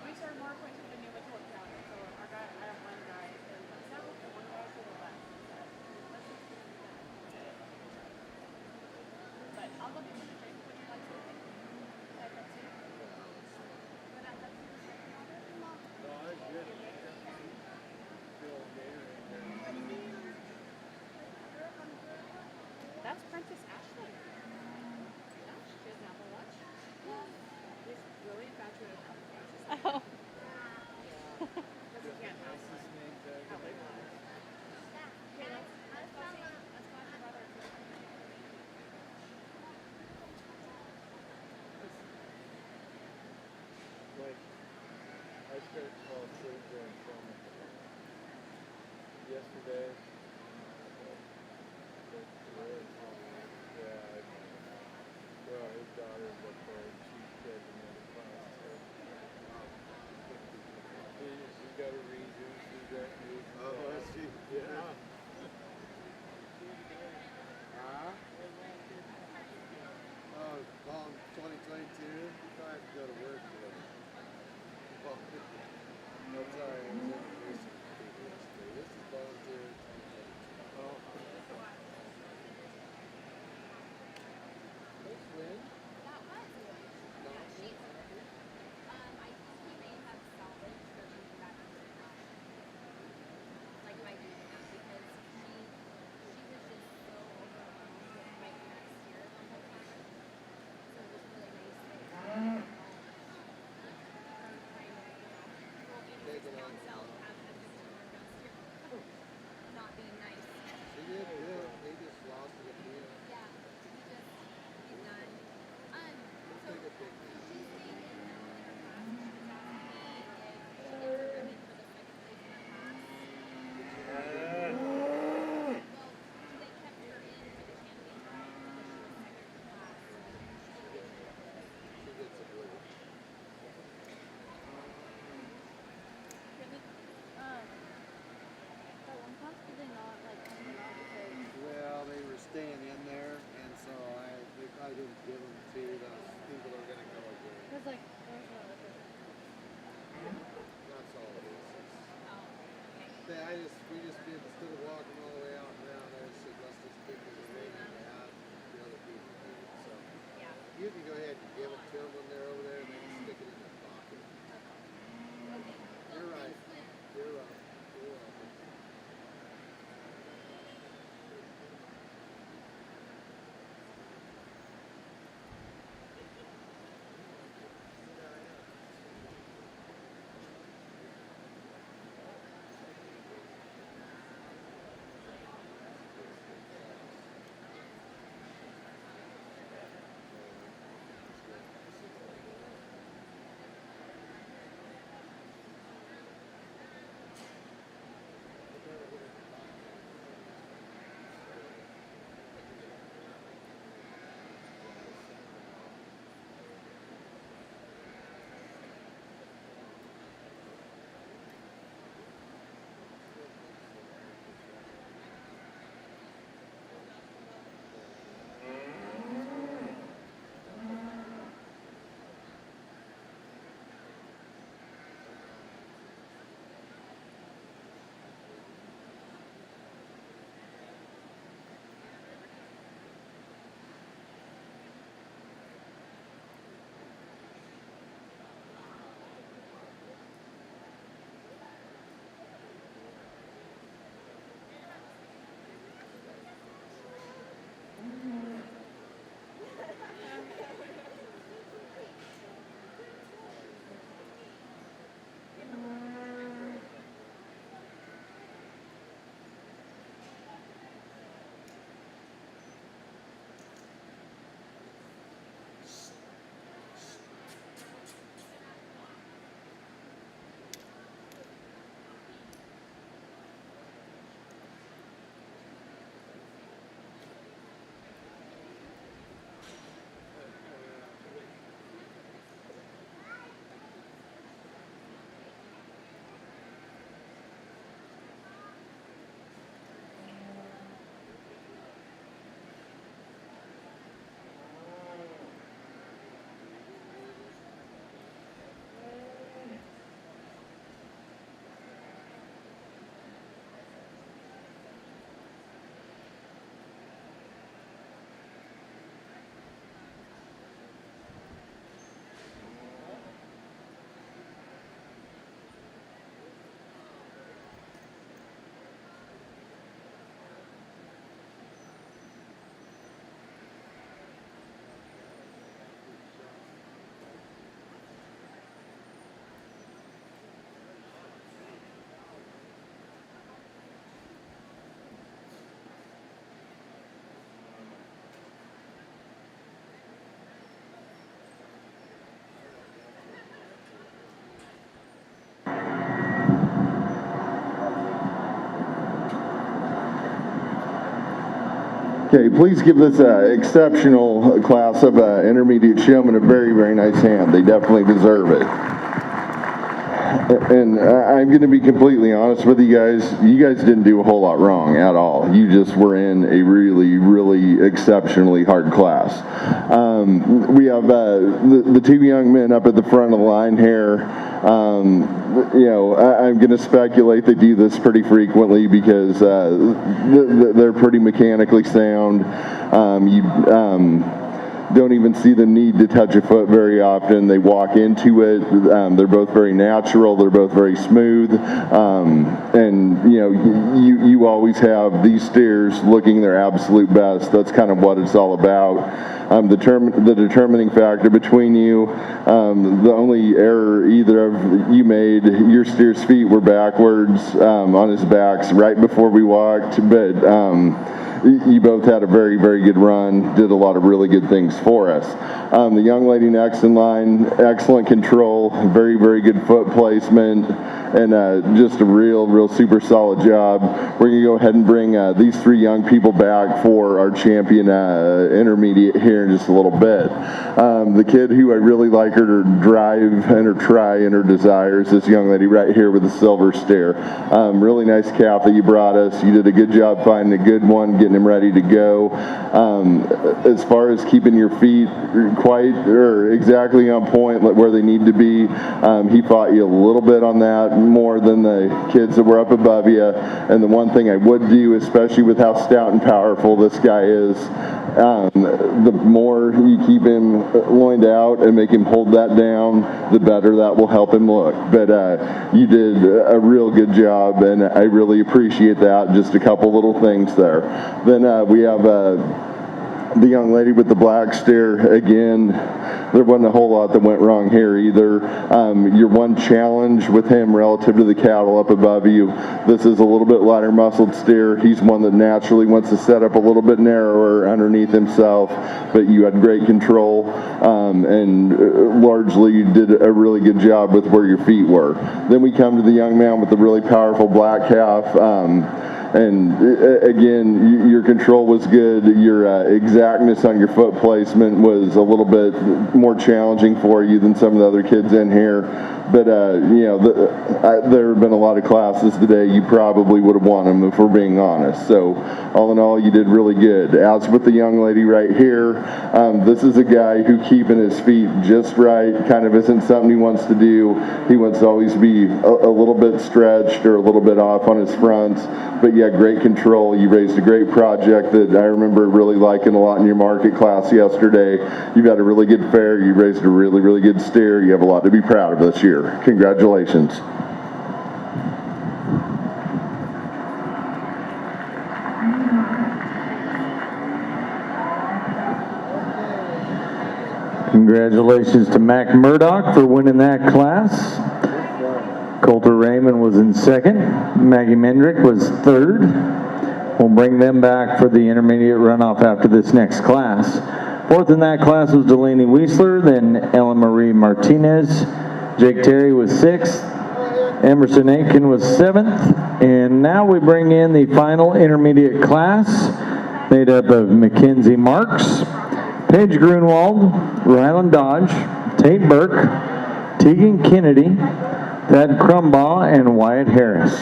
We serve more points than Umatilla County, so our guy, I have one guy in the south and one guy to the left. But I'll look into the drink. Would you like something? Like that too? But that's No, I was good. Good old Gatorade there. That's Princess Ashley. Yeah, she doesn't have a watch. He's really infatuated with Apple Watches. Oh. Because he can't have one. How big one? Okay, let's go see. Let's go to brother. Like, I start to fall asleep during Showman. yesterday. Yeah, well, his daughter's up there, and she's taking another class. So. She's got a reason. She's got news. Oh, is she? Yeah. Huh? Oh, fall 2022? You probably have to go to work for it. That's all right. I was introducing people yesterday. This is volunteer. Oh. Hey, Flynn. That was good. Yeah, she's. I think he may have salvaged her moving back to the house. Like by doing that because she was just so overwhelmed with my next year the whole time. So it was really nice that her kind of, well, Taking on self as the 15-year next year. Not being nice. She did good. They just lost it at the end. Yeah, he's done. So Take a picture. she stayed in the later class and she was asking me if she gets ribbon for the second place in the class. Well, they kept her in for the champion ride because she was second in the class. So she gets ribbon. She gets a blue. One class did they not like come out because Well, they were staying in there, and so they probably didn't give them to those people that are going to go again. like there's no other. That's all it is. Oh, okay. We just did, instead of walking all the way out and around, I just said, let's just pick the remaining out the other people do it. So Yeah. you can go ahead and give it to them when they're over there, and they can stick it in their pocket. Okay. You're right. You're right. You're welcome. Okay, please give this exceptional class of intermediate showmen a very, very nice hand. They definitely deserve it. And I'm going to be completely honest with you guys. You guys didn't do a whole lot wrong at all. You just were in a really, really exceptionally hard class. We have the two young men up at the front of the line here. I'm going to speculate they do this pretty frequently because they're pretty mechanically sound. Don't even see the need to touch a foot very often. They walk into it. They're both very natural. They're both very smooth. And you always have these steers looking their absolute best. That's kind of what it's all about. The determining factor between you, the only error either of you made, your steer's feet were backwards on his backs right before we walked, but you both had a very, very good run, did a lot of really good things for us. The young lady next in line, excellent control, very, very good foot placement, and just a real super solid job. We're going to go ahead and bring these three young people back for our champion intermediate here in just a little bit. The kid who I really like her to drive and her try and her desires, this young lady right here with the silver stare. Really nice calf that you brought us. You did a good job finding a good one, getting him ready to go. As far as keeping your feet quite or exactly on point where they need to be, he fought you a little bit on that, more than the kids that were up above you. And the one thing I would do, especially with how stout and powerful this guy is, the more you keep him loined out and make him hold that down, the better that will help him look. But you did a real good job, and I really appreciate that. Just a couple little things there. Then we have the young lady with the black stare. Again, there wasn't a whole lot that went wrong here either. Your one challenge with him relative to the cattle up above you, this is a little bit lighter muscled steer. He's one that naturally wants to set up a little bit narrower underneath himself, but you had great control and largely did a really good job with where your feet were. Then we come to the young man with the really powerful black calf. And again, your control was good. Your exactness on your foot placement was a little bit more challenging for you than some of the other kids in here. But, there have been a lot of classes today you probably would have won them if we're being honest. So all in all, you did really good. As with the young lady right here, this is a guy who keeping his feet just right kind of isn't something he wants to do. He wants to always be a little bit stretched or a little bit off on his fronts. But yeah, great control. You raised a great project that I remember really liking a lot in your market class yesterday. You've had a really good fair. You raised a really, really good steer. You have a lot to be proud of this year. Congratulations. Congratulations to Mac Murdoch for winning that class. Coulter Raymond was in second. Maggie Mendrick was third. We'll bring them back for the intermediate runoff after this next class. Fourth in that class was Delaney Weisler, then Ellen Marie Martinez. Jake Terry was sixth. Emerson Aitken was seventh. And now we bring in the final intermediate class made up of Mackenzie Marks, Paige Grunwald, Rylan Dodge, Tate Burke, Tegan Kennedy, Thad Crumbaugh, and Wyatt Harris.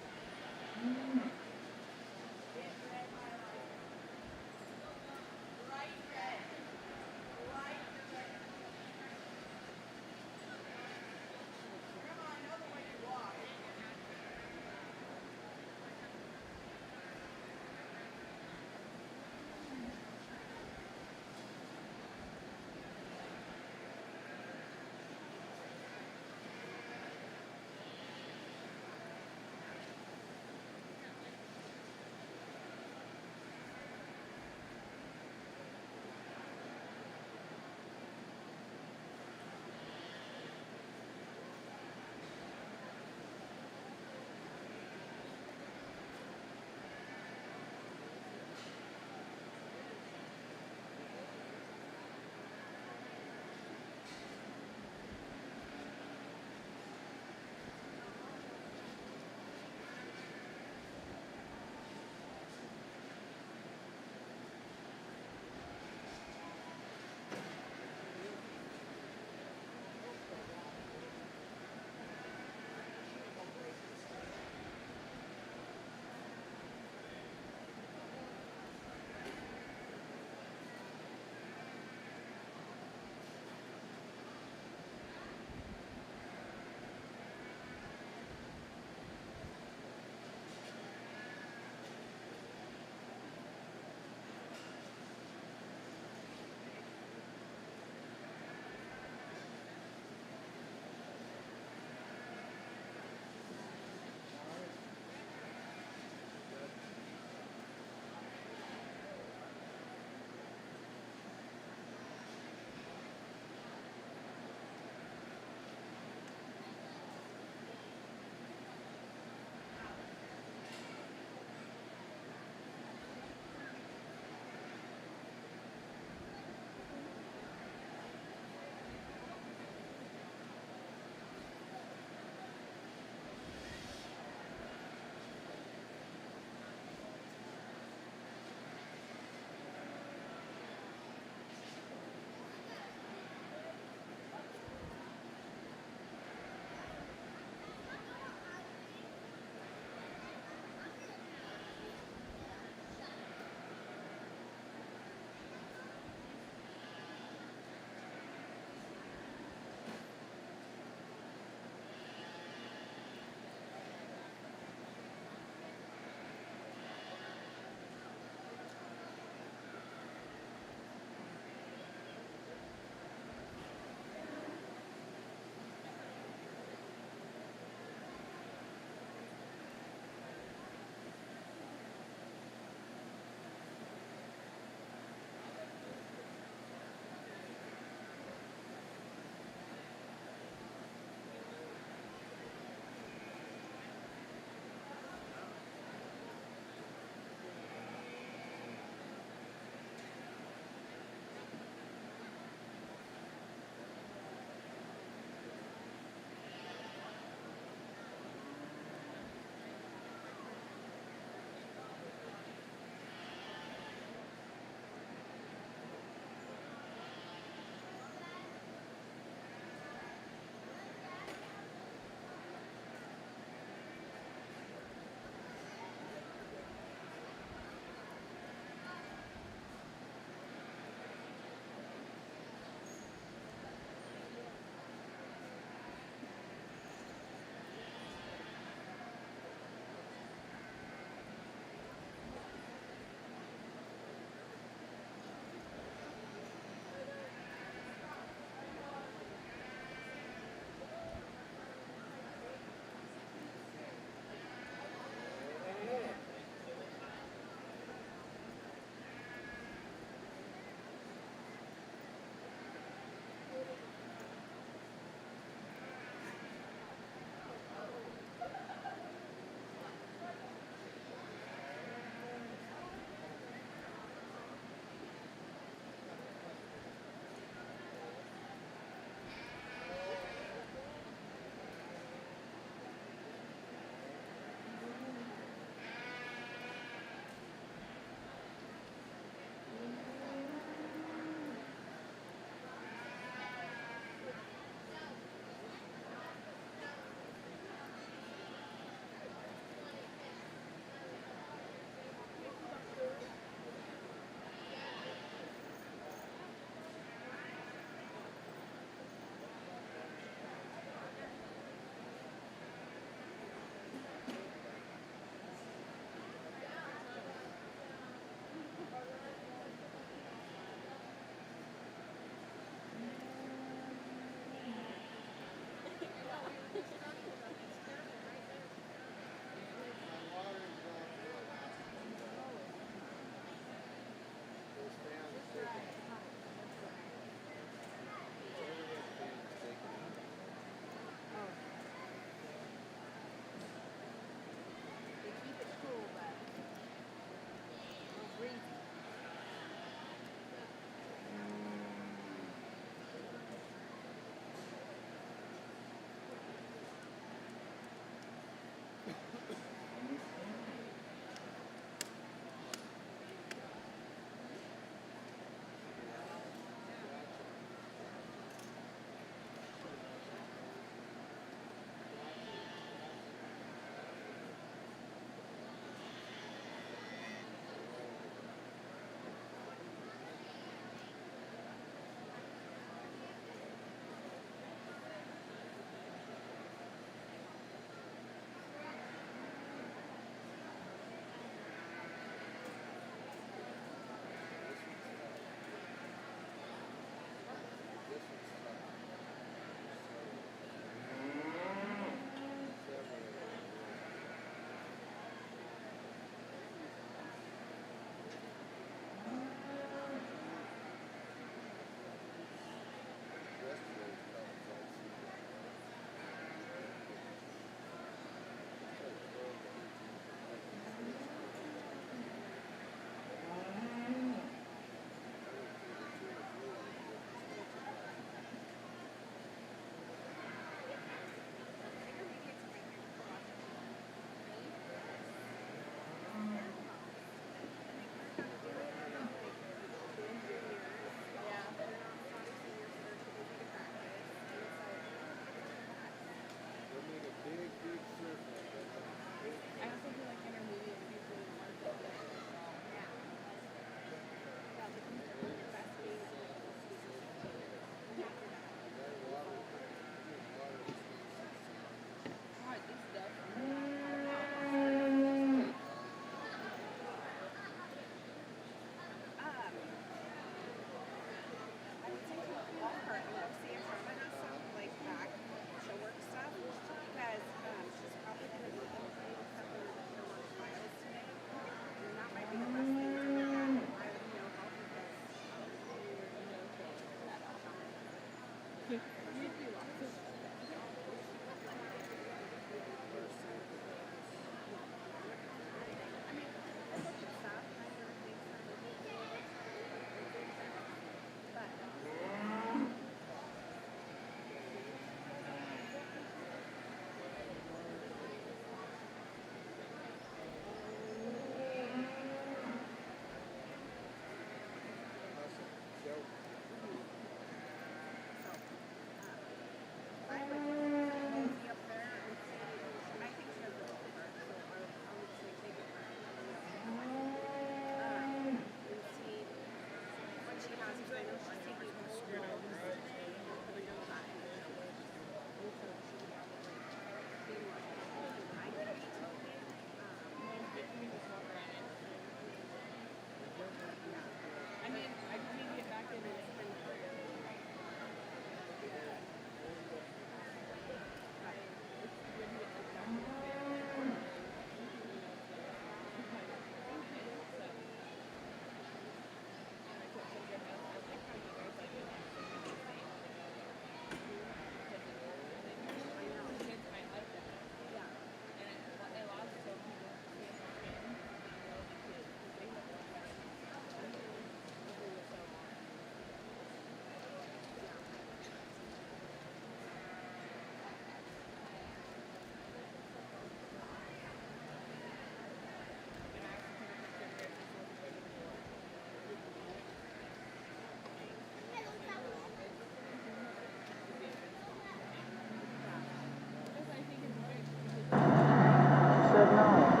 Said no.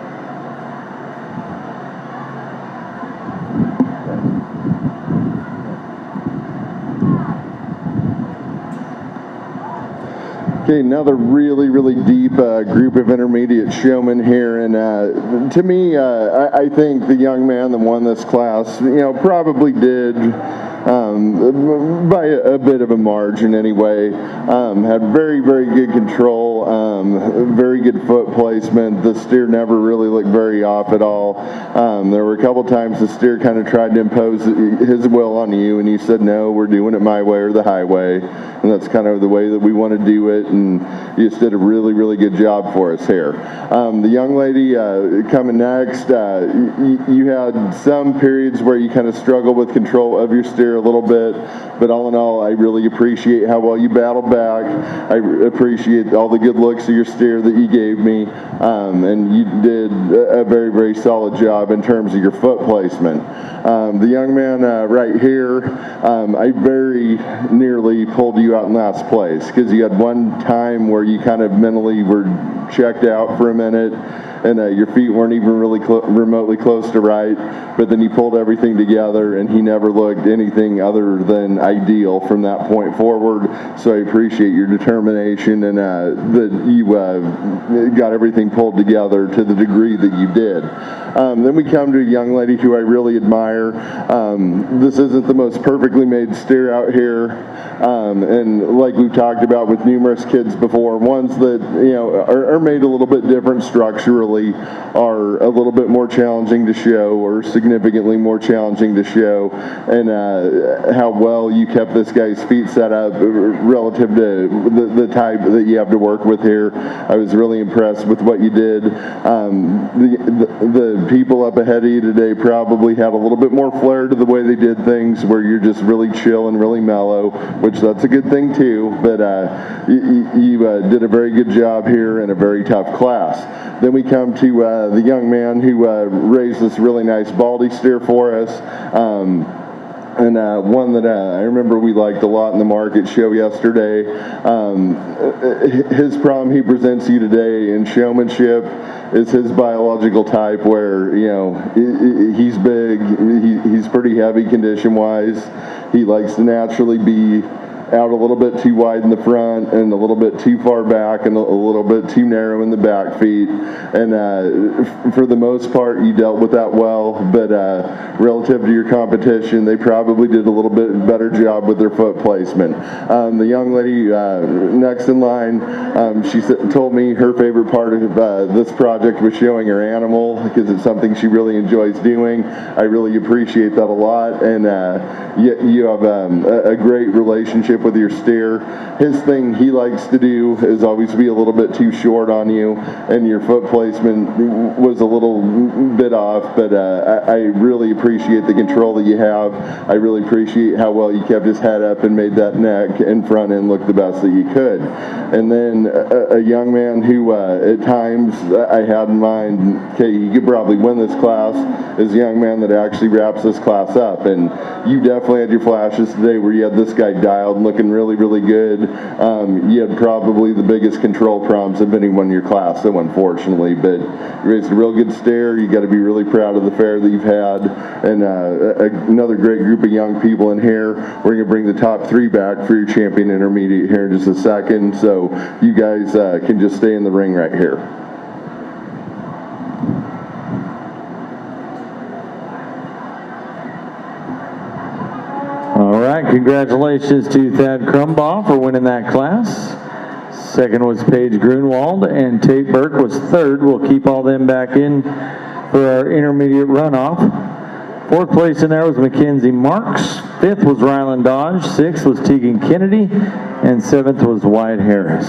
Okay, another really deep group of intermediate showmen here, and to me, I think the young man that won this class, probably did by a bit of a margin anyway. Had very good control, very good foot placement. The steer never really looked very off at all. There were a couple times the steer kind of tried to impose his will on you, and you said, no, we're doing it my way or the highway, and that's kind of the way that we want to do it, and you just did a really good job for us here. The young lady coming next, you had some periods where you kind of struggled with control of your steer a little bit, but all in all, I really appreciate how well you battled back. I appreciate all the good looks of your steer that you gave me, and you did a very solid job in terms of your foot placement. The young man right here, I very nearly pulled you out in last place because you had one time where you kind of mentally were checked out for a minute, and your feet weren't even really remotely close to right, but then you pulled everything together, and he never looked anything other than ideal from that point forward. So I appreciate your determination and that you got everything pulled together to the degree that you did. Then we come to a young lady who I really admire. This isn't the most perfectly made steer out here, and like we've talked about with numerous kids before, ones that are made a little bit different structurally, are a little bit more challenging to show, or significantly more challenging to show, and how well you kept this guy's feet set up relative to the type that you have to work with here. I was really impressed with what you did. The people up ahead of you today probably had a little bit more flair to the way they did things, where you're just really chill and really mellow, which that's a good thing too, but you did a very good job here in a very tough class. Then we come to the young man who raised this really nice baldy steer for us. And one that I remember we liked a lot in the market show yesterday. His problem he presents you today in showmanship is his biological type, where he's big, he's pretty heavy condition-wise. He likes to naturally be out a little bit too wide in the front and a little bit too far back and a little bit too narrow in the back feet, and for the most part you dealt with that well, but relative to your competition, they probably did a little bit better job with their foot placement. The young lady next in line, she told me her favorite part of this project was showing her animal, because it's something she really enjoys doing. I really appreciate that a lot, and you have a great relationship with your steer. His thing he likes to do is always be a little bit too short on you, and your foot placement was a little bit off, but I really appreciate the control that you have. I really appreciate how well you kept his head up and made that neck and front end look the best that you could. And then a young man who at times I had in mind, okay, he could probably win this class, is a young man that actually wraps this class up. And you definitely had your flashes today where you had this guy dialed and looking really, really good. You had probably the biggest control problems of anyone in your class, though, unfortunately. But you raised a real good stare. You got to be really proud of the fair that you've had. And another great group of young people in here. We're going to bring the top 3 back for your champion intermediate here in just a second. So you guys can just stay in the ring right here. All right, congratulations to Thad Crumbaugh for winning that class. Second was Paige Grunwald, and Tate Burke was third. We'll keep all them back in for our intermediate runoff. Fourth place in there was Mackenzie Marks. Fifth was Ryland Dodge. Sixth was Tegan Kennedy. And seventh was Wyatt Harris.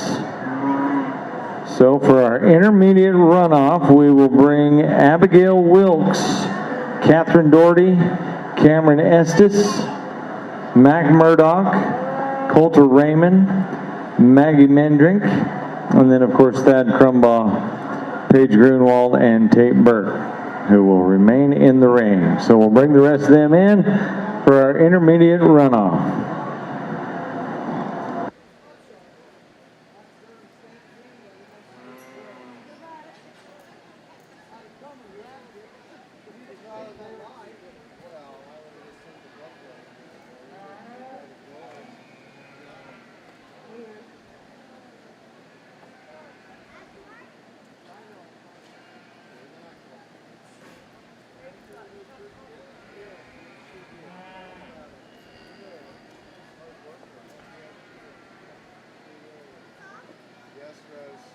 So for our intermediate runoff, we will bring Abigail Wilkes, Catherine Doherty, Cameron Estes, Mac Murdoch, Coulter Raymond, Maggie Mendrink, and then of course Thad Crumbaugh, Paige Grunwald, and Tate Burke, who will remain in the ring. So we'll bring the rest of them in for our intermediate runoff. Yes, Rose.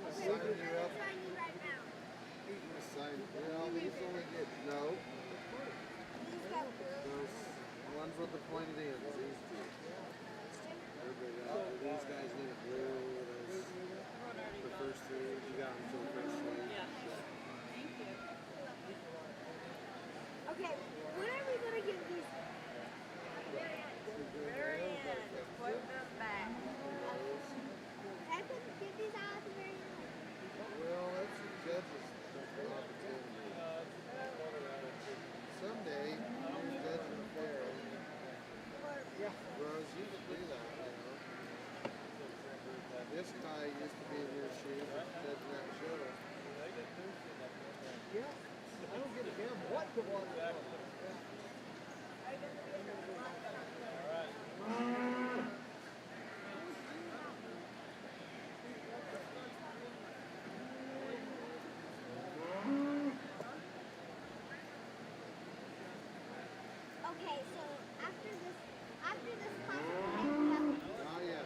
Okay, Sign I'm you gonna up. sign you right now. Sign. Well, these only get no. These got blue. Those ones with the pointed ends. These two. Everybody got it. These guys need a blue. Those, the first 3. You got them to the first 3. Okay, when are we gonna give these? Very end. Put them back. I could give these out at the very end. Well, that's the judges' opportunity. Someday, you're judging the fair. Rose, you can do that, you know. This guy used to be in your shoes judging that show. Yeah, I don't give a damn what the water is. Okay, so after this class, we have Not yet.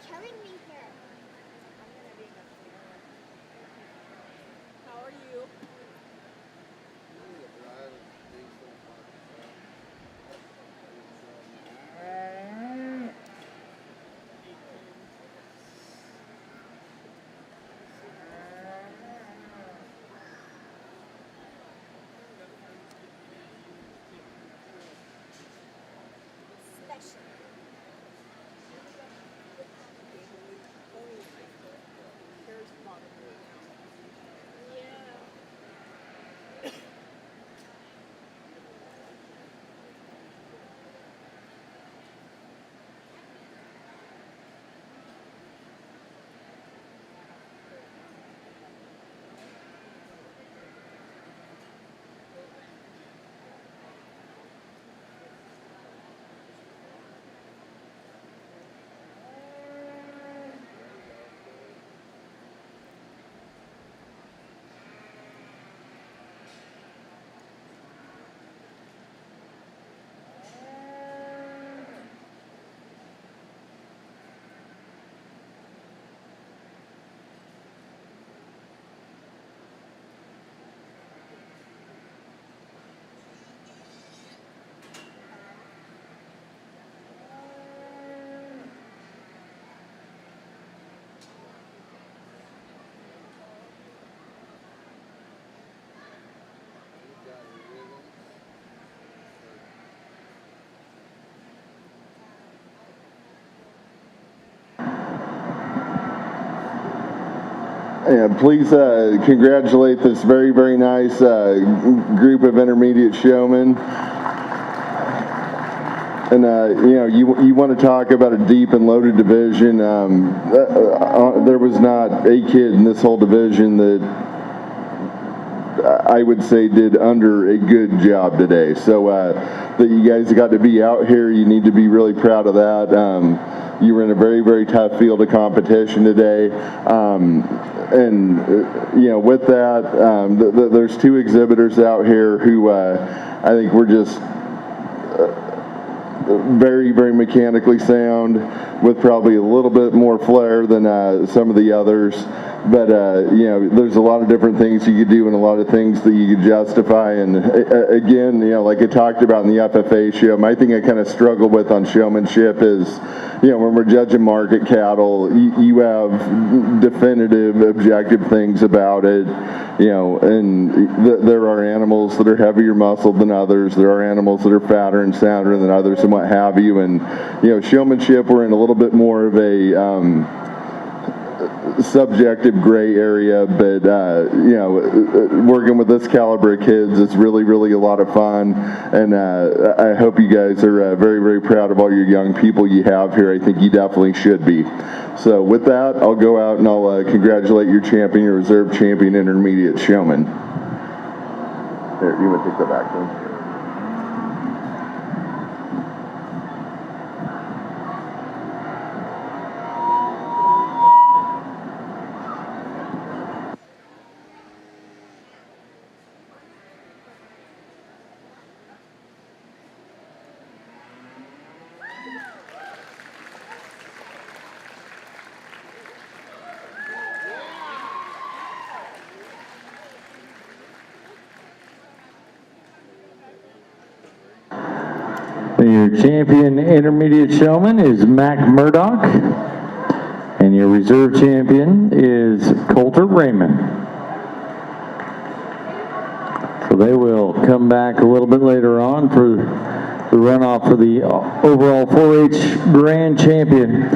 killing me here. How are you? You need a And please congratulate this very, very nice group of intermediate showmen. And, you want to talk about a deep and loaded division. There was not a kid in this whole division that I would say did under a good job today. So that you guys got to be out here, you need to be really proud of that. You were in a very, very tough field of competition today. With that, there's two exhibitors out here who I think were just very, very mechanically sound, with probably a little bit more flair than some of the others. But, there's a lot of different things you could do and a lot of things that you could justify. And again, like I talked about in the FFA show, my thing I kind of struggle with on showmanship is, when we're judging market cattle, you have definitive, objective things about it, and there are animals that are heavier muscled than others. There are animals that are fatter and sounder than others and what have you. And, showmanship, we're in a little bit more of a subjective gray area, but working with this caliber of kids, it's really, really a lot of fun, and I hope you guys are very, very proud of all your young people you have here. I think you definitely should be. So with that, I'll go out and I'll congratulate your champion, your reserve champion, intermediate showman. Here, you want to take that back then? Your champion intermediate showman is Mac Murdoch, and your reserve champion is Coulter Raymond. So they will come back a little bit later on for the runoff for the overall 4-H grand champion.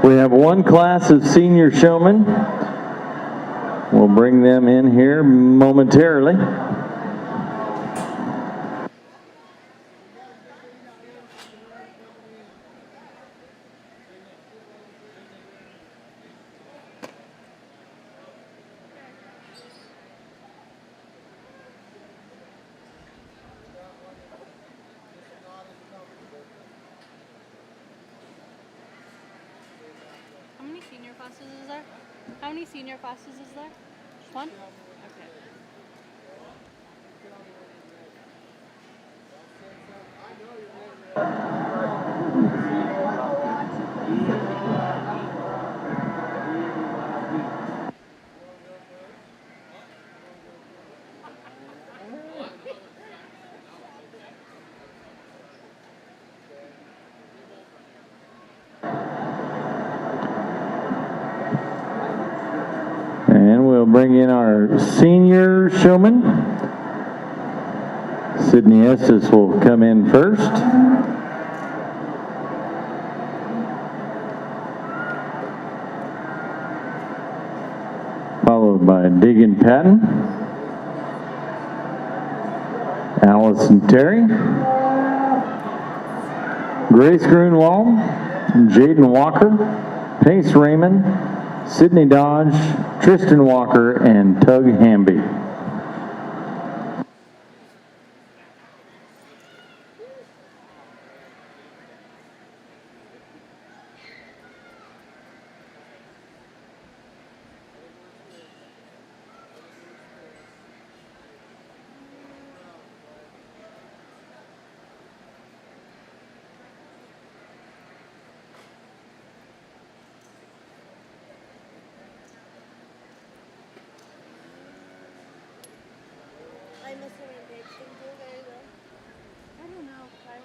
We have one class of senior showmen. We'll bring them in here momentarily. How many senior classes is there? How many senior classes is there? One? Okay. And we'll bring in our senior showman. Sydney Estes will come in first. Followed by Deegan Patton, Allison Terry, Grace Grunwald, Jaden Walker, Pace Raymond, Sydney Dodge, Tristan Walker, and Tug Hamby. I'm assuming Paige didn't do very well. I don't know. I was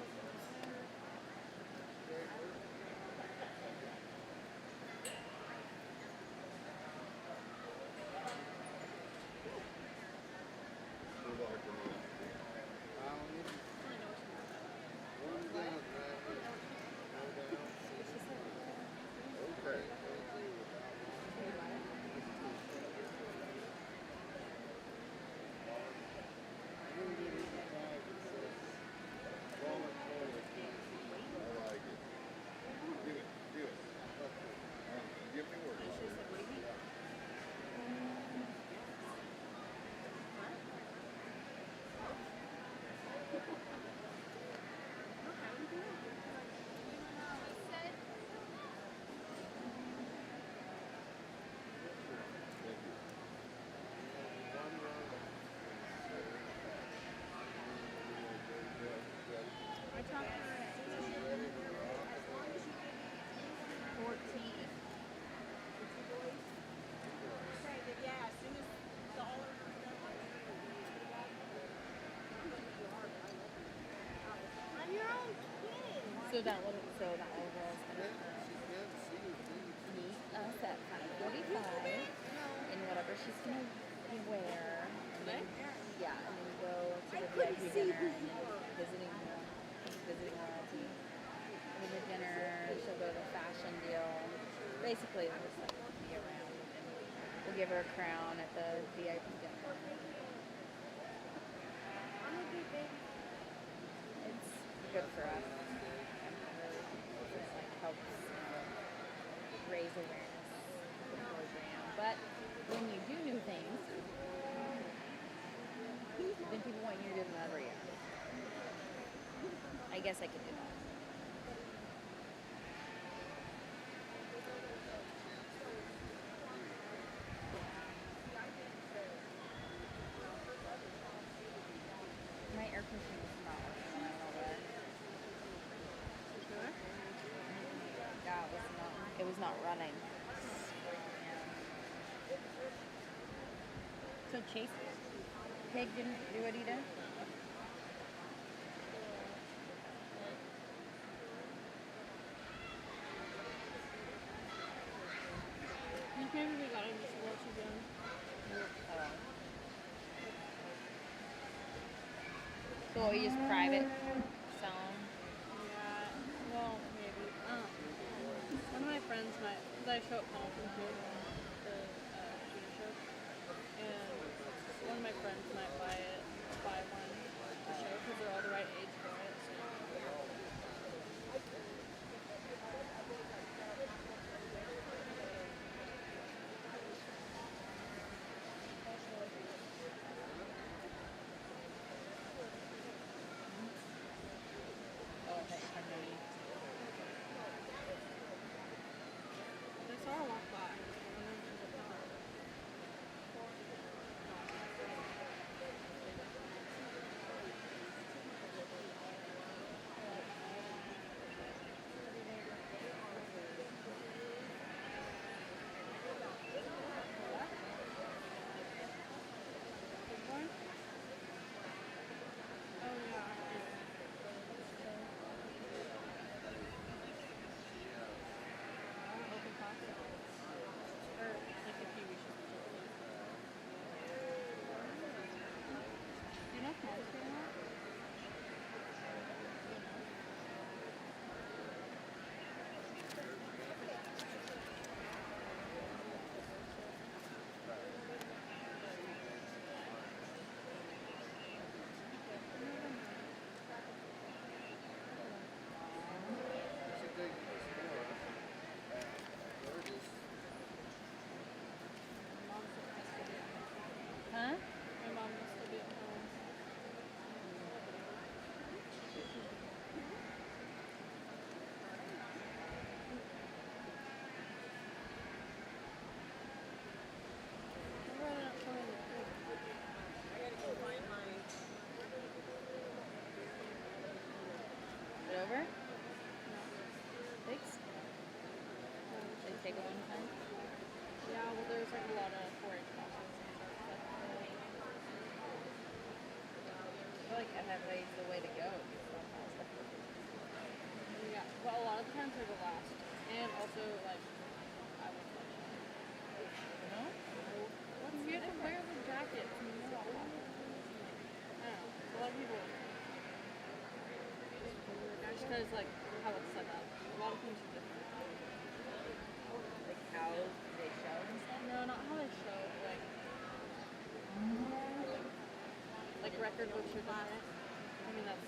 So that little girl's gonna She can't see me. meet us at 5:45 in whatever she's gonna wear. And then, yeah, and then go to the VIP dinner and then visiting royalty. And then the dinner, she'll go to the fashion deal. Basically, we'll just like be around and we'll give her a crown at the VIP dinner. It's good for us. It like helps raise awareness of the program. But when you do new things, then people want you to do them every year. I guess I could do that. My air conditioner is not working. I don't know what. Yeah, it was not running. So Chase Pig didn't do what he did? You can't even got him to watch again. So you just private sell them? Yeah, well, maybe. One of my friends might, because I show at Pendleton too, the shooting show, and one of my friends might buy one to show because they're all the right age for it. Oh, okay, underneath. I saw her walk by. Huh? My mom must still be at home. Is it over? Thanks. Did it take a long time? Yeah, well, there's like a lot of 4-H classes. I feel like FFA is the way to go. Yeah, but a lot of the times they're the last. And also, like, I was like, No? what's you have to wear the jackets and you know all that. I don't know. A lot of people, just because, like, how it's set up. A lot of things are different. Like how they show and stuff? No, not how they show, but like record books are different. I mean, that's.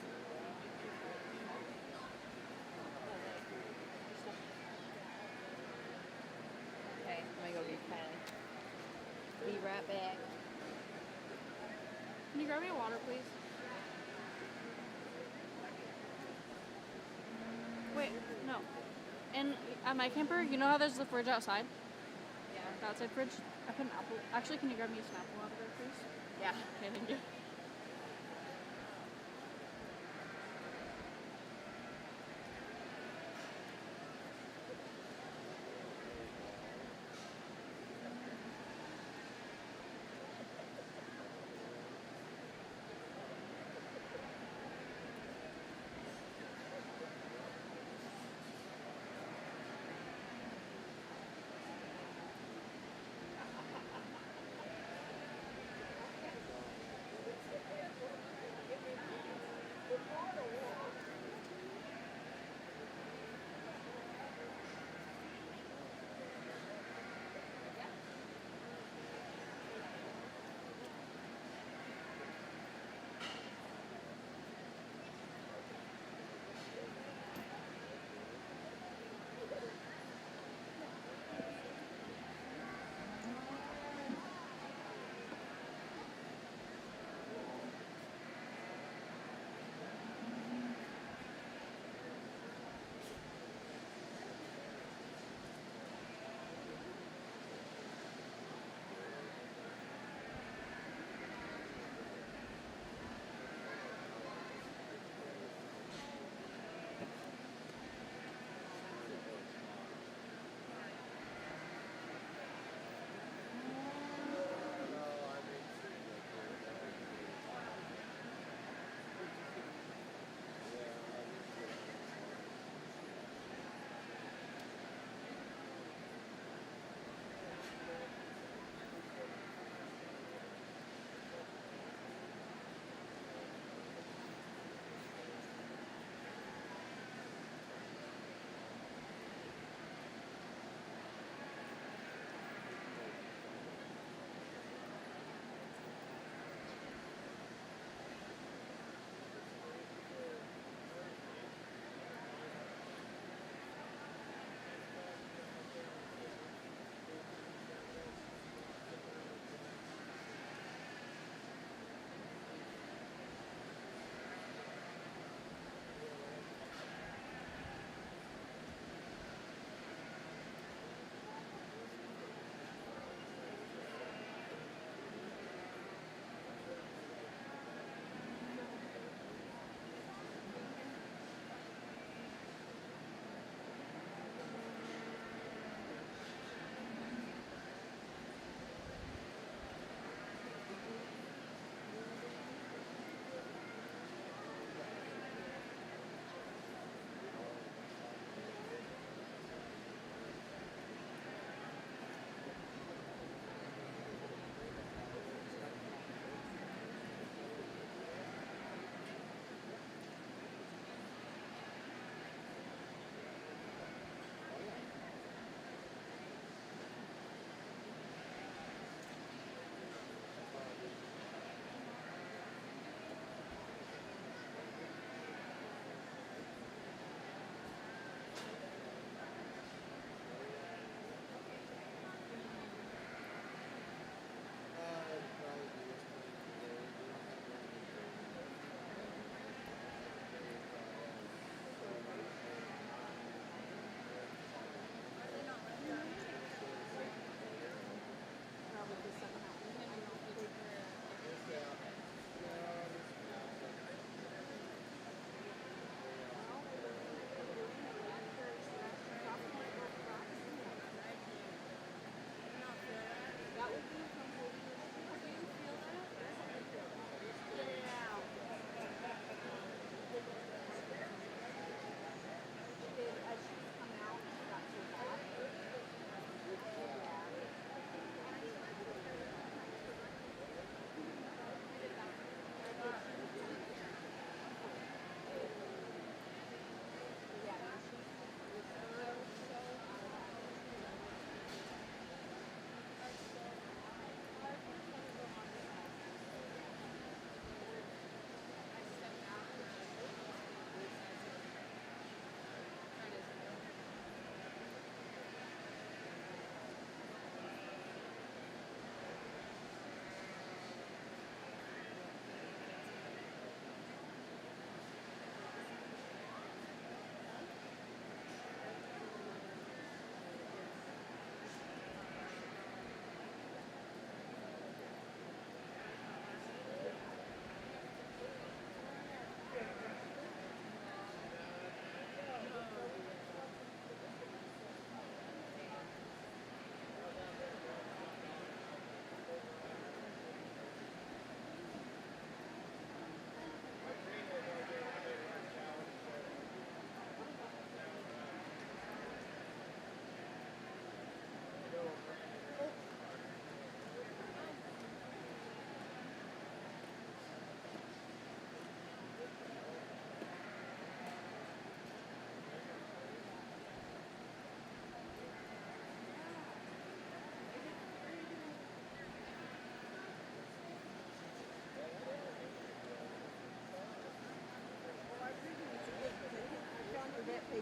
Okay, I'm gonna go get Kylie. Be right back. Can you grab me a water, please? Wait, no. And at my camper, you know how there's the fridge outside? Yeah. The outside fridge? I put an apple. Actually, can you grab me some apple out of there, please? Yeah. Okay, thank you.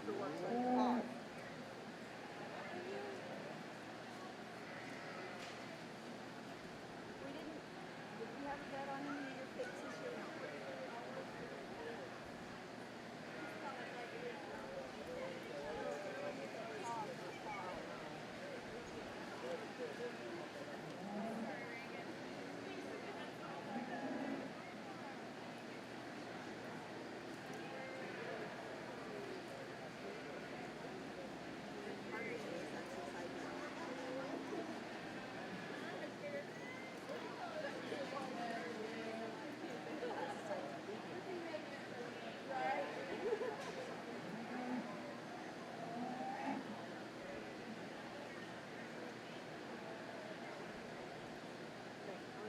afterwards when you cough. We didn't, did we have that on any of your cakes this year?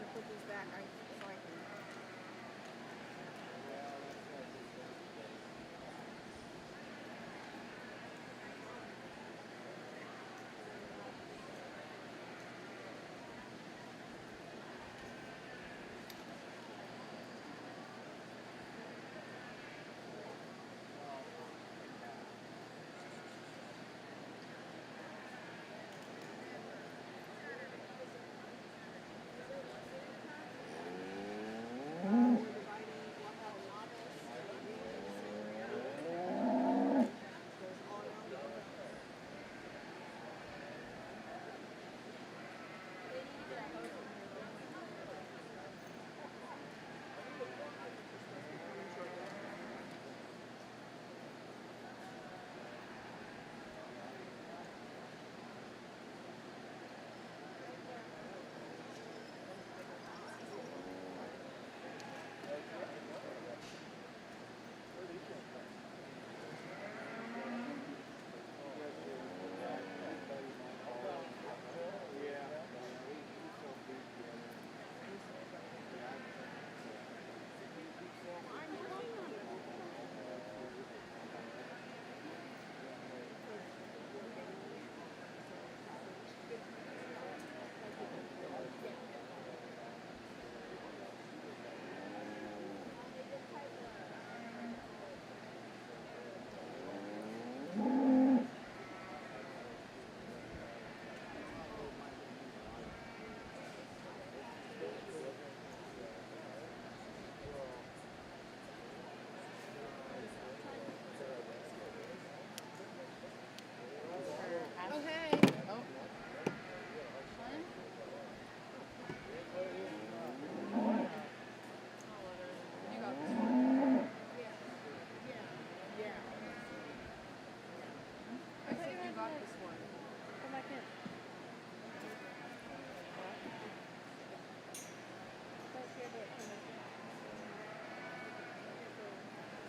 Put these back so I can.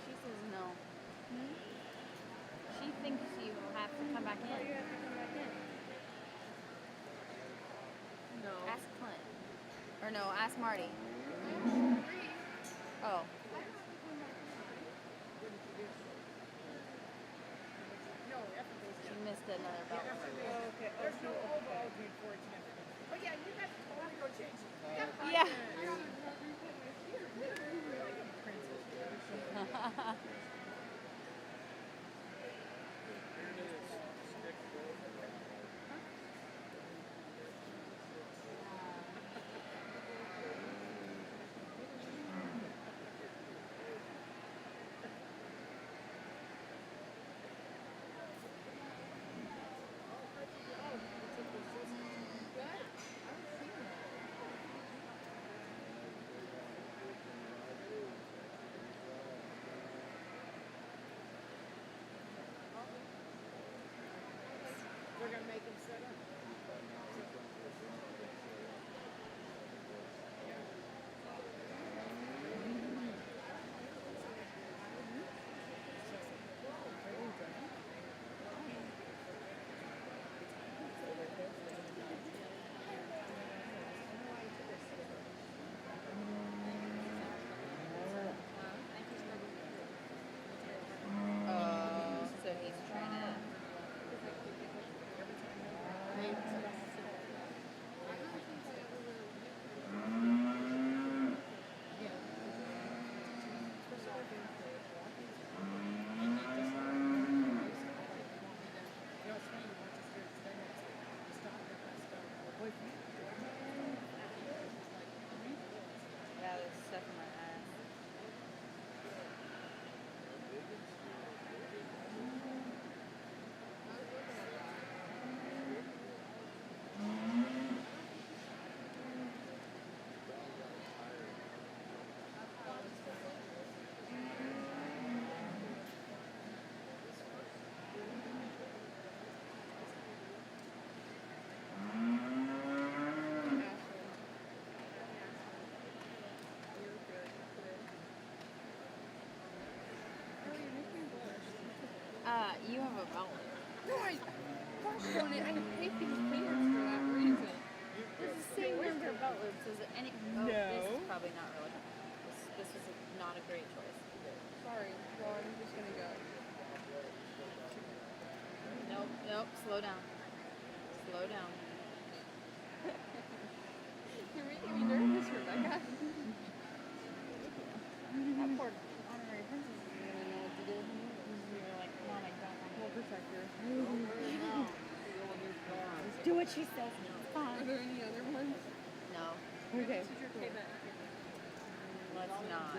She says no. She thinks she will have to come back in. You have to come back in. No. Ask Clint. Or no, ask Marty. Oh. She missed another belt. Oh, okay. There's no oval before it's never. But yeah, you guys totally go change. Yeah. You have a belt loop. No, gosh darn it, I hate these pants for that reason. It's the same number of belt loops as any. Oh, this is probably not really. This was not a great choice. Sorry, well, I'm just gonna go. Nope. Slow down. Slow down. You're making me nervous, Rebecca. That poor honorary princess is gonna know what to do. You're like, Mom, I don't want to protect her. Just do what she says. It's Are fine. there any other ones? No, Okay. let's not.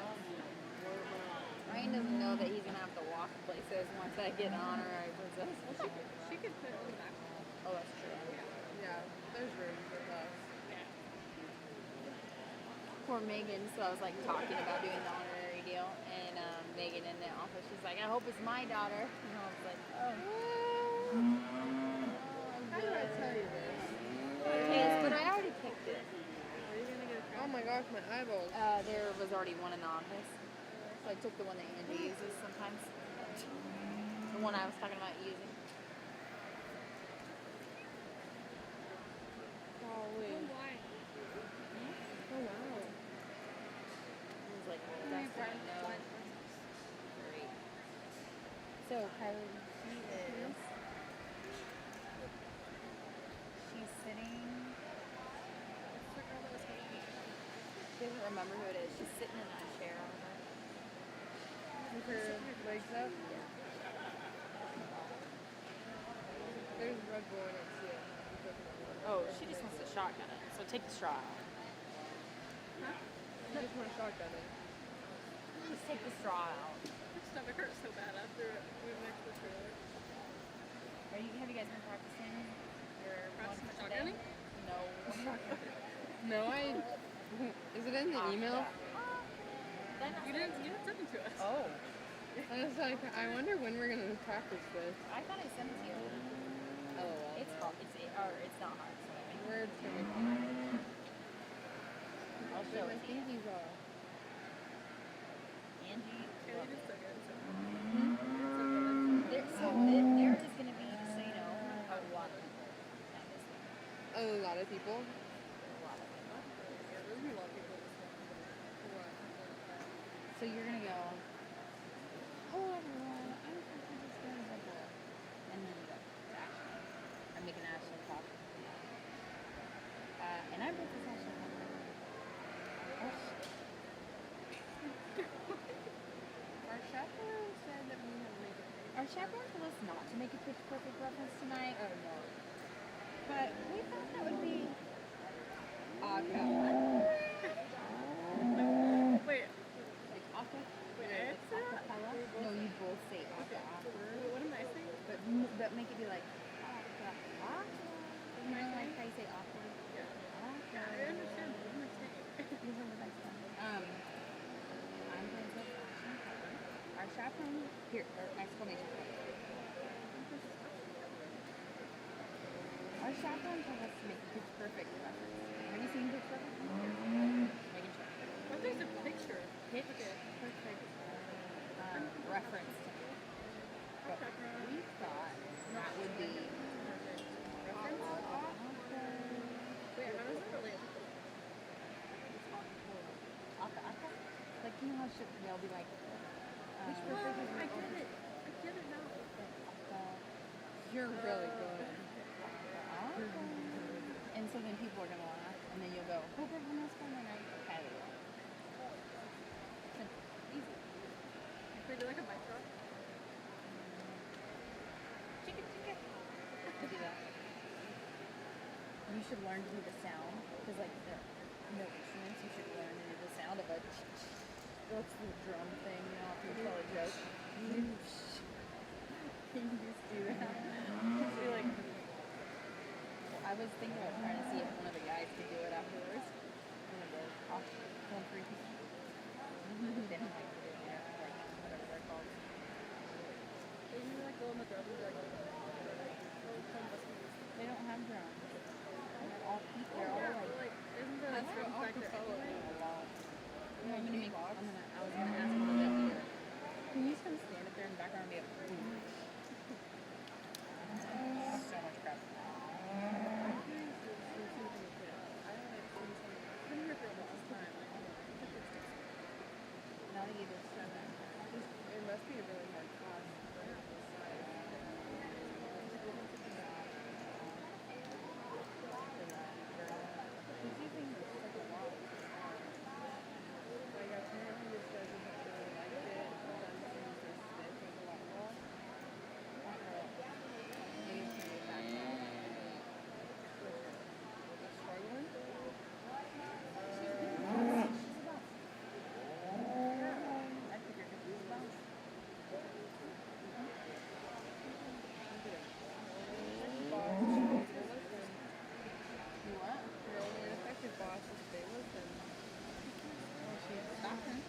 Ryan doesn't know that he's gonna have to walk places once I get an honorary princess. She could put on the back. Oh, that's true. Yeah, there's room for us. Poor Megan, so I was like talking about doing the honorary deal, and Megan in the office, she's like, I hope it's my daughter. And I was like, oh. How did I tell you this? Yes, but I already picked it. Are you gonna get a crown? Oh my gosh, my eyeballs. There was already one in the office, so I took the one that Andy uses sometimes. The one I was talking about using. Golly. Oh, wow. It was like, that's what I know. Great. So, Kylie, she's sitting. She doesn't remember who it is. She's sitting in that chair over there. With her legs up? Yeah. There's Red Bull in it too. Oh, she just wants to shotgun it. So take the straw out. Huh? You just want to shotgun it. Just take the straw out. My stomach hurts so bad after we mixed the trailer. Have you guys been practicing your Practicing one shotgunning? today? No. No, is it in the email? You didn't send it to us. Oh. I was like, I wonder when we're gonna practice this. I thought I sent it to you. Oh, It's hard. It's not hard. So I mean, We're turning. I'll show My it to you. pinkies off. Angie. There is going to be, just so you know, a lot of people at this one. a lot of people. A lot of people. Yeah, there's a lot of people this one. So you're gonna go. Hello everyone. I'm from this and then you go to Ashley. I'm making Ashley talk. And I'm Princess Ashley. Our chaperone said that we have to make it. Our chaperone told us not to make a pitch perfect reference tonight. Oh no. But we thought that would be acapella. Wait. Like Wait, I have to say that? acapella? No, you both say Okay. acapella. What am I saying? But make it be like acapella. You know, like how you say awkward. Yeah, I understand what you're saying. You heard what I said. I'm Princess Ashley Keller. Our chaperone here, or exclamation point. Our chaperone told us to make Pitch Perfect reference. Have you seen Pitch Perfect? Making sure. What is a picture? Pitch Perfect reference to it. But we thought that would be reference. Wait, how does that relate? Like, you know how they'll be like, I get it. I get it now. you're really good. And so then people are going to laugh, and then you'll go, hope everyone has fun tonight. Kylie. Easy. Wait, do like a mic drop? Chicken. Do that. You should learn to do the sound, because like there are no instruments, you should learn to do the sound of a that's the drum thing, you know, if you tell a joke. Can you just do that? I feel like I was thinking about trying to see if one of the guys could do it afterwards. One of the off-country people. They don't like to do it, like whatever they're called. Maybe like go on the drums like They don't have drums. They're all people. They're all like isn't there a string factor anyway? No, I was gonna ask one of them here. Can you just come stand up there in the background and be like, boom? need a 7. It must be a really hard class for this size. He's using the second wall. Like apparently this guy doesn't really like it. Sometimes he uses stick as a lot wall. He needs to be back now. He's struggling. I figured it was bounce. You what? Your only effective boss is Bayless and she's stopping.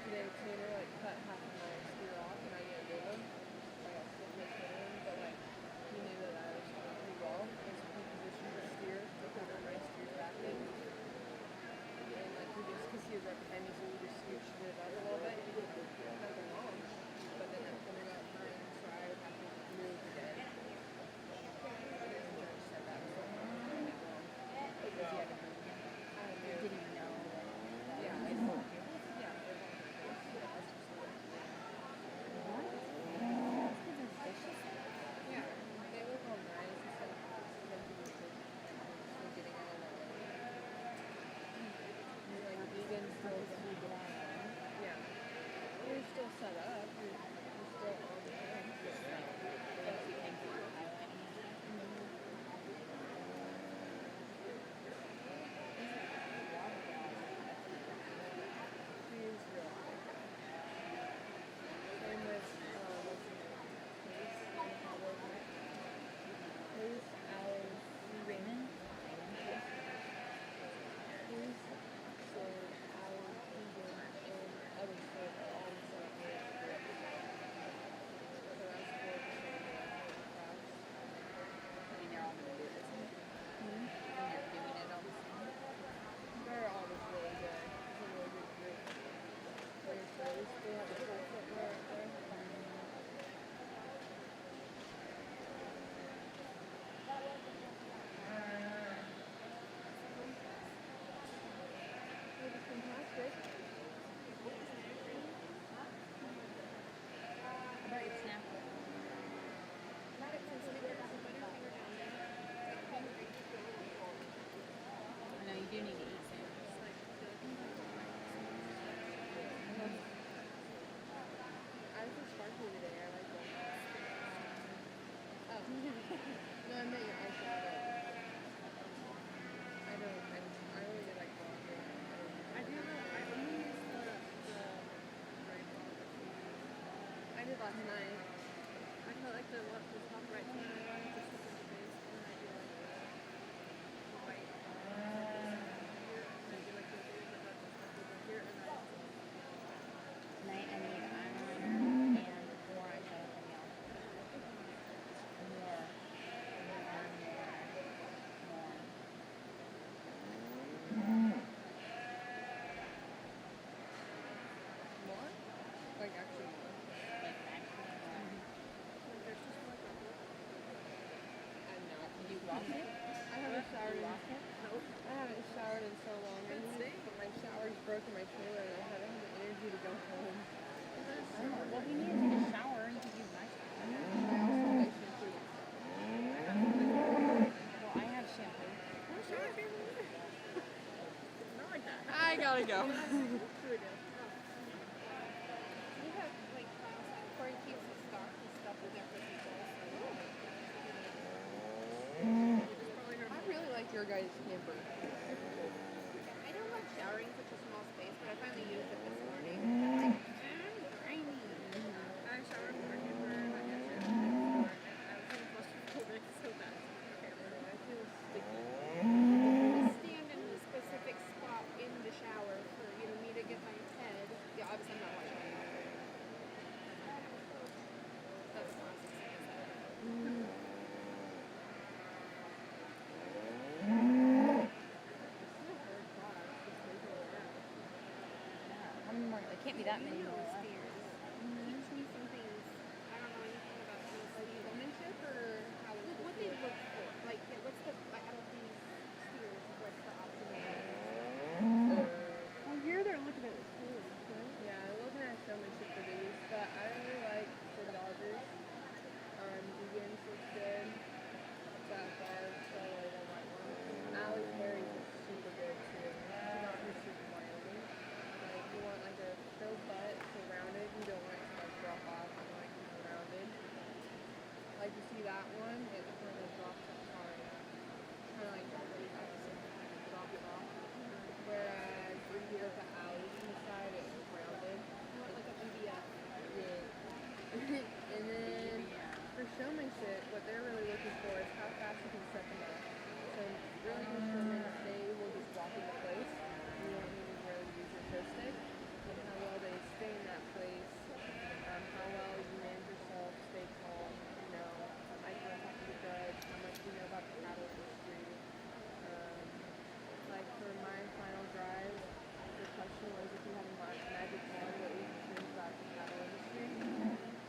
Today Tanner like cut half of my steer off and I didn't do them. I got stiff my Tanner, but like he knew that I was doing pretty well. And so he positioned the steer to cover my steer backing. And like we just, cause he was right behind me, so we just scooched it up a little bit. He did nothing wrong. But then it coming up time, so I would have to move again. And the judge said that was wrong. Because he had to move. I didn't even know. Yeah, I know. Yeah, they're not yeah, they look all nice instead of getting out of line. Like vegan still yeah. You're still set up. You're still on the thing. She is real. Same with Pace, Alice, Raymond. Pace, so Alice, Vegan, and Evan Ford are all the same page. So that's 4% of the class. I mean, they're all going to do this. And you're doing it all the same. They're all just really good. It's a really good group. Like, so they have a full footwear right there. It was fantastic. How about your snap? I know you do need to eat soon. I was just sparkly today. I like them. Oh. No, I meant your eyeshadow. I really like blonde. I do know. I only use the right one. I did last night. I felt like the top right one. I wanted to stick in the base, and I do like the white. Here, and I do like the base, but that's just over here, and then Tonight I need eyeliner and more eyeshadow from y'all. More. more. Like actually more. Like actually more. There's just more. I'm not. Did you wash it? I haven't showered. Nope. I haven't showered in so long. My shower's broken my trailer, and I don't have the energy to go home. Oh, well, if you need to take a shower, you can use my shower. I also have shampoo. Well, I have shampoo. Not like that. I gotta go. We have like Corey keeps his stock and stuff in there for people. I really like your guys' camper. I don't like showering such a small space, but I finally used it this morning. I'm grimy. I showered more camper than yesterday. I was getting claustrophobic so bad. Okay, I feel sticky. I stand in the specific that many more left. Steers. Teach me some things. I don't know anything about these showmanship or how what they look for. Like, what's the out of these steers? What's the optimal? Well, here they're looking at steers, right? Yeah, they're looking at showmanship for these, but I really like the Dodgers. Begins looks good. That far, so I like the white one. Allie's Harry's is super good too. Dodgers super Wyoming. Like you want like a curved butt, so rounded. You don't want it to like drop off and like be rounded. Like you see that one, it kind of drops up hard. Kind of like drops off. Whereas if you look at Allie's on the side, it's rounded. You want like a BBF. Yeah. And then for showmanship, what they're really looking for is how fast you can set them up. So really good showmen, they will just walk into place. You won't even really use your show stick. And how well they stay in that place. How well you manage yourself, stay calm, you know, I can talk to the judge, how much you know about the cattle industry. Like for my final drive, the question was if you had a magic wand, what would you choose about the cattle industry?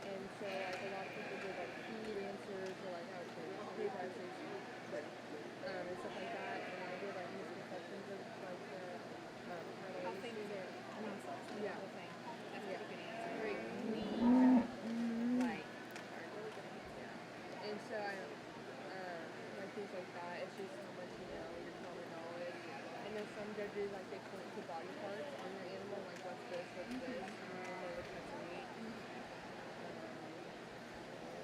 And so like a lot of people give like feed answers or like how pay prices and stuff like that. And I did like misconceptions of like the How things are processed. Yeah. The whole thing. That's a Yeah. pretty good answer. Very clean. Like, really good answer. And so I like things like that. It's just how much you know, your common knowledge. And then some judges like they point to body parts on your animal, like what's this, and then they look at the meat.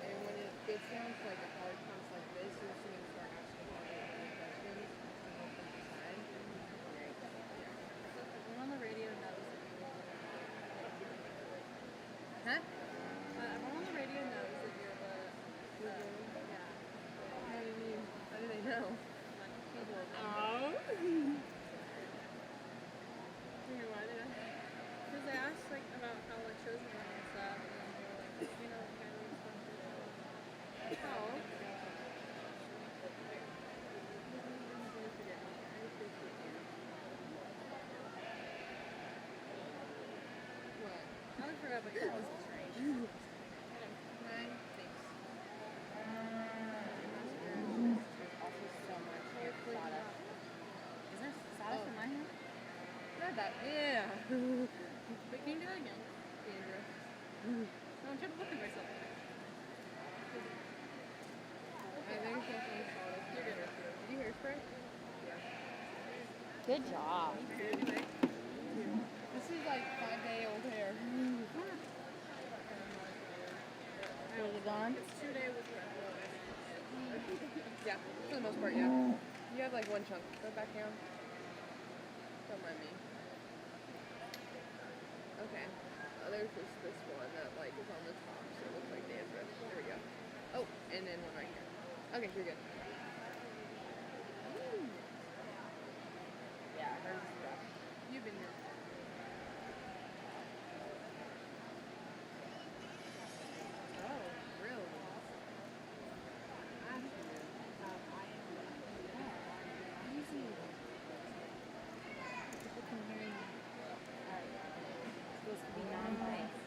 And when it gets down to like a hard comes like this, you're just gonna start asking questions to help them decide. Everyone on the radio knows that you're Huh? everyone on the radio knows that you're yeah. How do you mean? How do they know? Like, people will know. Oh. Okay, why did I? Because they asked like about how like shows are running and stuff, and then they're like, you know, kind of stuff. Oh. What? I would forget about your house is strange. Nine? Thanks. There's also so much sawdust. Is there sawdust in my hair? Not that. Yeah. But can you do that again? Dangerous. No, I'm trying to look at myself. I think it's definitely sawdust. You're good. Did you hairspray? Yeah. Good job. Anyway. This is like 5-day-old hair. Is it gone? It's 2 days with red. Yeah, for the most part, yeah. You have like one chunk. Go back down. Don't mind me. Okay. There's just this one that like is on the top, so it looks like dandruff. There we go. Oh, and then one right here. Okay, you're good. Yeah, hers is rough. You've been here. Oh, really? Easy. People can hear you. It's supposed to be non-biased.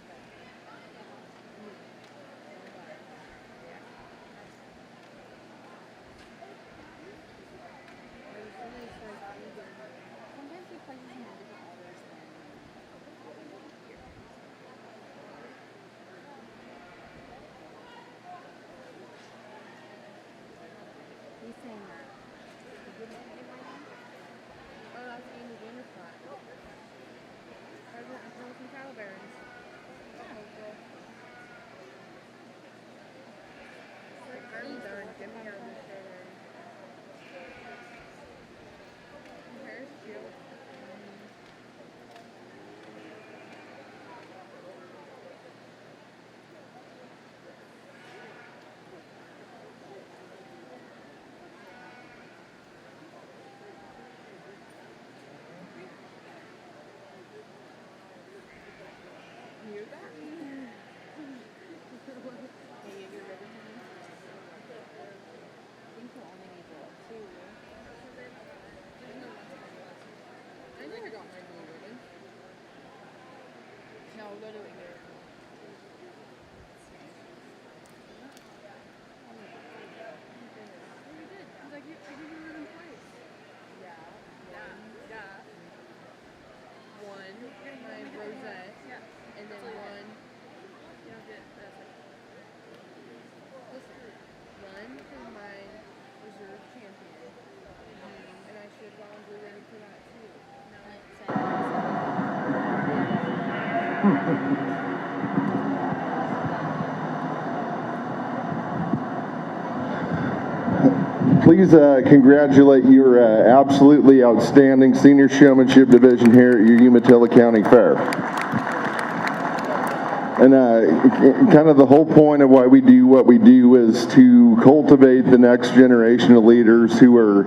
Please congratulate your absolutely outstanding senior showmanship division here at your Umatilla County Fair. And kind of the whole point of why we do what we do is to cultivate the next generation of leaders who are,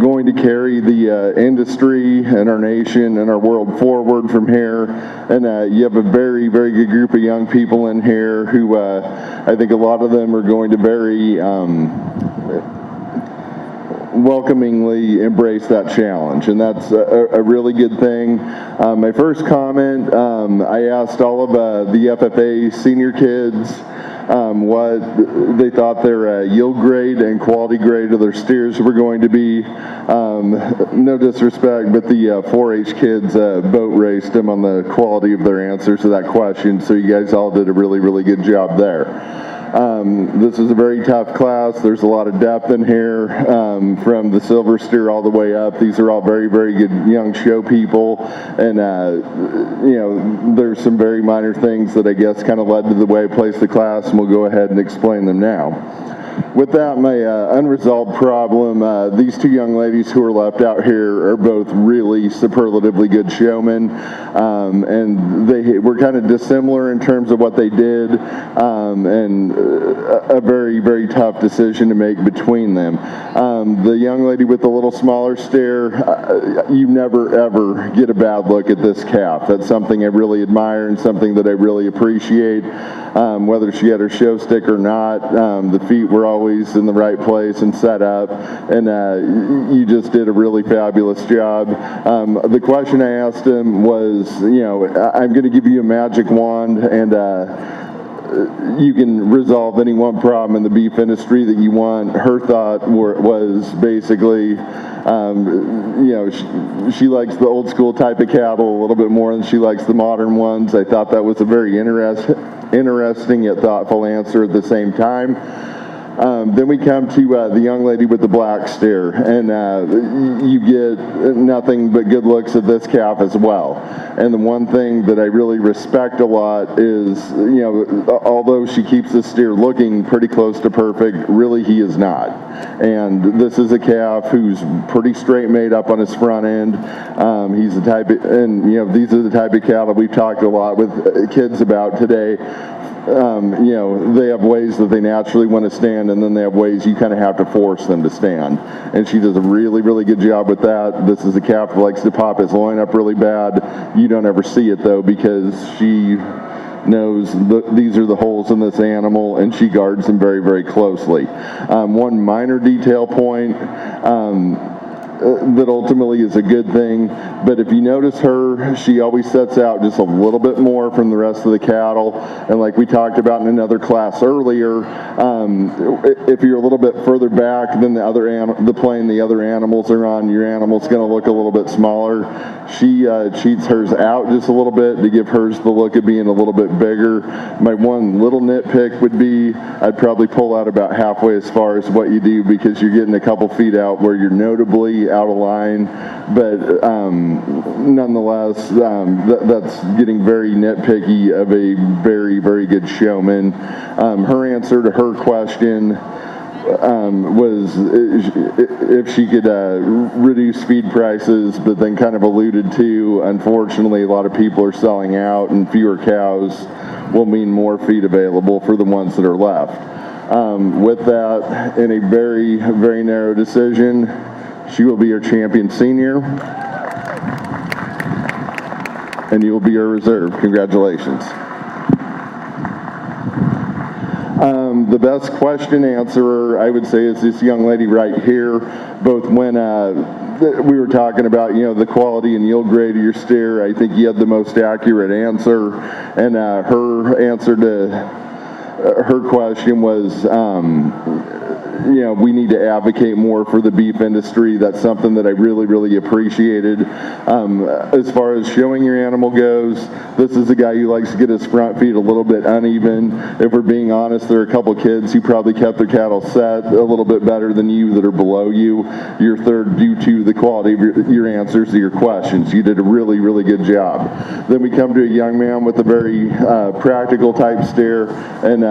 going to carry the industry and our nation and our world forward from here. And you have a very, very good group of young people in here who I think a lot of them are going to very welcomingly embrace that challenge, and that's a really good thing. My first comment, I asked all of the FFA senior kids what they thought their yield grade and quality grade of their steers were going to be. No disrespect, but the 4-H kids boat raced them on the quality of their answers to that question, so you guys all did a really, really good job there. This is a very tough class. There's a lot of depth in here, from the silver steer all the way up. These are all very, very good young show people, and there's some very minor things that I guess kind of led to the way I placed the class, and we'll go ahead and explain them now. With that, my unresolved problem, these two young ladies who are left out here are both really superlatively good showmen, and they were kind of dissimilar in terms of what they did, and a very, very tough decision to make between them. The young lady with the little smaller steer, you never ever get a bad look at this calf. That's something I really admire and something that I really appreciate. Whether she had her show stick or not, the feet were always in the right place and set up, and you just did a really fabulous job. The question I asked him was, I'm going to give you a magic wand, and you can resolve any one problem in the beef industry that you want. Her thought was basically, she likes the old school type of cattle a little bit more than she likes the modern ones. I thought that was a very interesting yet thoughtful answer at the same time. Then we come to the young lady with the black steer, and you get nothing but good looks at this calf as well. And the one thing that I really respect a lot is, although she keeps the steer looking pretty close to perfect, really he is not. And this is a calf who's pretty straight made up on his front end. He's the type of, and these are the type of cattle we've talked a lot with kids about today. They have ways that they naturally want to stand, and then they have ways you kind of have to force them to stand. And she does a really, really good job with that. This is a calf that likes to pop his loin up really bad. You don't ever see it, though, because she knows these are the holes in this animal, and she guards them very, very closely. One minor detail point, that ultimately is a good thing, but if you notice her, she always sets out just a little bit more from the rest of the cattle, and like we talked about in another class earlier, if you're a little bit further back than the plane the other animals are on, your animal's going to look a little bit smaller. She cheats hers out just a little bit to give hers the look of being a little bit bigger. My one little nitpick would be I'd probably pull out about halfway as far as what you do, because you're getting a couple feet out where you're notably out of line, but nonetheless, that's getting very nitpicky of a very, very good showman. Her answer to her question was if she could reduce feed prices, but then kind of alluded to, unfortunately, a lot of people are selling out, and fewer cows will mean more feed available for the ones that are left. With that, in a very, very narrow decision, she will be our champion senior, and you will be our reserve. Congratulations. The best question answerer, I would say, is this young lady right here. Both when we were talking about, the quality and yield grade of your steer, I think you had the most accurate answer, and her answer to her question was, we need to advocate more for the beef industry. That's something that I really, really appreciated. As far as showing your animal goes, this is a guy who likes to get his front feet a little bit uneven. If we're being honest, there are a couple kids who probably kept their cattle set a little bit better than you that are below you. You're third due to the quality of your answers to your questions. You did a really, really good job. Then we come to a young man with a very practical type stare, and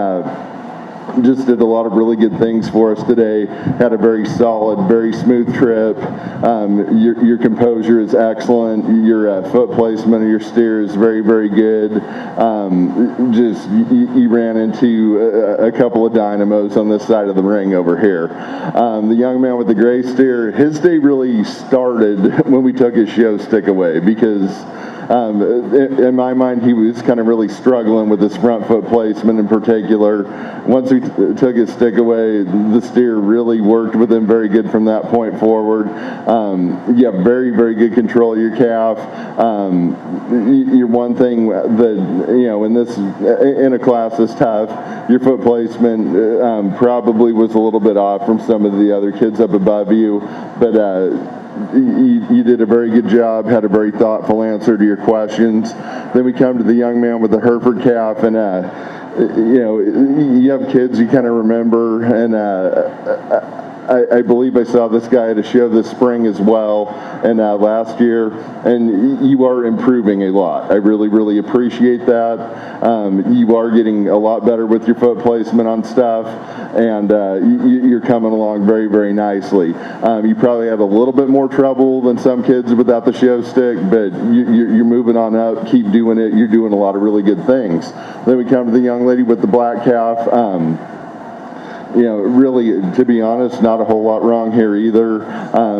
just did a lot of really good things for us today. Had a very solid, very smooth trip. Your composure is excellent. Your foot placement of your steer is very, very good. You ran into a couple of dynamos on this side of the ring over here. The young man with the gray steer, his day really started when we took his show stick away, because in my mind, he was kind of really struggling with his front foot placement in particular. Once we took his stick away, the steer really worked with him very good from that point forward. You have very, very good control of your calf. Your one thing that, in a class this tough, your foot placement probably was a little bit off from some of the other kids up above you, but you did a very good job, had a very thoughtful answer to your questions. Then we come to the young man with the Hereford calf, and you have kids you kind of remember, and I believe I saw this guy at a show this spring as well, and last year, and you are improving a lot. I really, really appreciate that. You are getting a lot better with your foot placement on stuff, and you're coming along very, very nicely. You probably had a little bit more trouble than some kids without the show stick, but you're moving on up. Keep doing it. You're doing a lot of really good things. Then we come to the young lady with the black calf. Really, to be honest, not a whole lot wrong here either.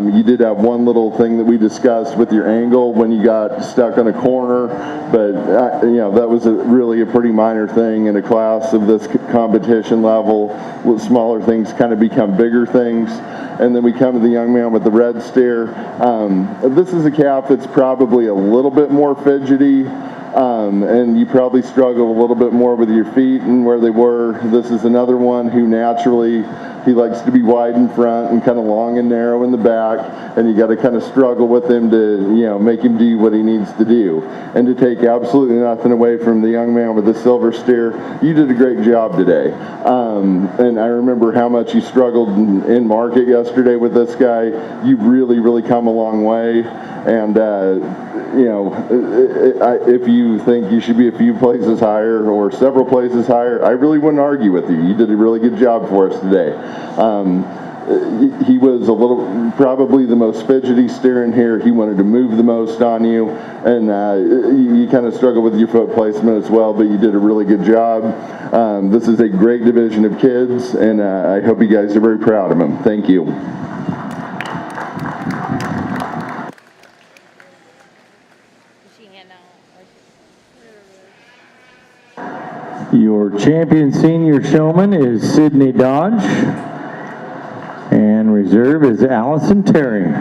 You did have one little thing that we discussed with your angle when you got stuck on a corner, but that was really a pretty minor thing in a class of this competition level. Smaller things kind of become bigger things. And then we come to the young man with the red steer. This is a calf that's probably a little bit more fidgety. And you probably struggle a little bit more with your feet and where they were. This is another one who naturally, he likes to be wide in front and kind of long and narrow in the back, and you got to kind of struggle with him to, make him do what he needs to do. And to take absolutely nothing away from the young man with the silver steer, you did a great job today. And I remember how much you struggled in market yesterday with this guy. You've really, really come a long way. And, if you think you should be a few places higher or several places higher, I really wouldn't argue with you. You did a really good job for us today. He was probably the most fidgety steer in here. He wanted to move the most on you, and you kind of struggled with your foot placement as well, but you did a really good job. This is a great division of kids, and I hope you guys are very proud of them. Thank you. Your champion senior showman is Sydney Dodge, and reserve is Allison Terry.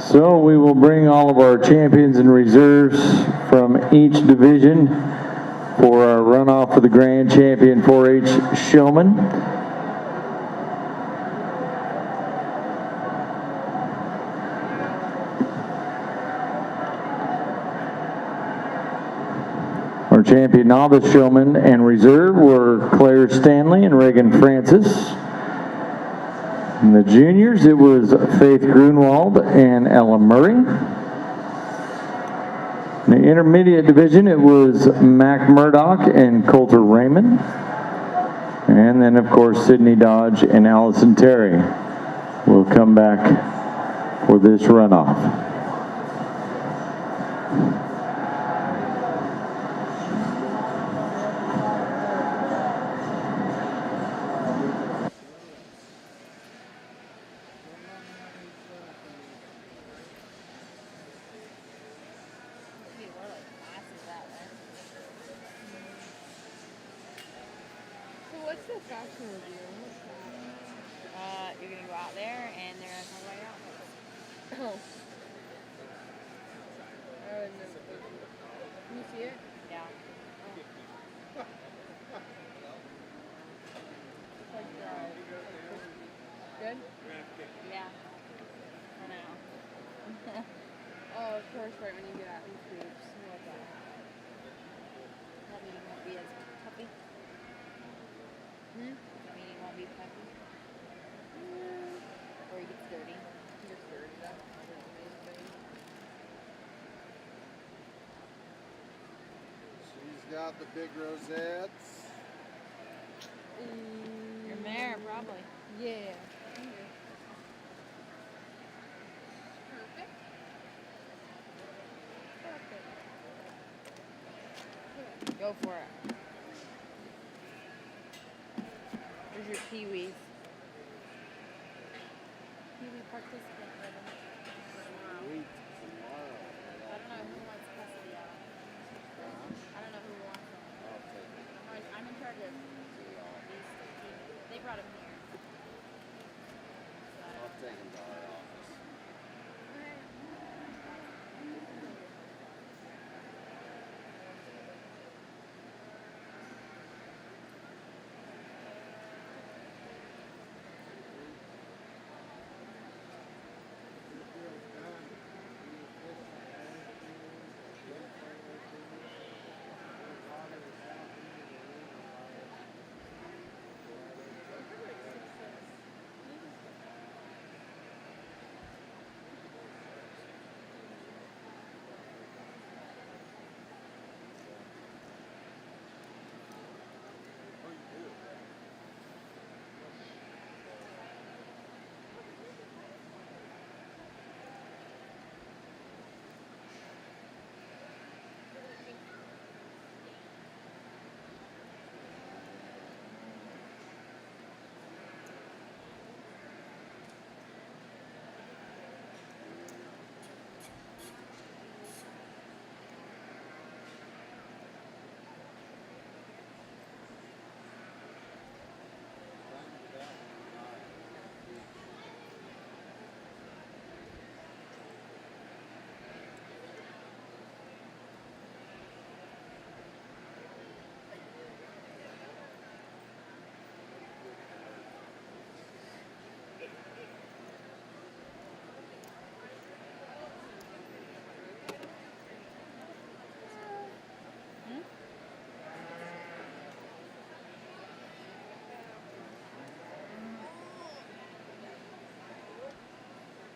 So we will bring all of our champions and reserves from each division for our runoff for the grand champion 4-H showman. Our champion novice showman and reserve were Claire Stanley and Reagan Francis. In the juniors, it was Faith Grunwald and Ella Murray. In the intermediate division, it was Mac Murdoch and Coulter Raymond. And then, of course, Sydney Dodge and Allison Terry will come back for this runoff. What's the fashion review? You're gonna go out there and they're gonna talk about your outfits. Oh. Oh, and then, can you see it? Yeah. Oh. good? Yeah. I know. Oh, of course, right when you get out these groups. Love that. That meeting won't be as puppy. That meeting won't be puppy. Or he gets dirty. You're dirty. That's the main thing. She's got the big rosettes. Your mare, probably. Yeah. Perfect. Go for it. There's your peewees. Peewee participant ribbon. Sweet tomorrow. I don't know who wants custody of them. I don't know who wants them. I'll take it. I'm in charge of these 13. They brought them here. So I don't I'll take them to our office.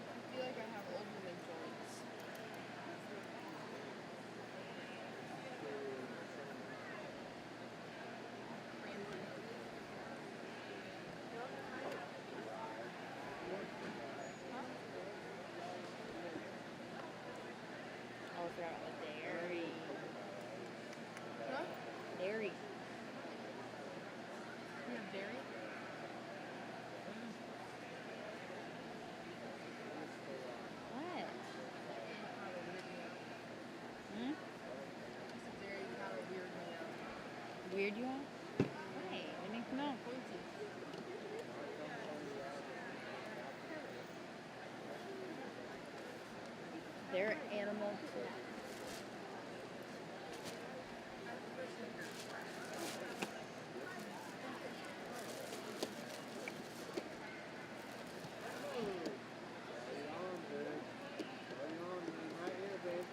I feel like I have old woman joints. Oh, I forgot about the dairy. Huh? Dairy. You have dairy? What? Hmm? It's a dairy kind of weird now. Weird you are? Hey, I need to know. Pointy. They're animal too. Ready on, babe. Ready on, man. Right here, babe.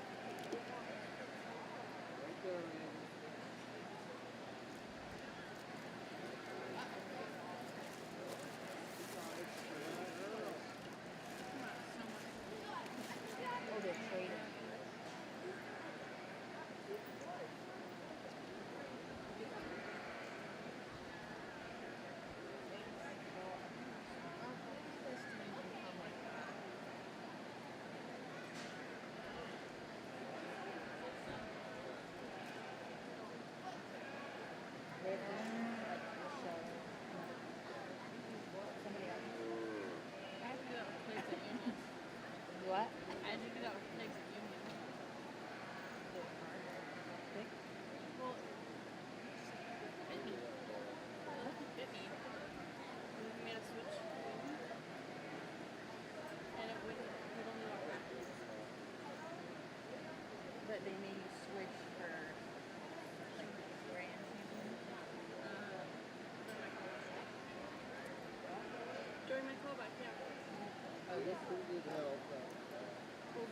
Right there, man. Oh, they're trading. They're just like the show. Somebody else. I have to do that with plates at Union. What? I had to do that with plates at Union. Thick? Well, it fit me. It fit me. And then we made a switch. And it only went back. But they made you switch for like brand During my callback. but I can't. Oh, this is Pretty good help. Well,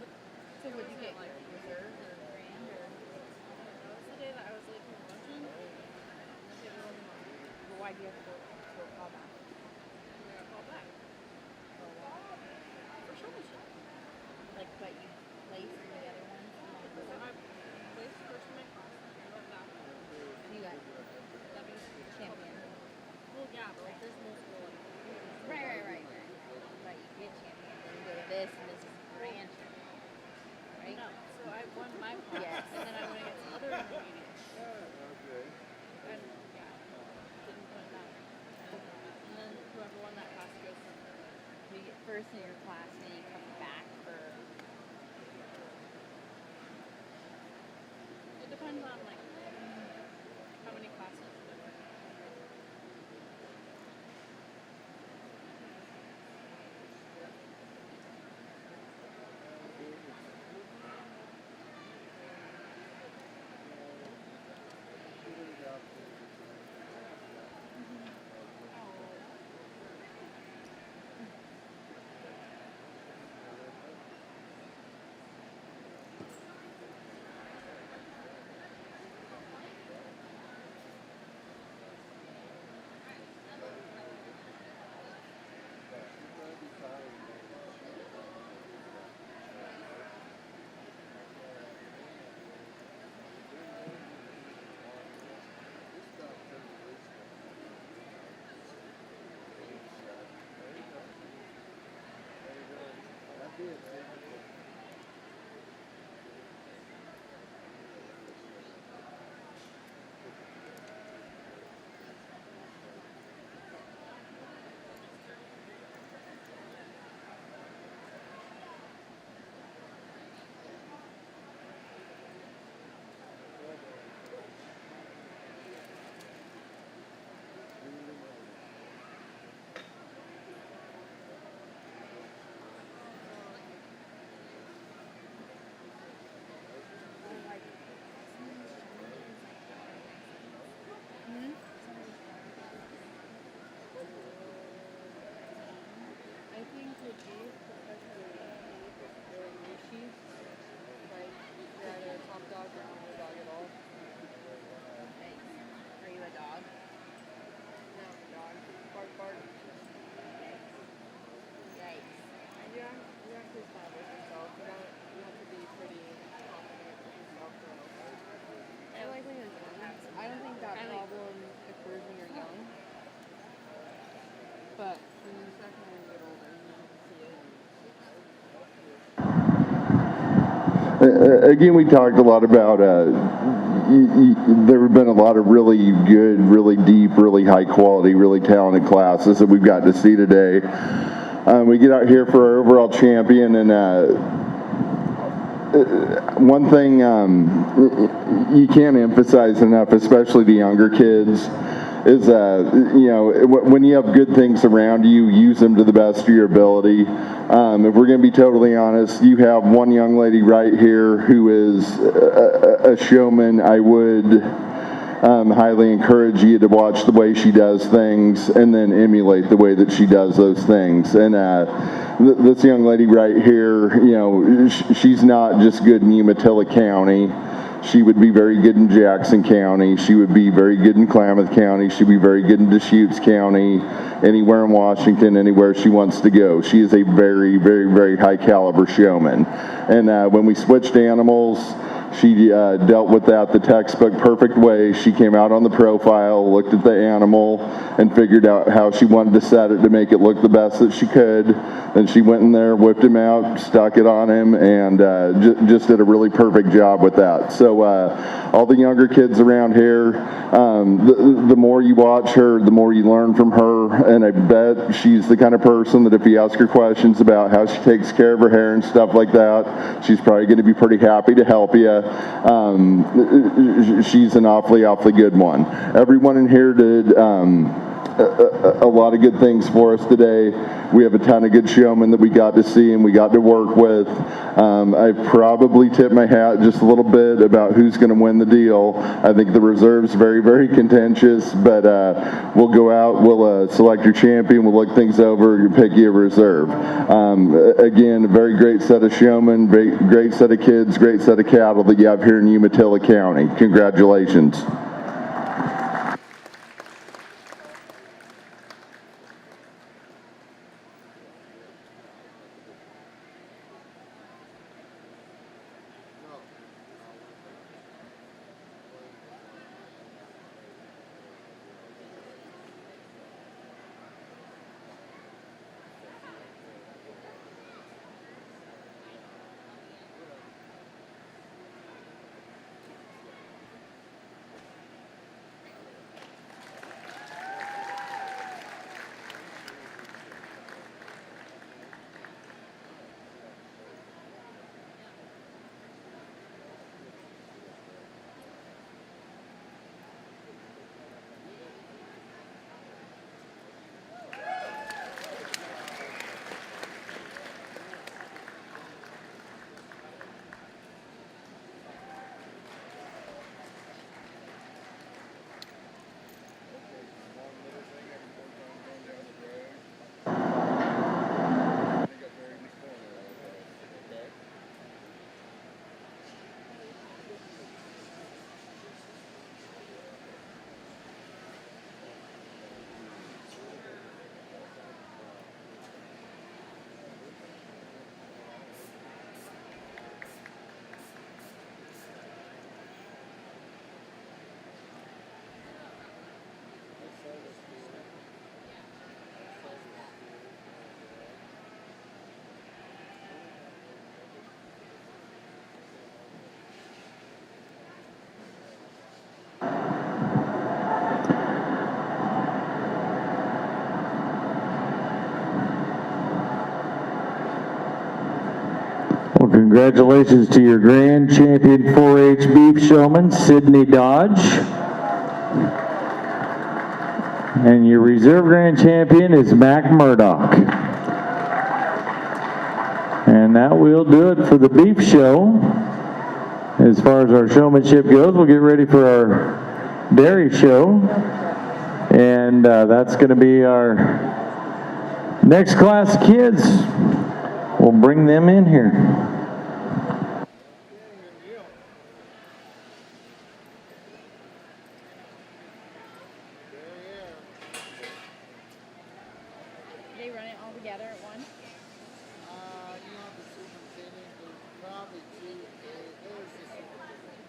so would you get like reserves or grand or? that was the day that I was late for luncheon. It wasn't on. Well, why do you have to go call back? I got called back. For showmanship. Like, but you placed in the other ones? So I placed first in my class. I went back. You got That means champion. well, yeah, but like there's multiple like. Right. But you get champion, then you go to this, and this is grand champion. Right? No, so I won my class, Yes. and then I went against other intermediates, Okay. and yeah, didn't win that. And then whoever won that class goes to You get first in your class, and then you come back for. It depends on like how many classes you do. I think with these, especially very niche, like you're either a top dog or not a dog at all. Are you a dog? No, dog. Bark, bark. Yikes. You have to establish yourself. You have to be pretty confident with yourself though. I like when you're young. I don't think that problem occurs when you're young. But when you start to get older, you see it. Again, we talked a lot about, there have been a lot of really good, really deep, really high quality, really talented classes that we've got to see today. We get out here for our overall champion, and one thing you can't emphasize enough, especially the younger kids, is when you have good things around you, use them to the best of your ability. If we're going to be totally honest, you have one young lady right here who is a showman. I would highly encourage you to watch the way she does things and then emulate the way that she does those things. And this young lady right here, she's not just good in Umatilla County. She would be very good in Jackson County. She would be very good in Klamath County. She'd be very good in Deschutes County, anywhere in Washington, anywhere she wants to go. She is a very, very, very high caliber showman. And when we switched animals, she dealt with that the textbook perfect way. She came out on the profile, looked at the animal, and figured out how she wanted to set it to make it look the best that she could. Then she went in there, whipped him out, stuck it on him, and just did a really perfect job with that. So all the younger kids around here, the more you watch her, the more you learn from her. And I bet she's the kind of person that if you ask her questions about how she takes care of her hair and stuff like that, she's probably going to be pretty happy to help you. She's an awfully good one. Everyone in here did a lot of good things for us today. We have a ton of good showmen that we got to see and we got to work with. I probably tip my hat just a little bit about who's going to win the deal. I think the reserve's very, very contentious, but we'll go out, we'll select your champion, we'll look things over, you pick you a reserve. Again, a very great set of showmen, great set of kids, great set of cattle that you have here in Umatilla County. Congratulations. Well, congratulations to your grand champion 4-H beef showman, Sydney Dodge. And your reserve grand champion is Mac Murdoch. And that will do it for the beef show. As far as our showmanship goes, we'll get ready for our dairy show. And that's going to be our next class of kids. We'll bring them in here. They run it all together at once. You know, the superintendent, there's probably two, there's the superintendent.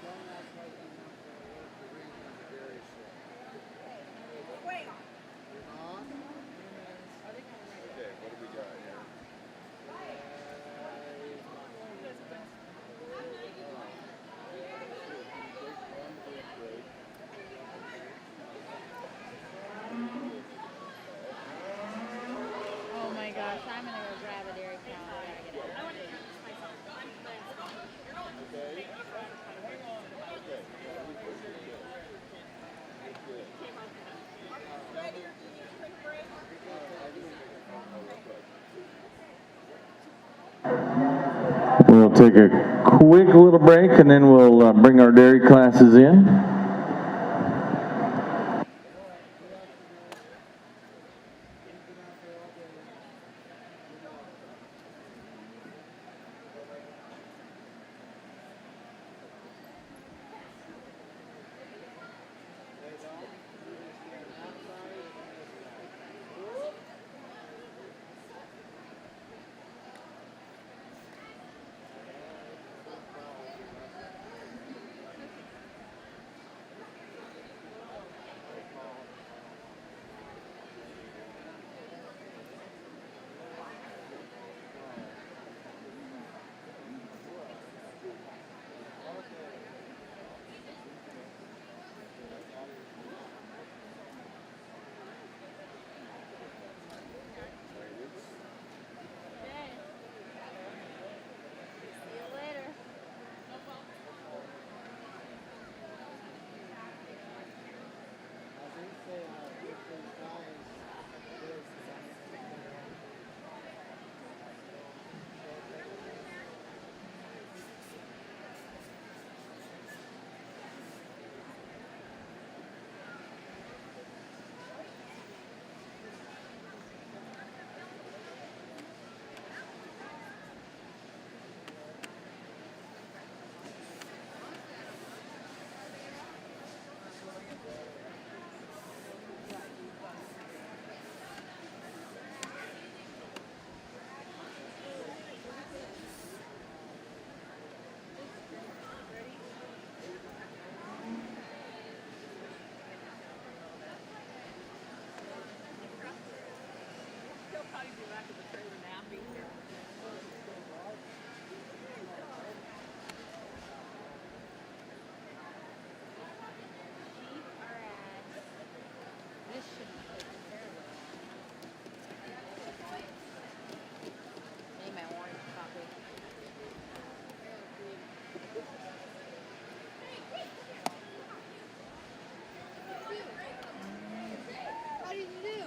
Don't act like you want to work the region of the dairy show. You're not? Okay, what do we got here? Oh my gosh, I'm gonna go grab a dairy cow. I gotta get it. We'll take a quick little break and then we'll bring our dairy classes in. baby back at the trailer napping. Sheep are at, this should be taken care of. Maybe my orange copy. How did you do?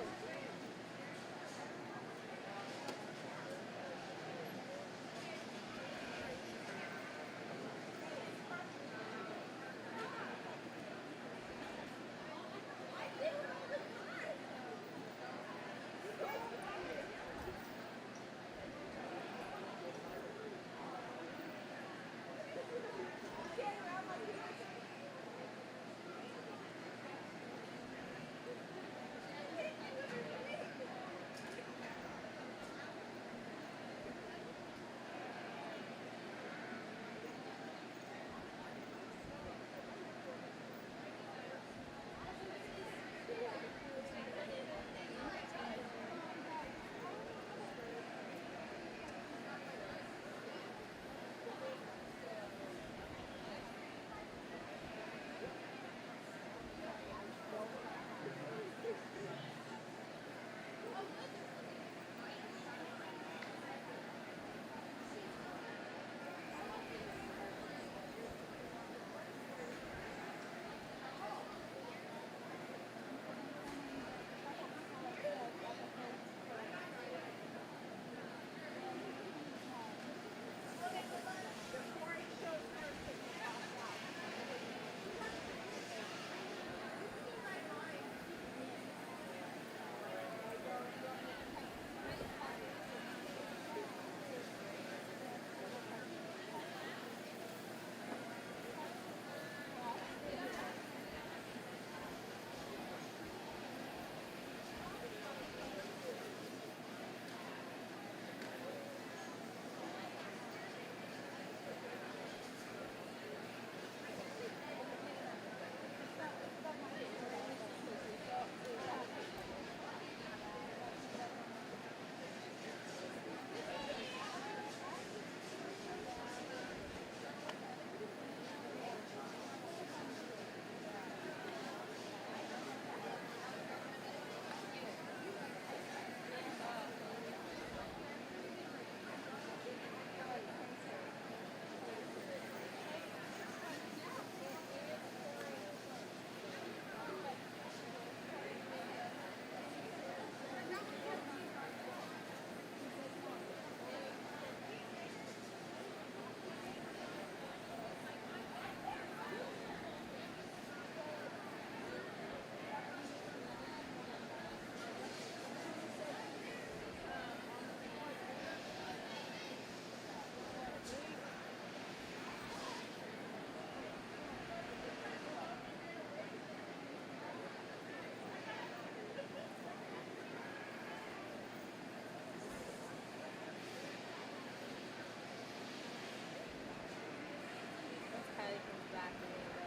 Kylie comes back and we go,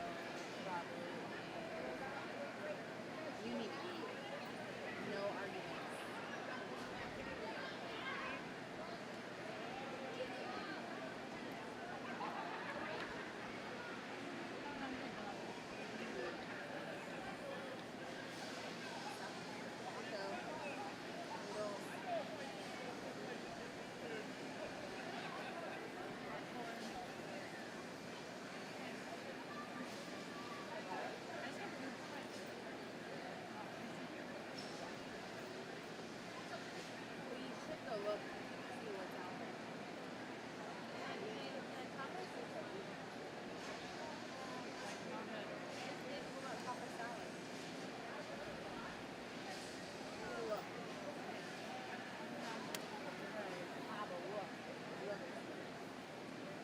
probably. You need to eat. No arguments. Go look, see what's out there. And tacos? What about taco salad? Look. Have a look. Look.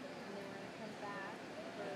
And then we're going to come back for...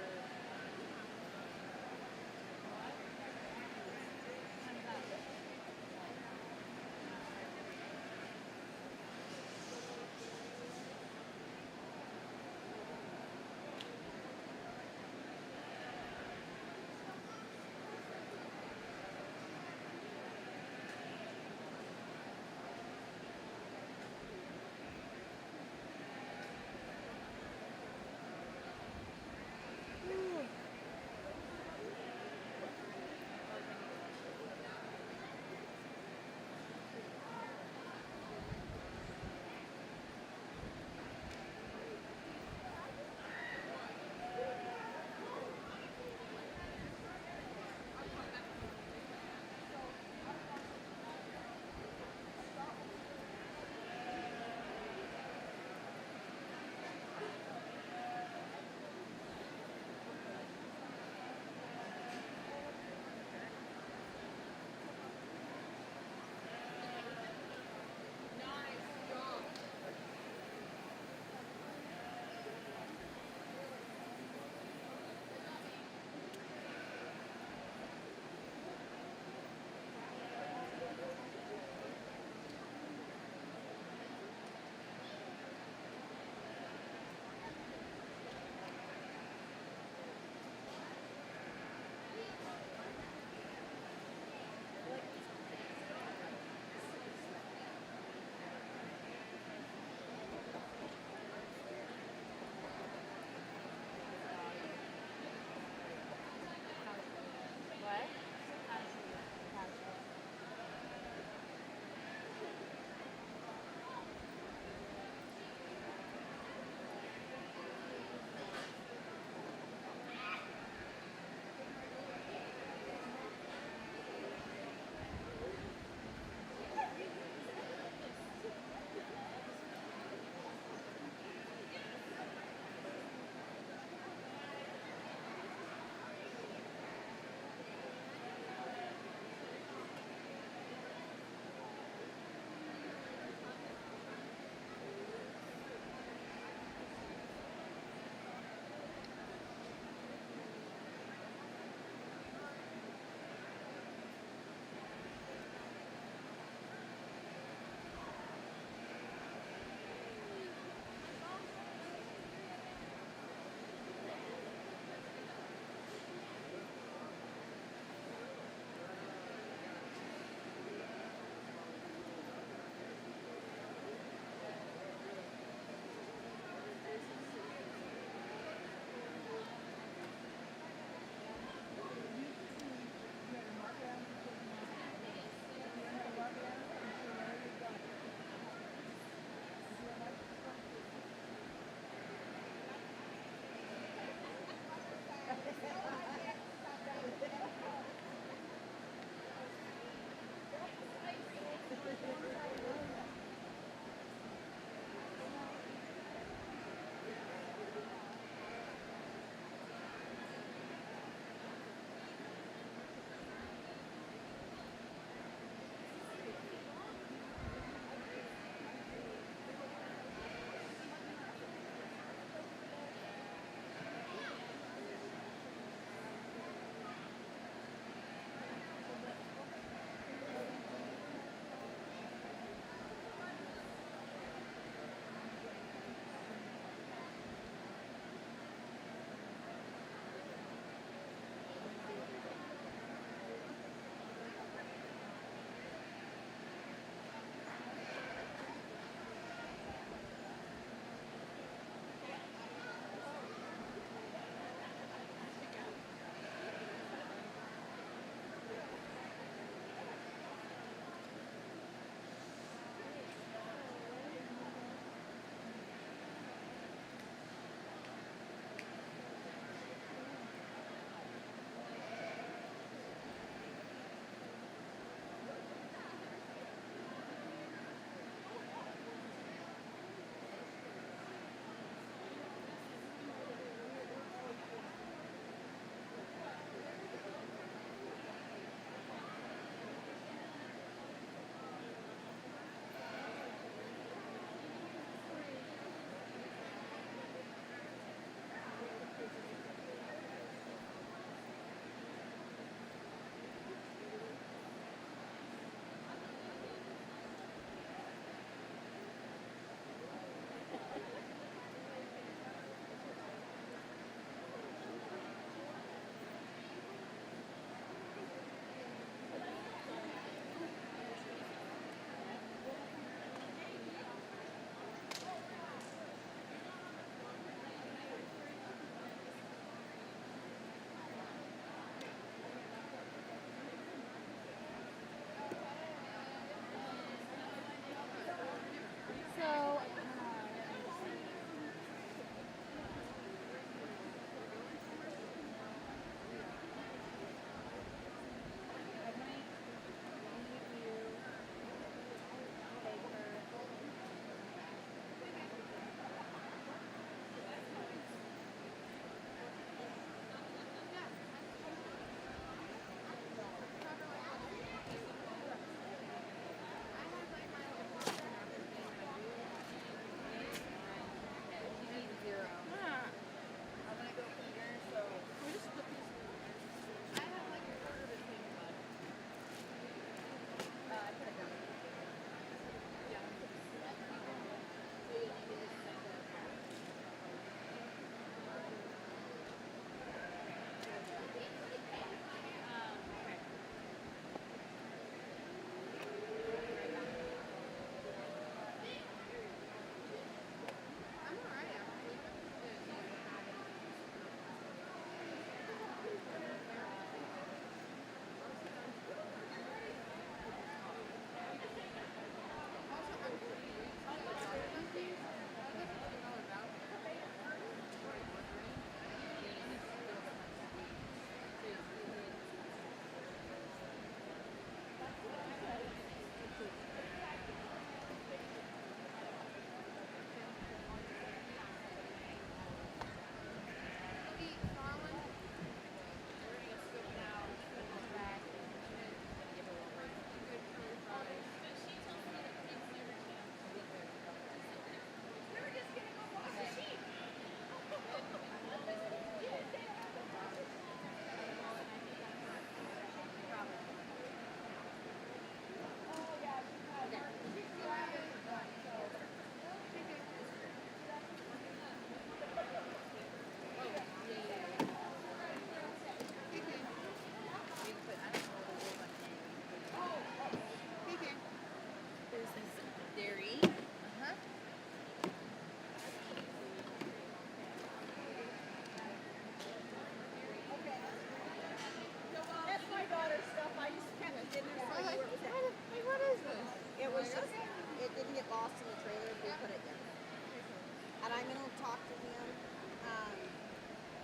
talk to him.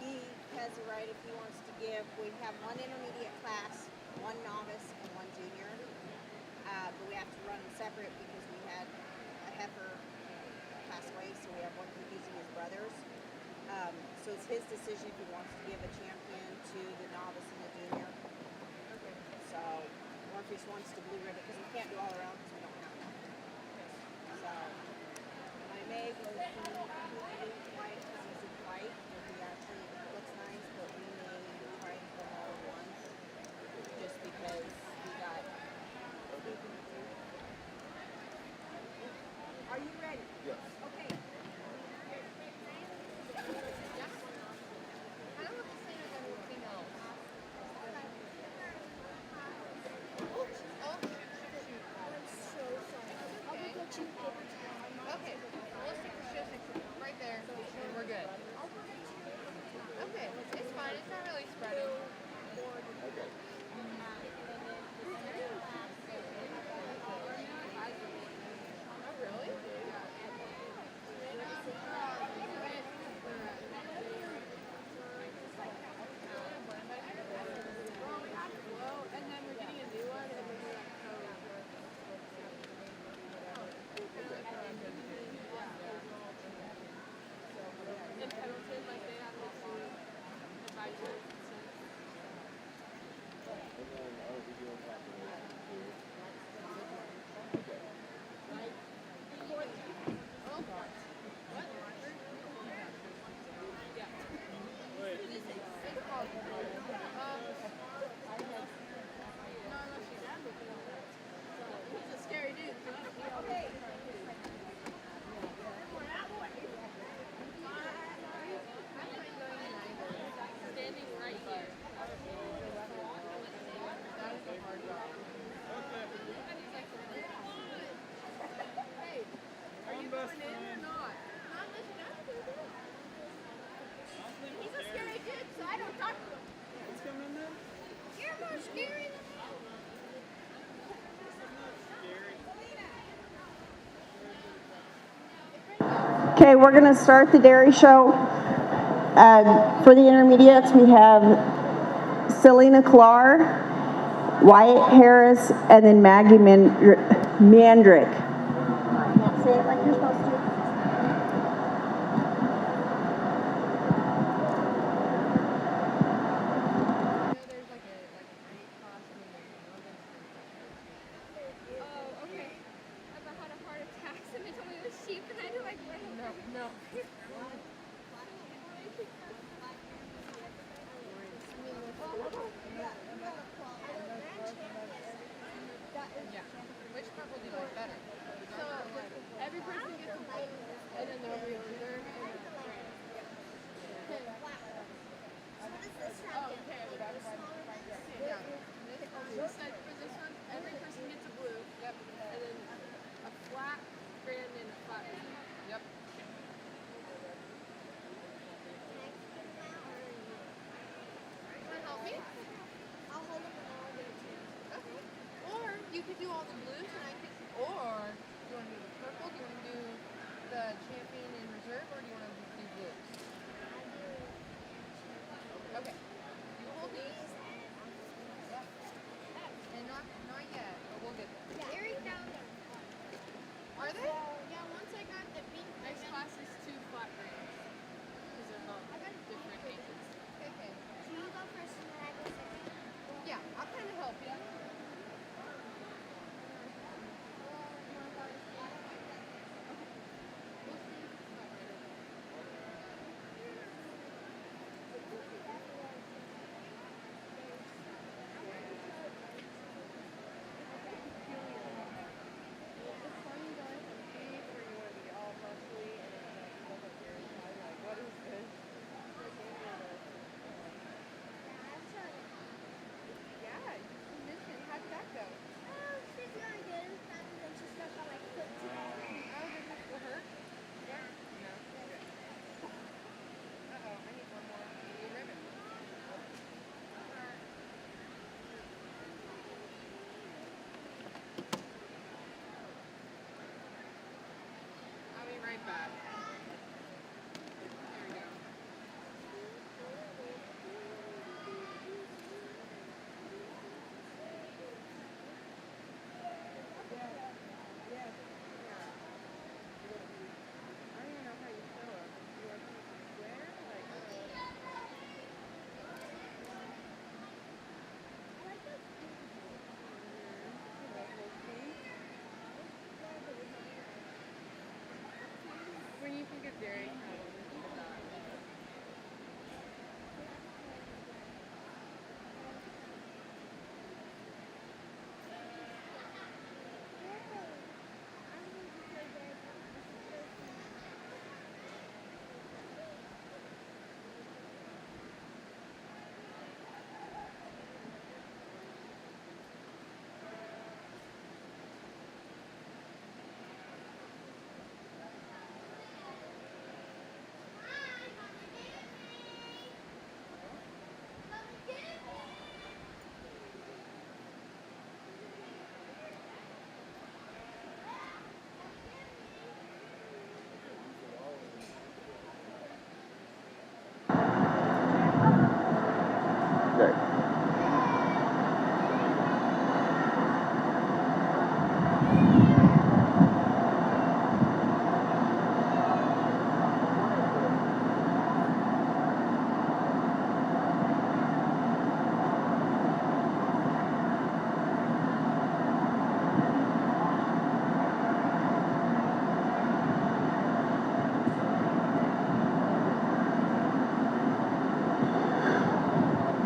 He has the right if he wants to give. We have one intermediate class, one novice, and one junior. But we have to run them separate because we had a heifer pass away, so we have one confusing his brothers. So it's his decision if he wants to give a champion to the novice and the junior. So, or if he just wants to blue ribbon, because we can't do all around because we don't have one. So, my Meg was blue, white, comes in white. He actually looks nice, but we may try and put all in one. Just because we got. Are you ready? Yes. Okay. Okay, we'll stick the shift right there, and we're good. Okay, it's fine. It's not really spreading. Oh, really? Well, and then we're getting a new one, and we're doing that code. In Pendleton, like they have this advisory. He's a scary dude. Okay. Standing right here. That is a hard job. Hey, are you going in or not? Not unless you have to. He's a scary dude, so I don't talk to him. What's coming in there? You're more scary than me. Okay, we're going to start the dairy show. For the intermediates, we have Selena Clark, Wyatt Harris, and then Maggie Mandrick. Say it like you're supposed to. There's like a great costume Oh, okay. I've had a heart attack. Somebody told me it was sheep, and I had to like run over. No. Yeah. Which part will you like better? So every person gets a blue, and then there'll be a reserve and a grand. Oh, okay. Yeah. This side, for this one, every person gets a blue. Yep. And then a flat grand and a flat reserve. Yep. Want to help me? I'll hold him and I'll give it to you. Okay. Or you could do all the blues, and I could. Or do you want to do the purple? Do you want to do the champion in reserve, or do you want to do blues? Okay. You hold these. Yep. And not yet, but we'll get there. They're down there. Are they? Yeah, once I got the pink, Next class is 2 flat grands. Because they're not different ages. Okay. So you go first and then I go second. Yeah, I'll kind of help you. very proud of that.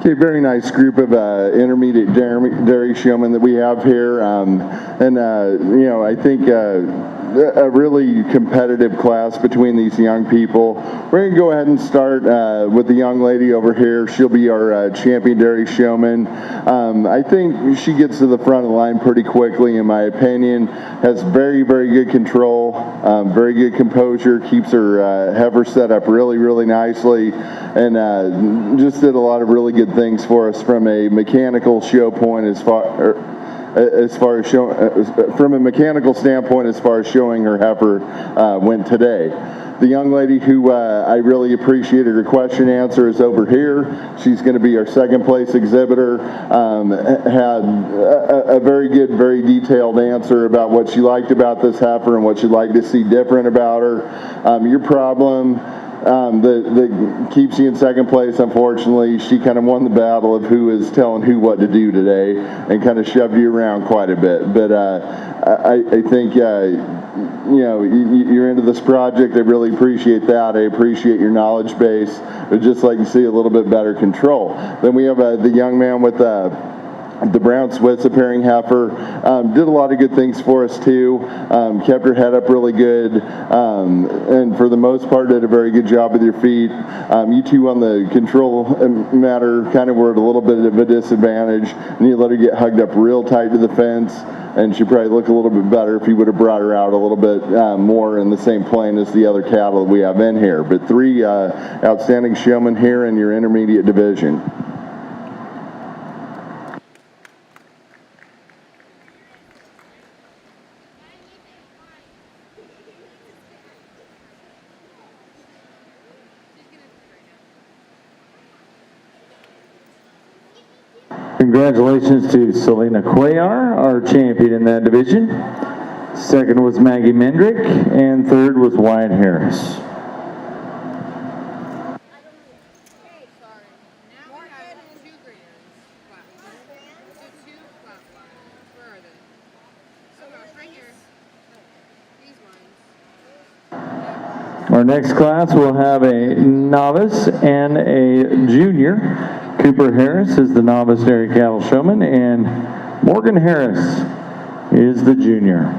Okay, very nice group of intermediate dairy showmen that we have here, you know, I think a really competitive class between these young people. We're gonna go ahead and start with the young lady over here. She'll be our champion dairy showman. I think she gets to the front of the line pretty quickly, in my opinion. Has very, very good control, very good composure, keeps her heifer set up really, really nicely, and just did a lot of really good things for us from a mechanical show point as far as from a mechanical standpoint as far as showing her heifer went today. The young lady who I really appreciated her question answer is over here. She's going to be our second place exhibitor. Had a very good, very detailed answer about what she liked about this heifer and what she'd like to see different about her. Your problem that keeps you in second place, unfortunately, she kind of won the battle of who is telling who what to do today and kind of shoved you around quite a bit. But I think, you know, you're into this project. I really appreciate that. I appreciate your knowledge base. I'd just like to see a little bit better control. Then we have the young man with the brown Swiss appearing heifer. Did a lot of good things for us too. Kept her head up really good, and for the most part did a very good job with your feet. You two on the control matter kind of were at a little bit of a disadvantage, and you let her get hugged up real tight to the fence, and she'd probably look a little bit better if you would have brought her out a little bit more in the same plane as the other cattle that we have in here. But three outstanding showmen here in your intermediate division. Congratulations to Selena Cuellar, our champion in that division. Second was Maggie Mendrick, and third was Wyatt Harris. Okay, sorry. Now we have 2 grands. Wow. So 2 platforms. Where are they? Oh gosh, right here. These ones. Our next class will have a novice and a junior. Cooper Harris is the novice dairy cattle showman, and Morgan Harris is the junior.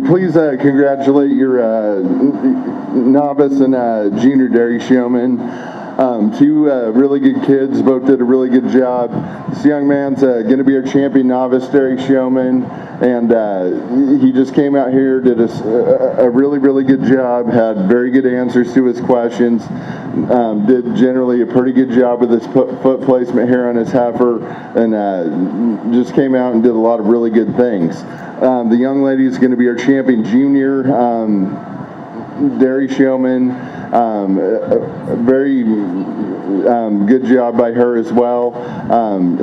you please congratulate your novice and junior dairy showman? Two really good kids, both did a really good job. This young man's going to be our champion novice dairy showman, and he just came out here, did a really, really good job, had very good answers to his questions, did generally a pretty good job with his foot placement here on his heifer, and just came out and did a lot of really good things. The young lady is going to be our champion junior dairy showman. Very good job by her as well.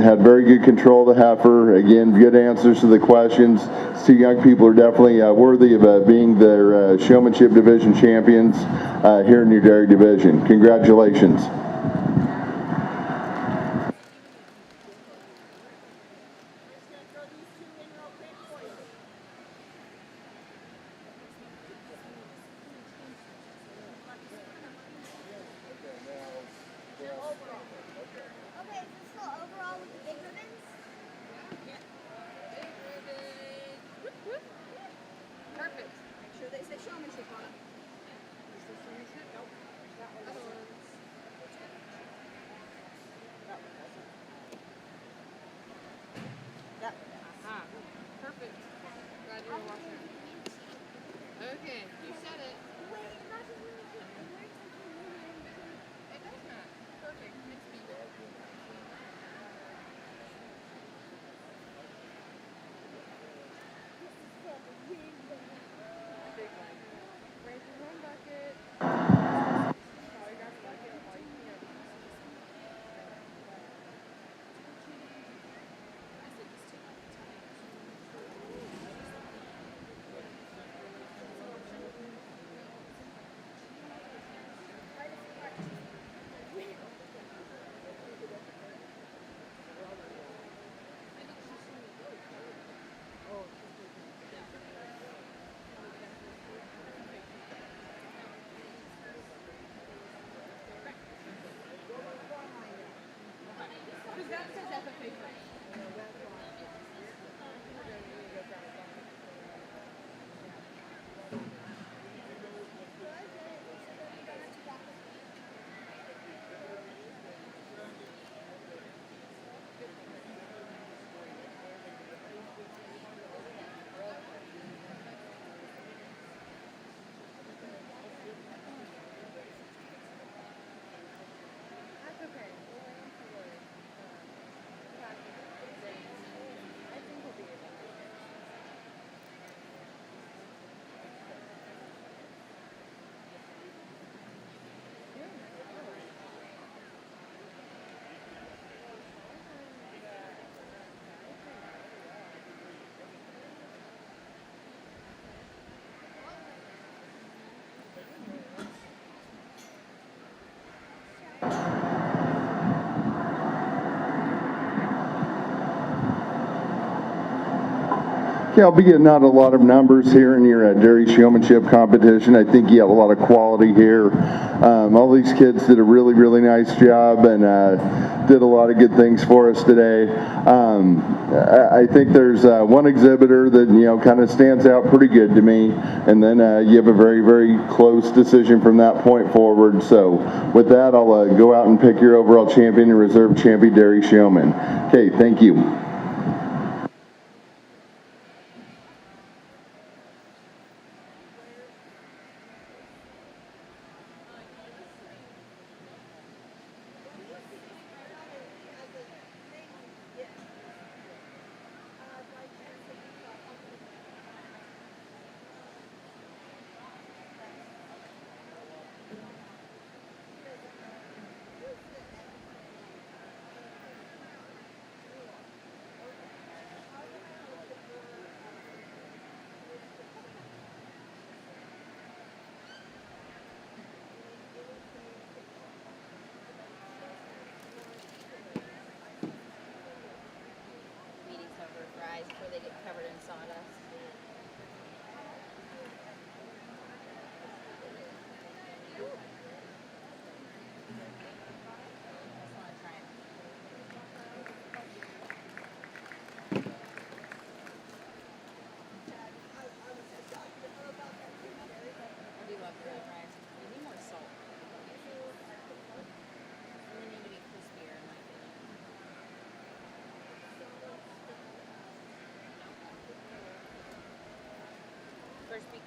Had very good control of the heifer. Again, good answers to the questions. These two young people are definitely worthy of being their showmanship division champions here in your dairy division. Congratulations. Okay, is this still overall with the big ribbons? Perfect. Make sure they say showmanship on it. Is this showmanship? Nope. That one. Other ones. Yep. Ah, perfect. Glad you were watching. Okay, you said it. It does not. Perfect. It's me. Big one. Raise your own bucket. Polygraph bucket. All you can have. Because that says FFA first. That's okay. We'll wait until I think we'll be able to. Yeah, I'll be getting out a lot of numbers here in your dairy showmanship competition. I think you have a lot of quality here. All these kids did a really, really nice job and did a lot of good things for us today. I think there's one exhibitor that, kind of stands out pretty good to me. And then you have a very, very close decision from that point forward. So with that, I'll go out and pick your overall champion and reserve champion dairy showman. Okay, thank you.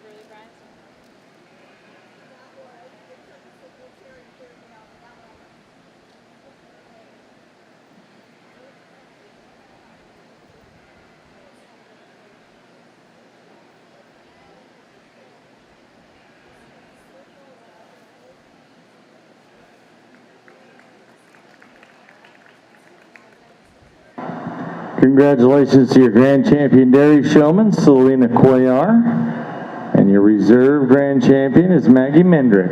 early prize? Congratulations to your grand champion dairy showman, Selena Cuellar, and your reserve grand champion is Maggie Mendrick.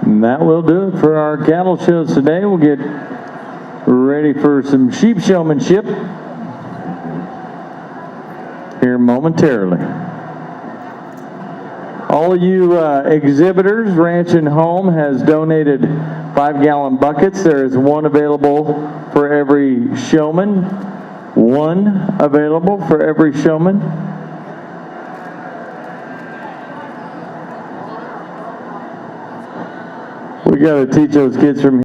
And that will do it for our cattle shows today. We'll get ready for some sheep showmanship here momentarily. All of you exhibitors, Ranch and Home has donated 5-gallon buckets. There is one available for every showman. One available for every showman. We got to teach those kids from